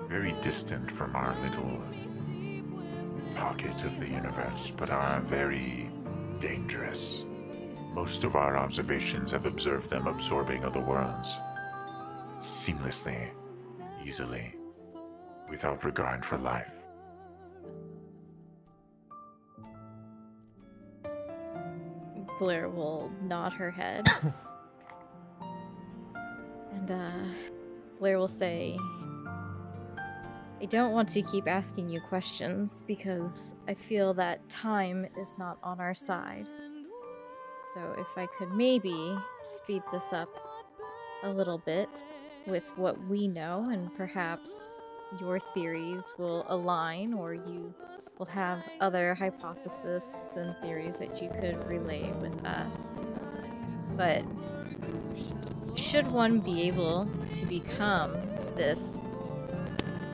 very distant from our little pocket of the universe, but are very dangerous. Most of our observations have observed them absorbing other worlds seamlessly, easily, without regard for life. Blair will nod her head. And Blair will say, "I don't want to keep asking you questions because I feel that time is not on our side. So if I could maybe speed this up a little bit with what we know, and perhaps your theories will align, or you will have other hypotheses and theories that you could relay with us. But should one be able to become this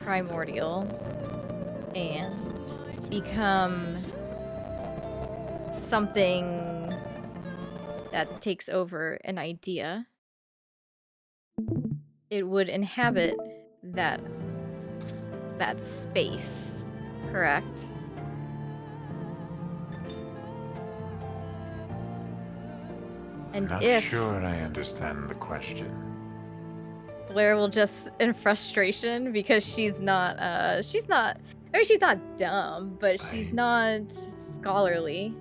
primordial and become something that takes over an idea, it would inhabit that space, correct?" And Not if sure I understand the question. Blair will just, in frustration, because she's not I mean, she's not dumb, but she's I- not scholarly.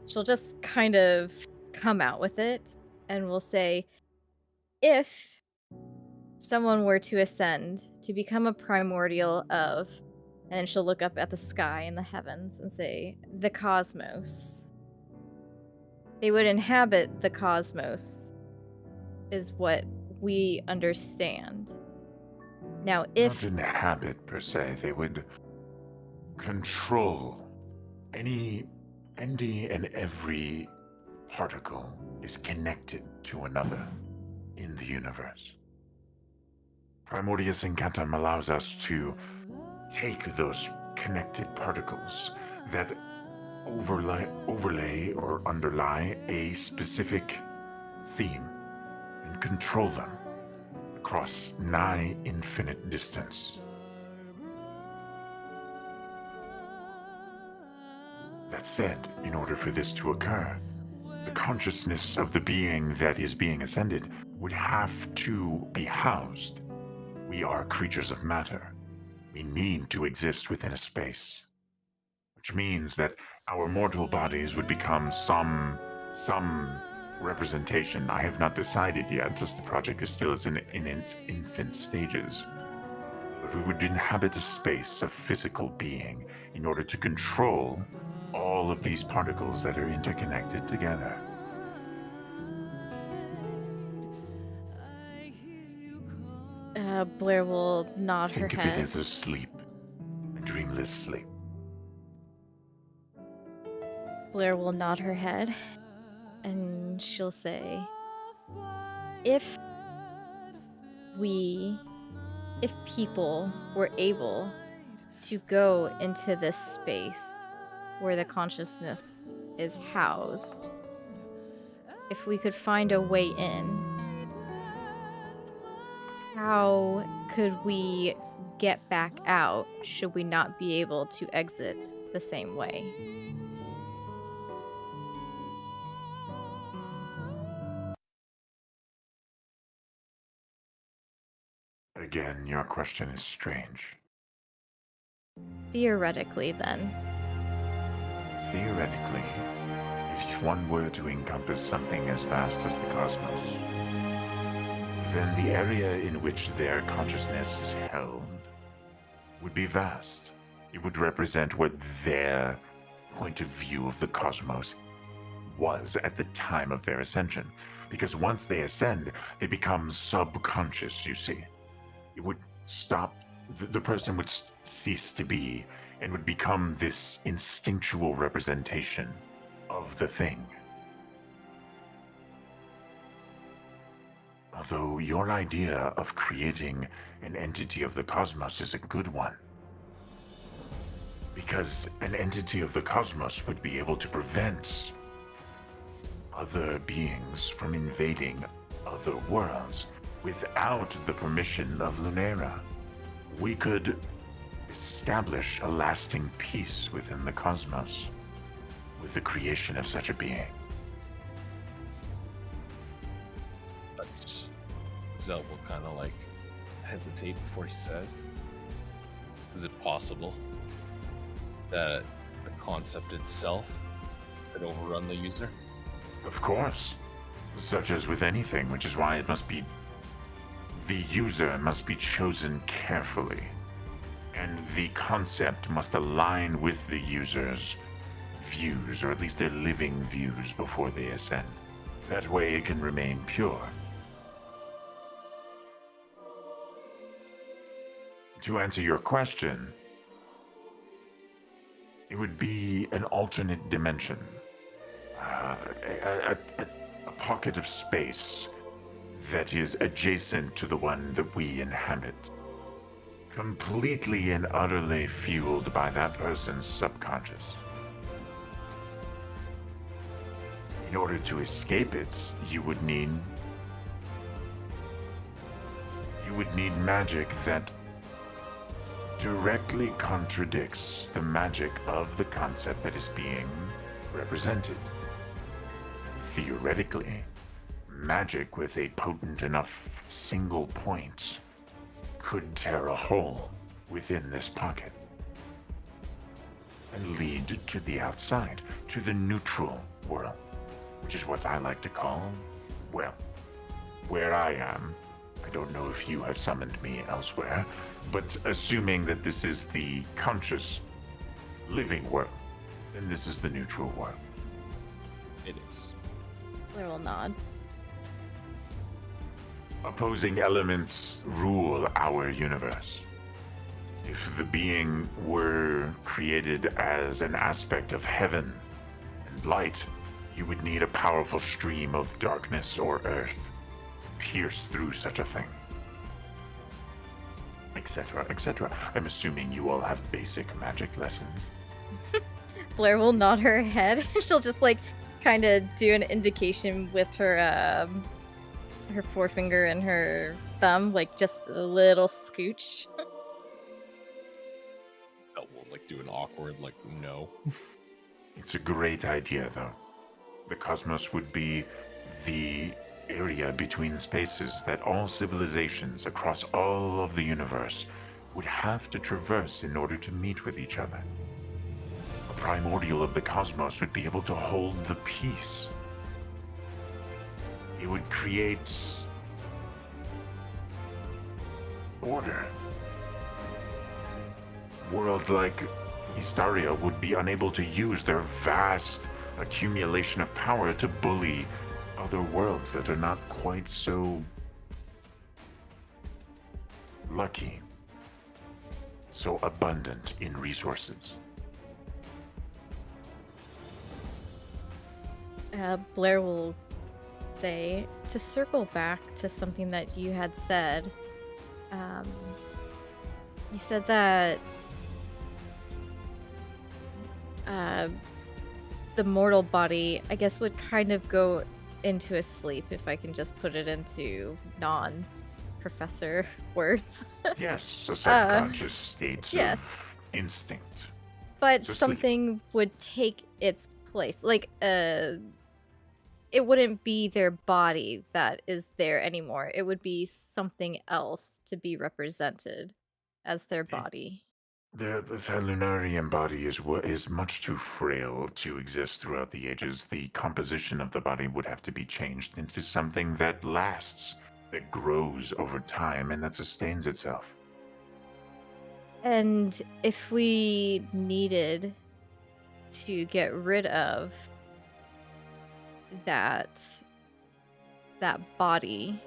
She'll just kind of come out with it and will say, if someone were to ascend to become a primordial of, and then she'll look up at the sky and the heavens and say, the cosmos. They would inhabit the cosmos, is what we understand. Now, if Not inhabit per se, they would control any and every particle is connected to another in the universe. Primordius Incantum allows us to take those connected particles that overlay or underlie a specific theme and control them across nigh infinite distance. That said, in order for this to occur, the consciousness of the being that is being ascended would have to be housed. We are creatures of matter. We need to exist within a space, which means that our mortal bodies would become some representation. I have not decided yet, as the project is still in its infant stages. but we would inhabit a space of physical being in order to control all of these particles that are interconnected together. Blair will nod her Think of head. it as a sleep, a dreamless sleep. Blair will nod her head, and she'll say, if people were able to go into this space where the consciousness is housed, if we could find a way in, how could we get back out should we not be able to exit the same way? Again, your question is strange. Theoretically, then. Theoretically, if one were to encompass something as vast as the cosmos, then the area in which their consciousness is held would be vast. It would represent what their point of view of the cosmos was at the time of their ascension. Because once they ascend, they become subconscious, you see. It would stop, the person would cease to be and would become this instinctual representation of the thing. Although your idea of creating an entity of the cosmos is a good one, because an entity of the cosmos would be able to prevent other beings from invading other worlds without the permission of Lunera. We could establish a lasting peace within the cosmos with the creation of such a being. But Zell will kind of like hesitate before he says, is it possible that the concept itself could overrun the user? Of course, such as with anything, which is why it must be, the user must be chosen carefully, and the concept must align with the user's views, or at least their living views, before they ascend. That way it can remain pure. To answer your question, it would be an alternate dimension. A pocket of space that is adjacent to the one that we inhabit. Completely and utterly fueled by that person's subconscious. In order to escape it, you would need magic that directly contradicts the magic of the concept that is being represented. Theoretically, magic with a potent enough single point could tear a hole within this pocket and lead to the outside, to the neutral world, which is what I like to call, well, where I am. I don't know if you have summoned me elsewhere, but assuming that this is the conscious living world, then this is the neutral world. It is. Blair will nod. Opposing elements rule our universe. If the being were created as an aspect of heaven and light, you would need a powerful stream of darkness or earth to pierce through such a thing. Etc., etc. I'm assuming you all have basic magic lessons. Blair will nod her head. She'll just like kind of do an indication with her her forefinger and her thumb, like just a little scooch. Zell will like do an awkward like no. It's a great idea, though. The cosmos would be the area between spaces that all civilizations across all of the universe would have to traverse in order to meet with each other. A primordial of the cosmos would be able to hold the peace. It would create order world like Histaria would be unable to use their vast accumulation of power to bully other worlds that are not quite so lucky, so abundant in resources. Blair will say, to circle back to something that you had said, you said that the mortal body, I guess, would kind of go into a sleep, if I can just put it into non-professor words. Yes, a subconscious state yes. of instinct. But So sleep. something would take its place. Like, it wouldn't be their body that is there anymore. It would be something else to be represented as their body. The Lunarian body is much too frail to exist throughout the ages. The composition of the body would have to be changed into something that lasts, that grows over time, and that sustains itself. And if we needed to get rid of that body,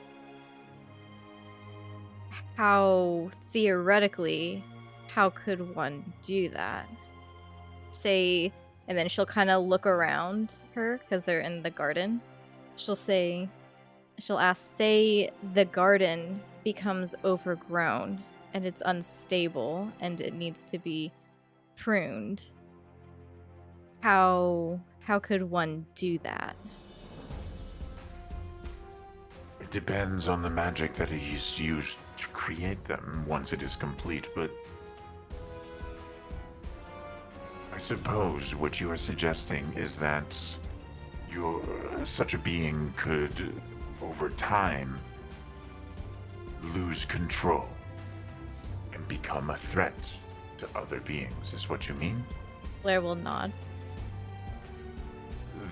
how theoretically, how could one do that? Say, and then she'll kind of look around her because they're in the garden. She'll ask, say the garden becomes overgrown and it's unstable and it needs to be pruned. How could one do that? It depends on the magic that is used to create them once it is complete, but I suppose what you are suggesting is that such a being could, over time, lose control and become a threat to other beings, is what you mean? Blair will nod.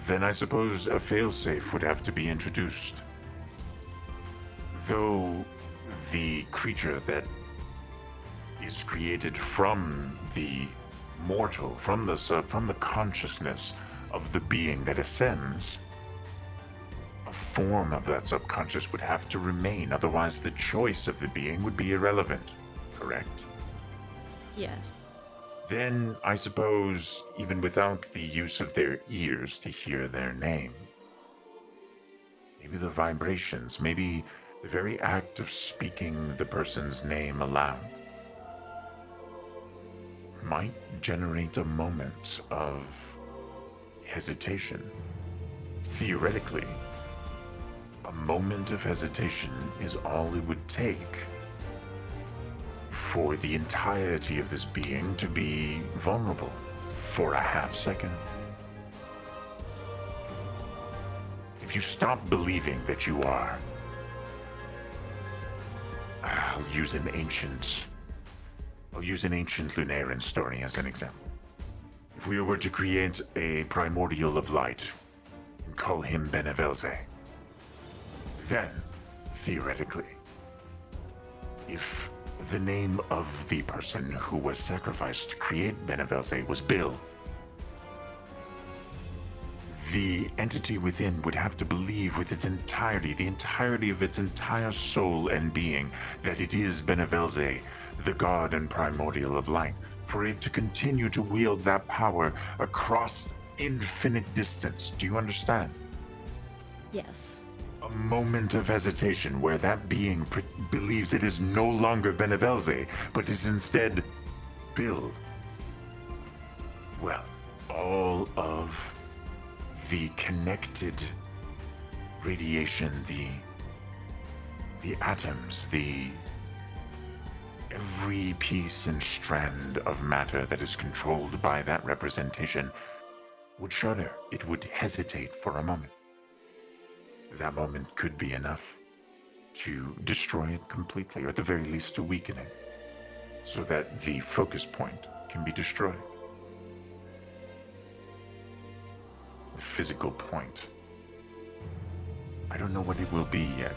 Then I suppose a failsafe would have to be introduced. Though the creature that is created from the mortal, from the consciousness of the being that ascends, a form of that subconscious would have to remain, otherwise the choice of the being would be irrelevant, correct? Yes. Then, I suppose, even without the use of their ears to hear their name, maybe the vibrations, maybe the very act of speaking the person's name aloud might generate a moment of hesitation. Theoretically, a moment of hesitation is all it would take for the entirety of this being to be vulnerable for a half second. If you stop believing that you are, I'll use an ancient Lunarian story as an example. If we were to create a Primordial of light and call him Benevelze, then, theoretically, if the name of the person who was sacrificed to create Benevelze was Bill, the entity within would have to believe with its entirety, the entirety of its entire soul and being, that it is Benevelze, the god and primordial of light, for it to continue to wield that power across infinite distance. Do you understand? Yes. A moment of hesitation where that being believes it is no longer Benevelze, but is instead Bill. Well, all of the connected radiation, the atoms, every piece and strand of matter that is controlled by that representation would shudder. It would hesitate for a moment. That moment could be enough to destroy it completely, or at the very least to weaken it, so that the focus point can be destroyed. The physical point. I don't know what it will be yet.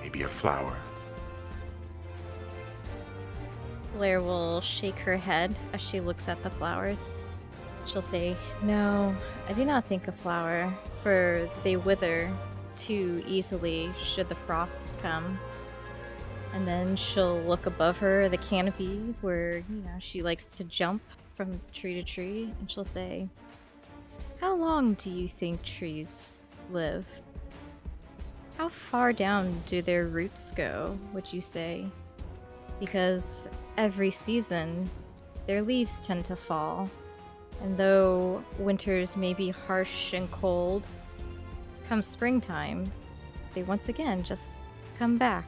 Maybe a flower. Blair will shake her head as she looks at the flowers. She'll say, "No, I do not think a flower, for they wither too easily should the frost come." And then she'll look above her, the canopy, where, she likes to jump from tree to tree, and she'll say, "How long do you think trees live? How far down do their roots go, would you say? Because every season, their leaves tend to fall. And though winters may be harsh and cold, come springtime, they once again just come back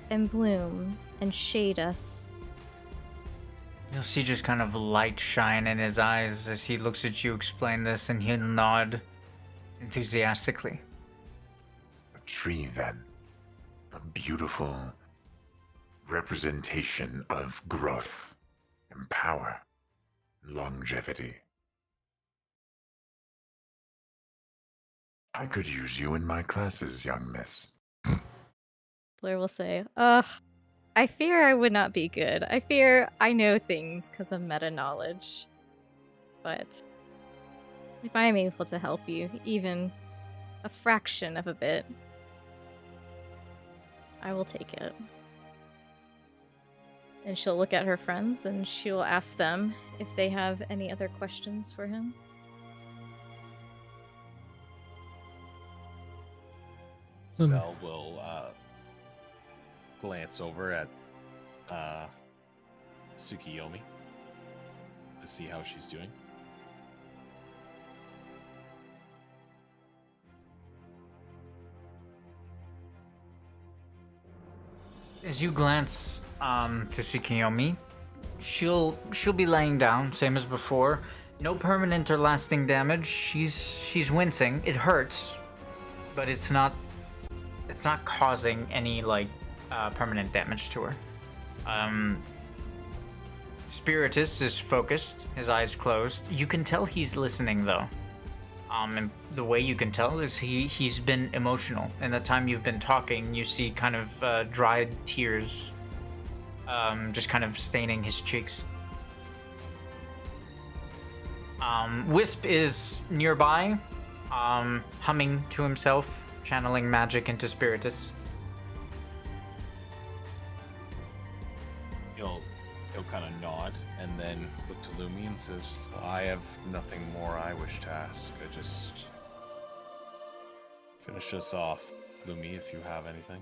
and bloom and shade us." You'll see just kind of light shine in his eyes as he looks at you explain this, and he'll nod enthusiastically. A tree, then. A beautiful representation of growth and power, longevity. I could use you in my classes, young miss. Blair will say, "Ugh, I fear I would not be good. I fear I know things because of meta knowledge. But if I am able to help you, even a fraction of a bit, I will take it." And she'll look at her friends and she'll ask them if they have any other questions for him. Zell will glance over at Tsukiyomi to see how she's doing. As you glance to Tsukiyomi, she'll be laying down, same as before. No permanent or lasting damage. She's wincing. It hurts, but it's not causing any permanent damage to her. Spiritus is focused, his eyes closed. You can tell he's listening though. And the way you can tell is he's been emotional. In the time you've been talking, you see kind of dried tears just kind of staining his cheeks. Wisp is nearby, humming to himself, channeling magic into Spiritus. He'll kind of nod and then look to Lumi and says, "I have nothing more I wish to ask. I just finish this off, Lumi, if you have anything."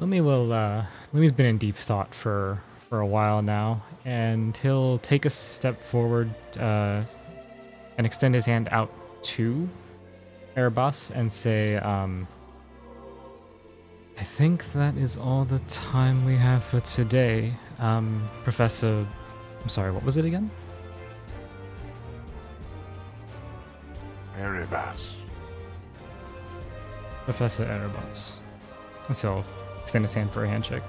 Lumi's been in deep thought for a while now, and he'll take a step forward and extend his hand out to Erebus and say, "I think that is all the time we have for today. Professor, I'm sorry, what was it again?" Erebus. Professor Erebus. And so extend his hand for a handshake.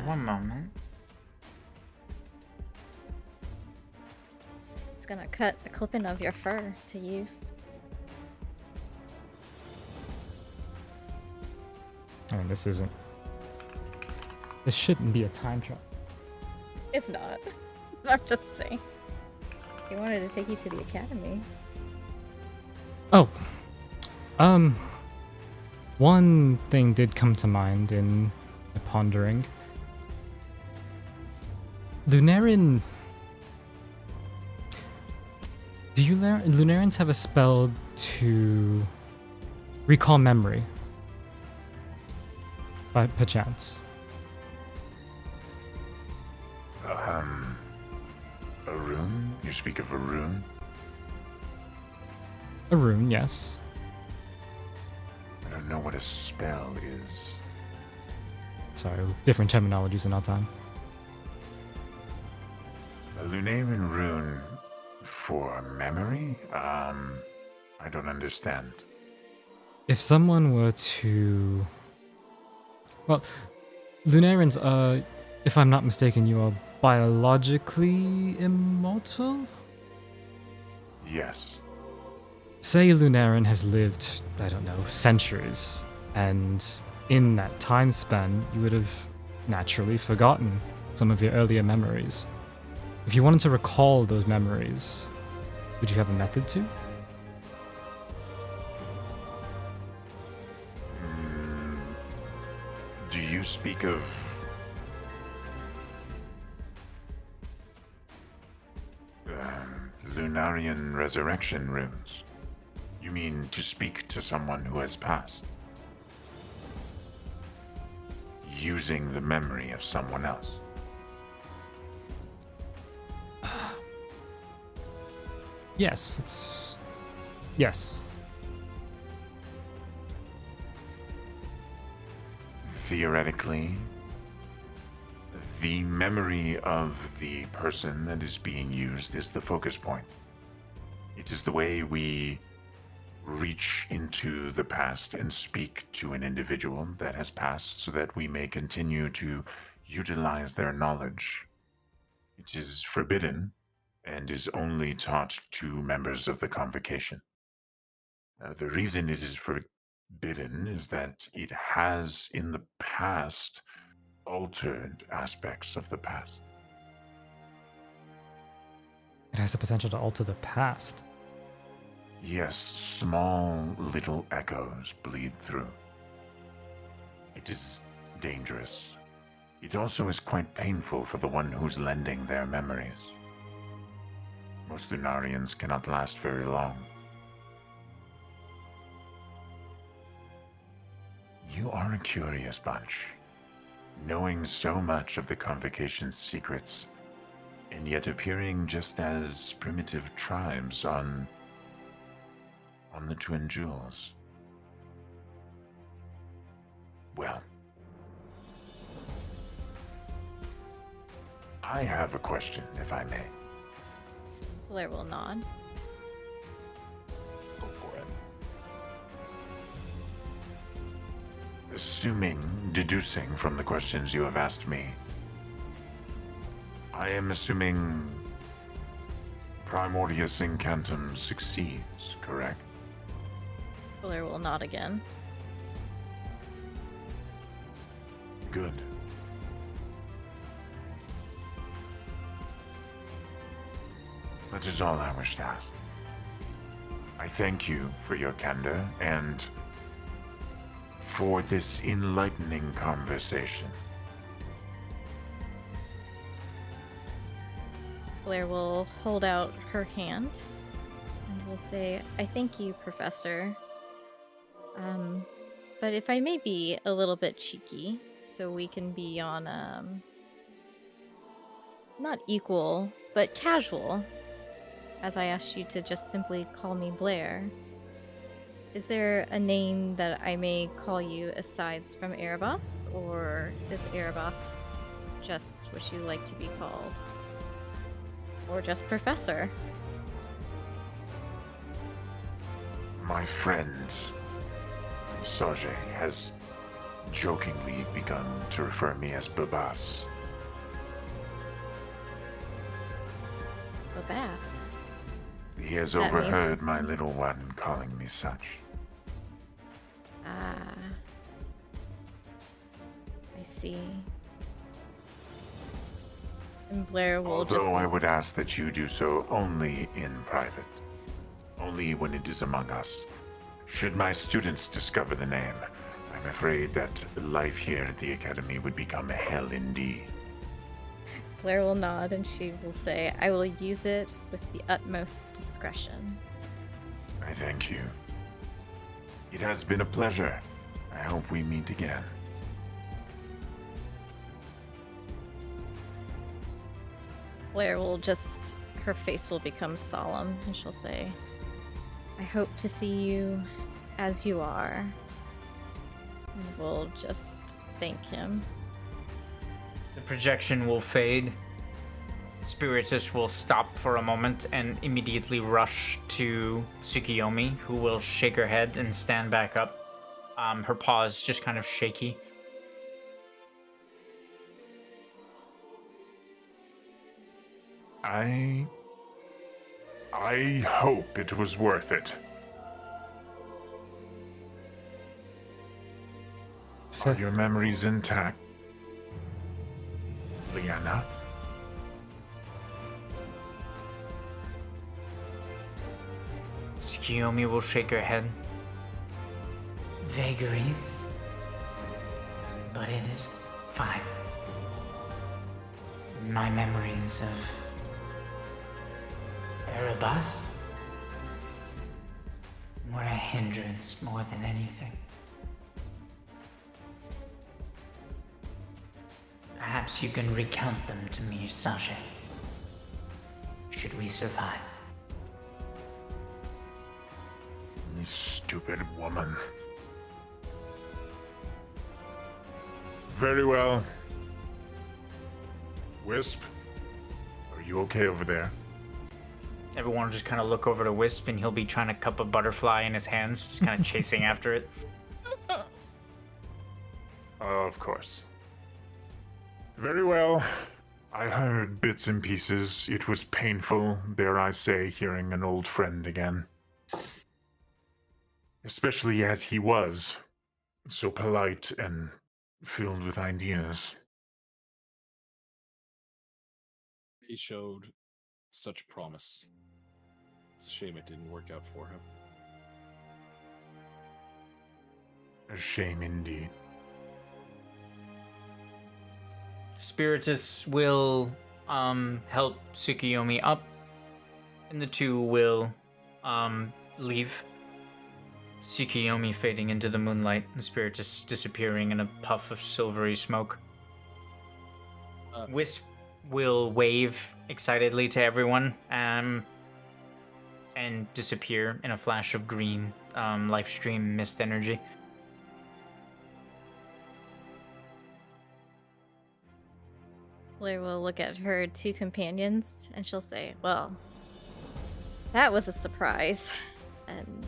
One moment. It's gonna cut a clipping of your fur to use. I mean, this shouldn't be a time trap. It's not. I'm just saying. He wanted to take you to the academy. Oh, one thing did come to mind in pondering. Lunarian. Do Lunarians have a spell to recall memory? By perchance. A rune? You speak of a rune? A rune, yes. I don't know what a spell is. Sorry, different terminologies in our time. A Lunarian rune for memory? I don't understand. If someone were to... Well, Lunarians are, if I'm not mistaken, you are biologically immortal? Yes. Say Lunarin has lived, I don't know, centuries, and in that time span, you would have naturally forgotten some of your earlier memories. If you wanted to recall those memories, would you have a method to? Do you speak of Lunarian resurrection runes? You mean to speak to someone who has passed? Using the memory of someone else? Yes, it's. Yes. Theoretically, the memory of the person that is being used is the focus point. It is the way we reach into the past and speak to an individual that has passed so that we may continue to utilize their knowledge. It is forbidden and is only taught to members of the convocation. The reason it is forbidden is that it has in the past altered aspects of the past. It has the potential to alter the past. Yes, small little echoes bleed through. It is dangerous. It also is quite painful for the one who's lending their memories. Most Lunarians cannot last very long. You are a curious bunch, knowing so much of the Convocation's secrets, and yet appearing just as primitive tribes on the Twin Jewels. Well, I have a question, if I may. Blair will nod. Go for it. Deducing from the questions you have asked me, I am assuming Primordius Incantum succeeds, correct? Blair will nod again. Good. That is all I wish to ask. I thank you for your candor and for this enlightening conversation. Blair will hold out her hand and will say, I thank you, Professor. But if I may be a little bit cheeky, so we can be on, not equal, but casual, as I asked you to just simply call me Blair. Is there a name that I may call you aside from Erebus, or is Erebus just what you like to be called? Or just Professor? My friend, Sajay, has jokingly begun to refer me as Babas. Babas. He has That means- overheard my little one calling me such. Ah. I see. And Blair will Although I would ask that you do so only in private. Only when it is among us. Should my students discover the name, I'm afraid that life here at the Academy would become a hell indeed. Blair will nod and she will say, I will use it with the utmost discretion. I thank you. It has been a pleasure. I hope we meet again. Blair will just, her face will become solemn and she'll say, I hope to see you as you are. And we'll just thank him. The projection will fade. Spiritus will stop for a moment and immediately rush to Tsukiyomi, who will shake her head and stand back up. Her paws just kind of shaky. I hope it was worth it. Are your memories intact, Liana? Tsukiyomi will shake her head. Vagaries. But it is fine. My memories of Erebus were a hindrance more than anything. Perhaps you can recount them to me, Sasha. Should we survive? You stupid woman. Very well. Wisp, are you okay over there? Everyone will just kind of look over to Wisp, and he'll be trying to cup a butterfly in his hands, just kind of chasing after it. Of course. Very well. I heard bits and pieces. It was painful, dare I say, hearing an old friend again. Especially as he was so polite and filled with ideas. He showed such promise. It's a shame it didn't work out for him. A shame indeed. Spiritus will help Tsukiyomi up, and the two will leave. Tsukiyomi fading into the moonlight, and Spiritus disappearing in a puff of silvery smoke. Wisp will wave excitedly to everyone and disappear in a flash of green life stream mist energy. Blair will look at her two companions and she'll say, well, that was a surprise. And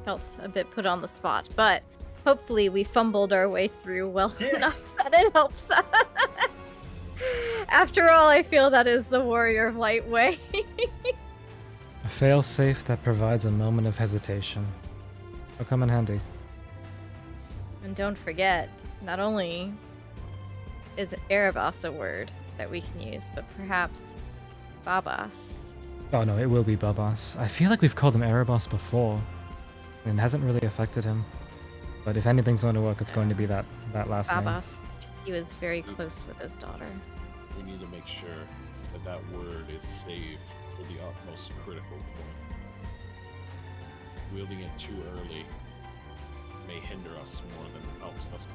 felt a bit put on the spot, but hopefully we fumbled our way through well enough that it helps us. After all, I feel that is the Warrior of Light way. A fail-safe that provides a moment of hesitation. It'll come in handy. And don't forget, not only is Erebos a word that we can use, but perhaps Babas. Oh no, it will be Babas. I feel like we've called him Erebos before, and it hasn't really affected him. But if anything's going to work, it's going to be that last name. Babas. He was very close with his daughter. We need to make sure that that word is saved for the utmost critical point. Wielding it too early may hinder us more than it helps us.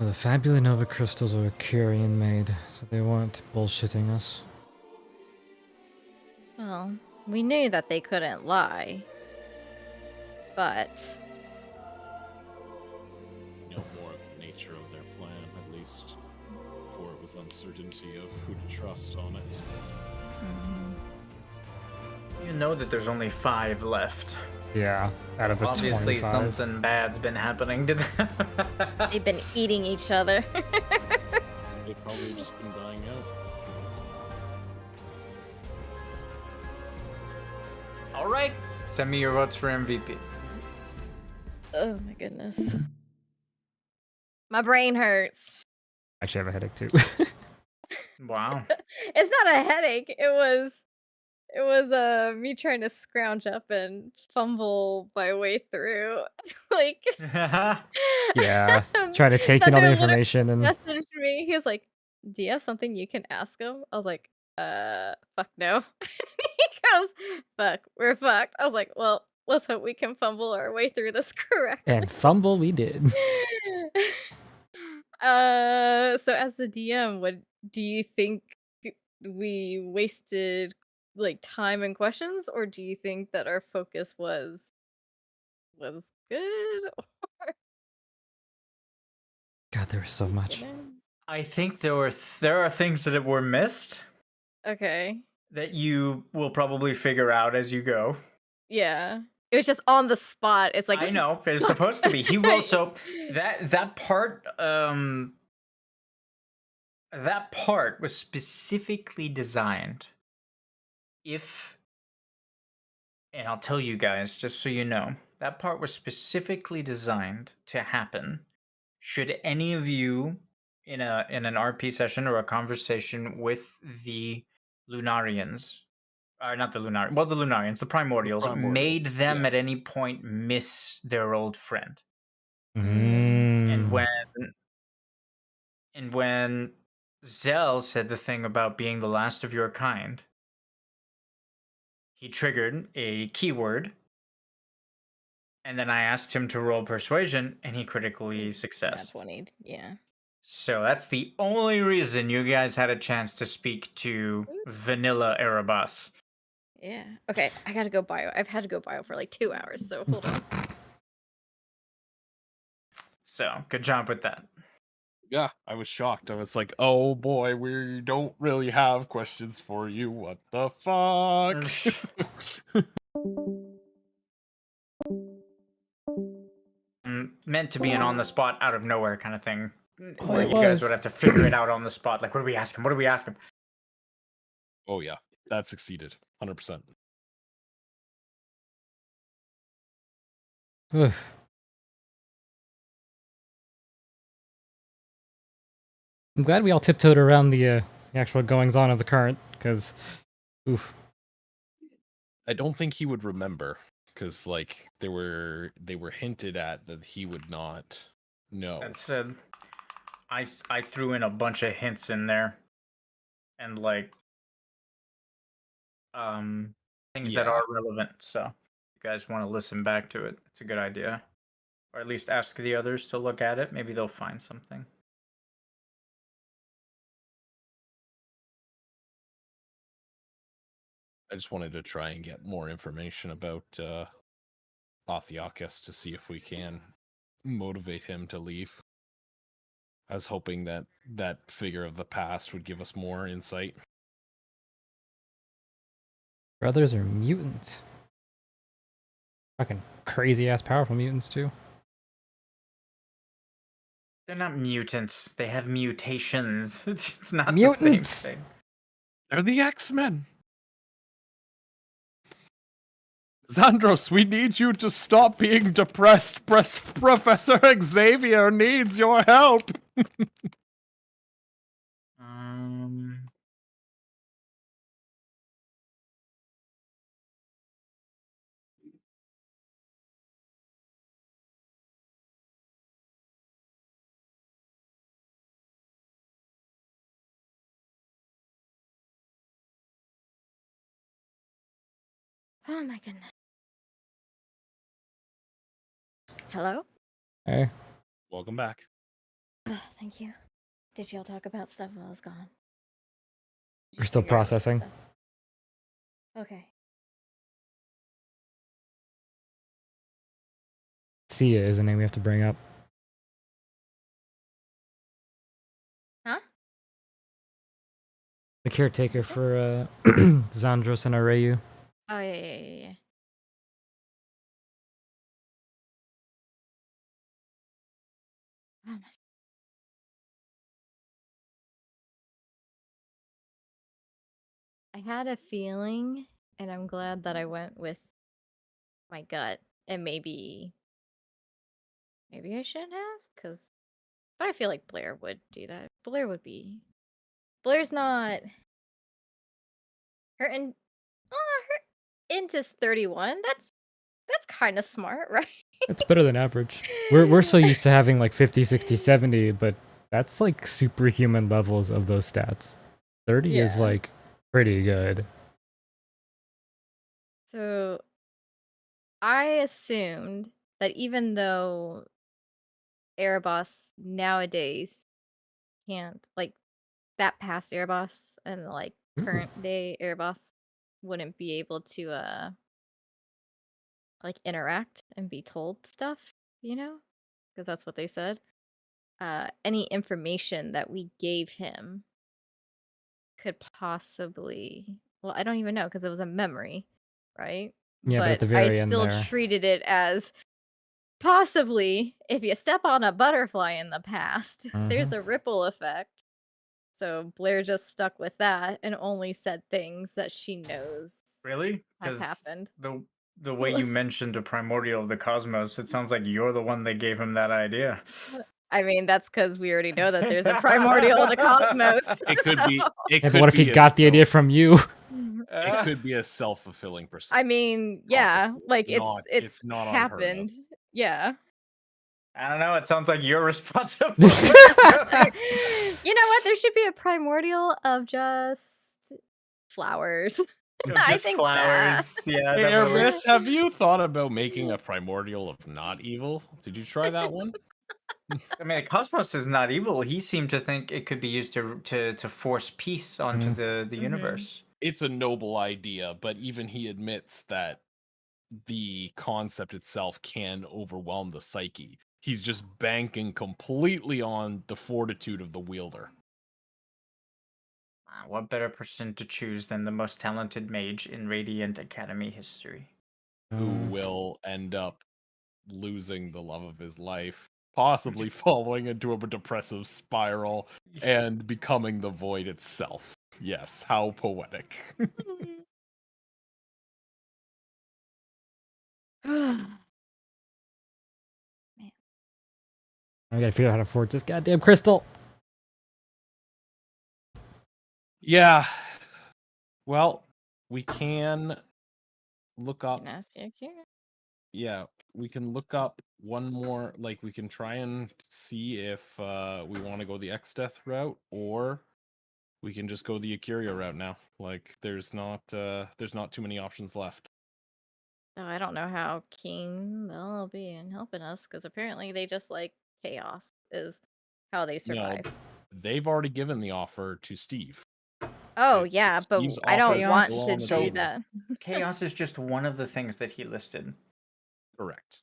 Well, the Fabulanova crystals were Curian made, so they weren't bullshitting us. Well, we knew that they couldn't lie. But You know more of the nature of their plan, at least before it was uncertainty of who to trust on it. You know that there's only 5 left. Yeah, out of the Obviously 25. something bad's been happening to them. they've been eating each other. They've probably just been dying out. All right, send me your votes for MVP. Oh my goodness. My brain hurts. Actually, I have a headache too. Wow. It's not a headache. It was me trying to scrounge up and fumble my way through. Like Yeah, trying to take in all the Thunder literally information and messaged me. He was like, "Do you have something you can ask him?" I was like, fuck no." He goes, "Fuck, we're fucked." I was like, "Well, let's hope we can fumble our way through this correctly." and fumble we did. So as the DM, what do you think we wasted like time and questions, or do you think that our focus was good? God, there was so much. I think there are things that were missed Okay. that you will probably figure out as you go. Yeah. It was just on the spot. It's like I know it's supposed to be. He will. So that part was specifically designed. And I'll tell you guys, just so you know, That part was specifically designed to happen should any of you in an RP session or a conversation with the Lunarians, not the Lunarians, well, the Lunarians, the Primordials, made Primordials, them yeah. at any point miss their old friend. Mm. And when Zell said the thing about being the last of your kind, he triggered a keyword, and then I asked him to roll persuasion, and he critically Nat success. 20, yeah. So that's the only reason you guys had a chance to speak to Vanilla Erebus. Yeah. Okay, I gotta go bio. I've had to go bio for like 2 hours, so hold on. So good job with that. Yeah, I was shocked. I was like, oh boy, we don't really have questions for you. What the fuck? Meant to be an on the spot, out of nowhere kind of thing. Oh, Where it you guys was. would have to figure it out on the spot. Like, what do we ask him? What do we ask him? Oh yeah, that succeeded. 100%. Ugh. I'm glad we all tiptoed around the actual goings on of the current, because, oof. I don't think he would remember because like they were hinted at that he would not know. That said, I threw in a bunch of hints in there, and like things that Yeah. are relevant. So if you guys want to listen back to it, it's a good idea. Or at least ask the others to look at it. Maybe they'll find something. I just wanted to try and get more information about Othiakis to see if we can motivate him to leave. I was hoping that that figure of the past would give us more insight. Brothers are mutants. Fucking crazy ass powerful mutants, too. They're not mutants. They have mutations. It's not Mutants! the same thing. They're the X-Men. Xandros, we need you to stop being depressed. Professor Xavier needs your help. Oh my goodness. Hello? Hey. Welcome back. Thank you. Did y'all talk about stuff while I was gone? Did We're you still figure out processing. stuff? Okay. Sia is a name we have to bring up. Huh? The caretaker for Xandros and Areyu. Oh, yeah. Oh my. I had a feeling, and I'm glad that I went with my gut, and maybe I shouldn't have, but I feel like Blair would do that. Blair's not, her int is 31. That's kind of smart, right? It's better than average. We're so used to having like 50, 60, 70, but that's like superhuman levels of those stats. 30 is Yeah. like pretty good. So I assumed that even though Erebos nowadays can't, like, that past Erebos and like current day Erebos wouldn't be able to like interact and be told stuff, because that's what they said. Any information that we gave him could possibly, well, I don't even know because it was a memory, right? Yeah, but at the I very end still there. treated it as possibly if you step on a butterfly in the past, there's a ripple effect. So Blair just stuck with that and only said things that she knows Really? have Because happened. the The way you mentioned a primordial of the cosmos, it sounds like you're the one that gave him that idea. I mean, that's because we already know that there's a primordial of the cosmos. It could be. so- It Yeah, could but what if he be a got the idea self- from you? It could be a self-fulfilling I mean, yeah, like it's not unheard of. happened. Yeah. I don't know. It sounds like you're responsible. You know what? There should be a primordial of just flowers. I Just think flowers. Yeah, Hey, definitely. Arvis, have you thought about making a primordial of not evil? Did you try that one? I mean, the cosmos is not evil. He seemed to think it could be used to force peace onto the universe. It's a noble idea, but even he admits that the concept itself can overwhelm the psyche. He's just banking completely on the fortitude of the wielder. What better person to choose than the most talented mage in Radiant Academy history? Who will end up losing the love of his life, possibly falling into a depressive spiral and becoming the void itself. Yes, how poetic. I gotta figure out how to afford this goddamn crystal. Yeah. Well, we can look up. Yeah, we can look up one more. Like, we can try and see if we want to go the X-Death route, or we can just go the Akuria route now. Like, there's not too many options left. So I don't know how keen they'll be in helping us because apparently they just like chaos is how they No, survive. they've already given the offer to Steve. Oh It's yeah, but Steve's I don't offer want still to on the do table. that. Chaos is just one of the things that he listed. Correct.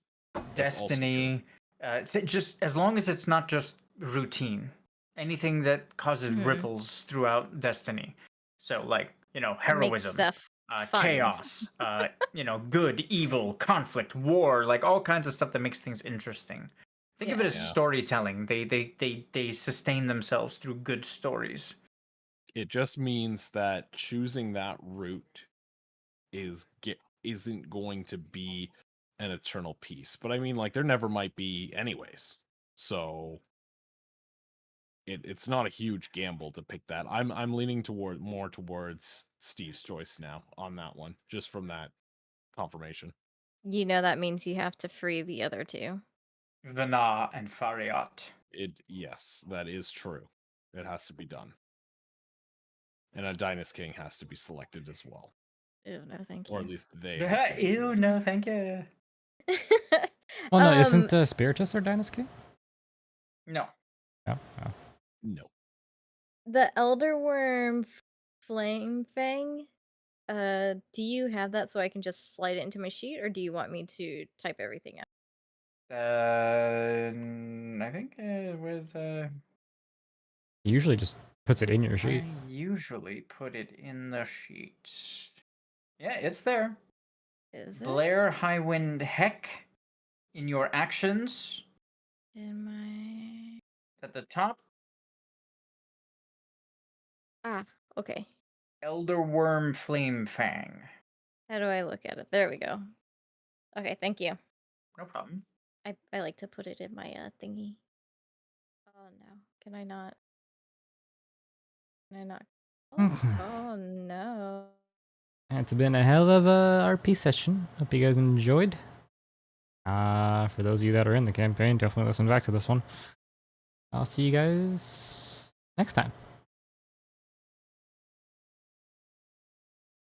That's also Destiny, just as long as it's not just routine. Anything that causes ripples throughout Destiny. So, like, Make heroism, stuff fun. chaos, good, evil, conflict, war, like all kinds of stuff that makes things interesting. Think of it as Yeah. storytelling. They sustain themselves through good stories. It just means that choosing that route isn't going to be an eternal peace. But I mean, like, there never might be anyways. So it's not a huge gamble to pick that. I'm leaning more towards Steve's choice now on that one, just from that confirmation. You know that means you have to free the other two. Vana and Fariat. Yes, that is true. It has to be done. And a Dynast King has to be selected as well. Ew, no, thank you. Or at least they. have to be Ew, no, thank you. Oh no, isn't Spiritus our Dynasty? No. Oh, oh. No. The Elder Worm Flame Fang. Do you have that so I can just slide it into my sheet, or do you want me to type everything out? I think where's He usually just puts it in your sheet. I usually put it in the sheet. Yeah, it's there. Is it Blair Highwind Heck in your actions in my? at the top. Ah, okay. Elder Worm Flame Fang. How do I look at it? There we go. Okay, thank you. No problem. I like to put it in my thingy. Oh no, can I not? Can I not? Oh no. It's been a hell of a RP session. Hope you guys enjoyed. For those of you that are in the campaign, definitely listen back to this one. I'll see you guys next time.